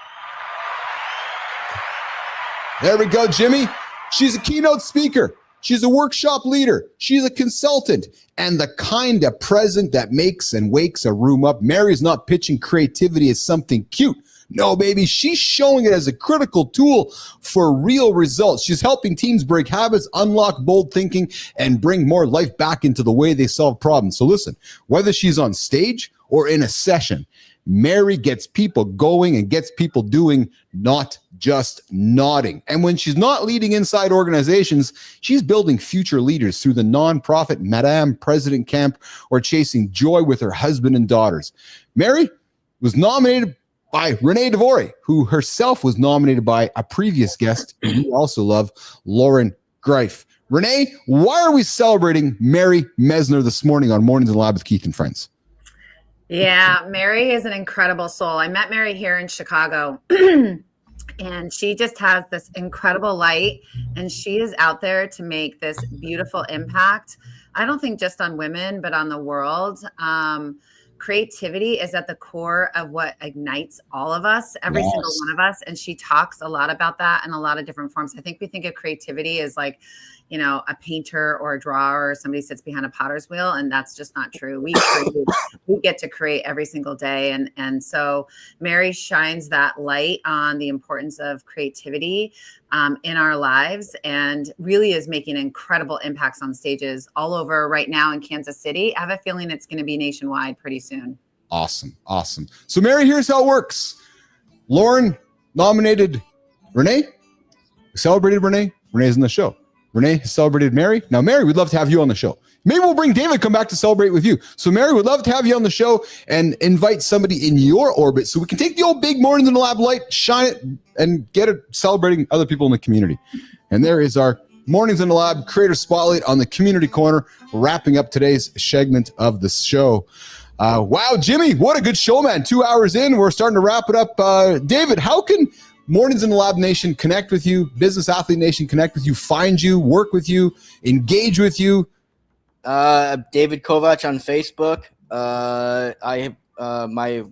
There we go, Jimmy. She's a keynote speaker. She's a workshop leader. She's a consultant and the kind of present that makes and wakes a room up. Mary's not pitching creativity as something cute. No, baby, she's showing it as a critical tool for real results. She's helping teams break habits, unlock bold thinking, and bring more life back into the way they solve problems. So listen, whether she's on stage or in a session, Mary gets people going and gets people doing, not just nodding. And when she's not leading inside organizations, she's building future leaders through the nonprofit Madame President Camp or chasing joy with her husband and daughters. Mary was nominated by Renee DeVore, who herself was nominated by a previous guest who we also love, Lauren Greif. Renee, why are we celebrating Mary Messner this morning on Mornings in the Lab with Keith and Friends? Yeah, Mary is an incredible soul. I met Mary here in Chicago, and she just has this incredible light, and she is out there to make this beautiful impact. I don't think just on women, but on the world. Creativity is at the core of what ignites all of us, every single one of us. And she talks a lot about that in a lot of different forms. I think we think of creativity as like, a painter or a drawer or somebody sits behind a potter's wheel, and that's just not true. We get to create every single day. And so Mary shines that light on the importance of creativity in our lives, and really is making incredible impacts on stages all over right now in Kansas City. I have a feeling it's going to be nationwide pretty soon. Awesome. So Mary, here's how it works. Lauren nominated Renee, celebrated Renee. Renee's in the show. Renee has celebrated Mary. Now, Mary, we'd love to have you on the show. Maybe we'll bring David, come back to celebrate with you. So Mary, would love to have you on the show and invite somebody in your orbit so we can take the old big Mornings in the Lab light, shine it, and get it celebrating other people in the community. And there is our Mornings in the Lab Creator Spotlight on the Community Corner, wrapping up today's segment of the show. Wow, Jimmy, what a good show, man. 2 hours in, we're starting to wrap it up. David, how can Mornings in the Lab Nation connect with you, Business Athlete Nation connect with you, find you, work with you, engage with you? David Kovatch on Facebook. My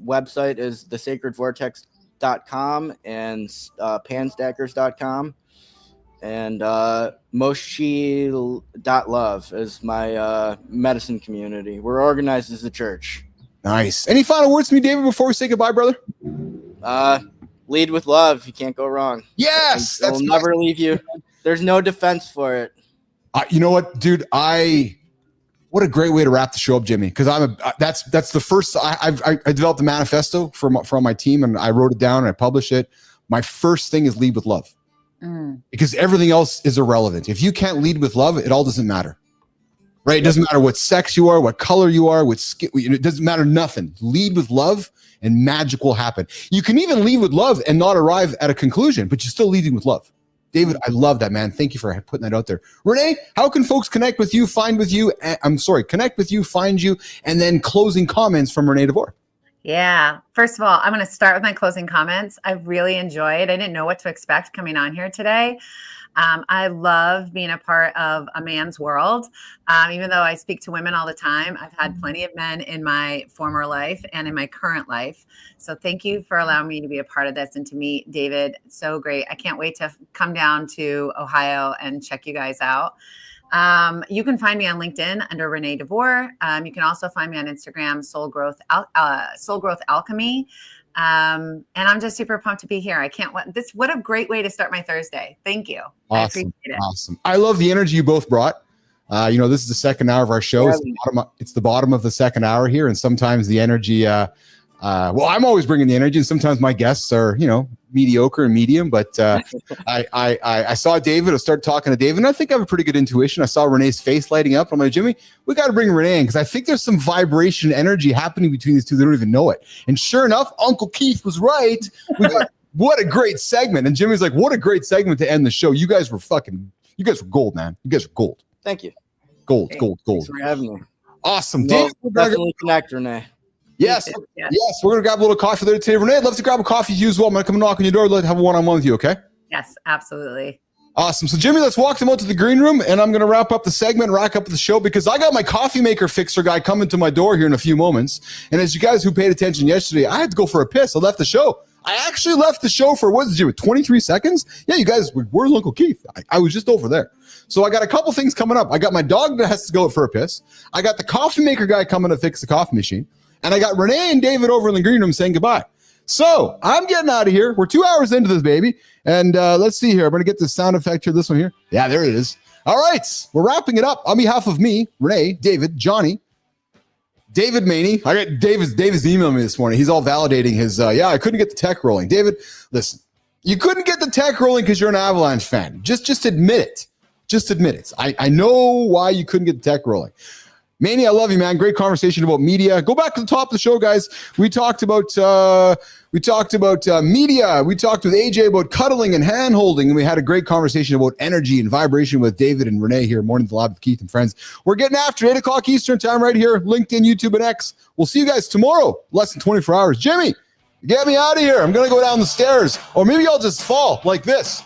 website is thesacredvortex.com and panstackers.com. And moshi.love is my medicine community. We're organized as a church. Nice. Any final words to me, David, before we say goodbye, brother? Lead with love. You can't go wrong. Yes. It'll never leave you. There's no defense for it. You know what, dude? What a great way to wrap the show up, Jimmy. Because that's the first. I developed a manifesto from my team, and I wrote it down and I published it. My first thing is lead with love. Because everything else is irrelevant. If you can't lead with love, it all doesn't matter, right? It doesn't matter what sex you are, what color you are, what skin, it doesn't matter, nothing. Lead with love and magic will happen. You can even lead with love and not arrive at a conclusion, but you're still leading with love. David, I love that, man. Thank you for putting that out there. Renee, how can folks connect with you, find you, find you, and then closing comments from Renee DeVore? Yeah. First of all, I'm going to start with my closing comments. I really enjoyed. I didn't know what to expect coming on here today. I love being a part of a man's world. Even though I speak to women all the time, I've had plenty of men in my former life and in my current life. So thank you for allowing me to be a part of this and to meet David. It's so great. I can't wait to come down to Ohio and check you guys out. You can find me on LinkedIn under Renee DeVore. You can also find me on Instagram, Soul Growth Alchemy. And I'm just super pumped to be here. I can't wait. What a great way to start my Thursday. Thank you. Awesome. I appreciate it. Awesome. I love the energy you both brought. This is the second hour of our show. It's the bottom of the second hour here. And sometimes the energy, I'm always bringing the energy, and sometimes my guests are, mediocre and medium, but I saw David. I started talking to David, and I think I have a pretty good intuition. I saw Renee's face lighting up. I'm like, Jimmy, we got to bring Renee in because I think there's some vibration energy happening between these two. They don't even know it. And sure enough, Uncle Keith was right. What a great segment. And Jimmy's like, what a great segment to end the show. You guys were gold, man. You guys are gold. Thank you. Gold. Thanks for having me. Awesome. Well, definitely connect, Renee. Yes. We're going to grab a little coffee there today. Renee, I'd love to grab a coffee with you as well. I'm going to come knock on your door. I'd love to have a one-on-one with you, okay? Yes, absolutely. Awesome. So, Jimmy, let's walk them out to the green room, and I'm going to wrap up the segment, rack up the show, because I got my coffee maker fixer guy coming to my door here in a few moments. And as you guys who paid attention yesterday, I had to go for a piss. I left the show. I actually left the show for, 23 seconds? Yeah, you guys, where's Uncle Keith? I was just over there. So I got a couple things coming up. I got my dog that has to go for a piss. I got the coffee maker guy coming to fix the coffee machine. And I got Renee and David over in the green room saying goodbye. So I'm getting out of here. We're 2 hours into this, baby. And let's see here. I'm going to get the sound effect here. This one here. Yeah, there it is. All right. We're wrapping it up. On behalf of me, Renee, David, Johnny, David Maney. I got David's emailing me this morning. He's all validating his, I couldn't get the tech rolling. David, listen, you couldn't get the tech rolling because you're an Avalanche fan. Just admit it. Just admit it. I know why you couldn't get the tech rolling. Manny, I love you, man. Great conversation about media. Go back to the top of the show, guys. We talked about media. We talked with AJ about cuddling and hand holding, and we had a great conversation about energy and vibration with David and Renee here. Mornings Live with Keith and friends. We're getting after 8 o'clock Eastern time right here. LinkedIn, YouTube, and X. We'll see you guys tomorrow. Less than 24 hours. Jimmy, get me out of here. I'm gonna go down the stairs, or maybe I'll just fall like this.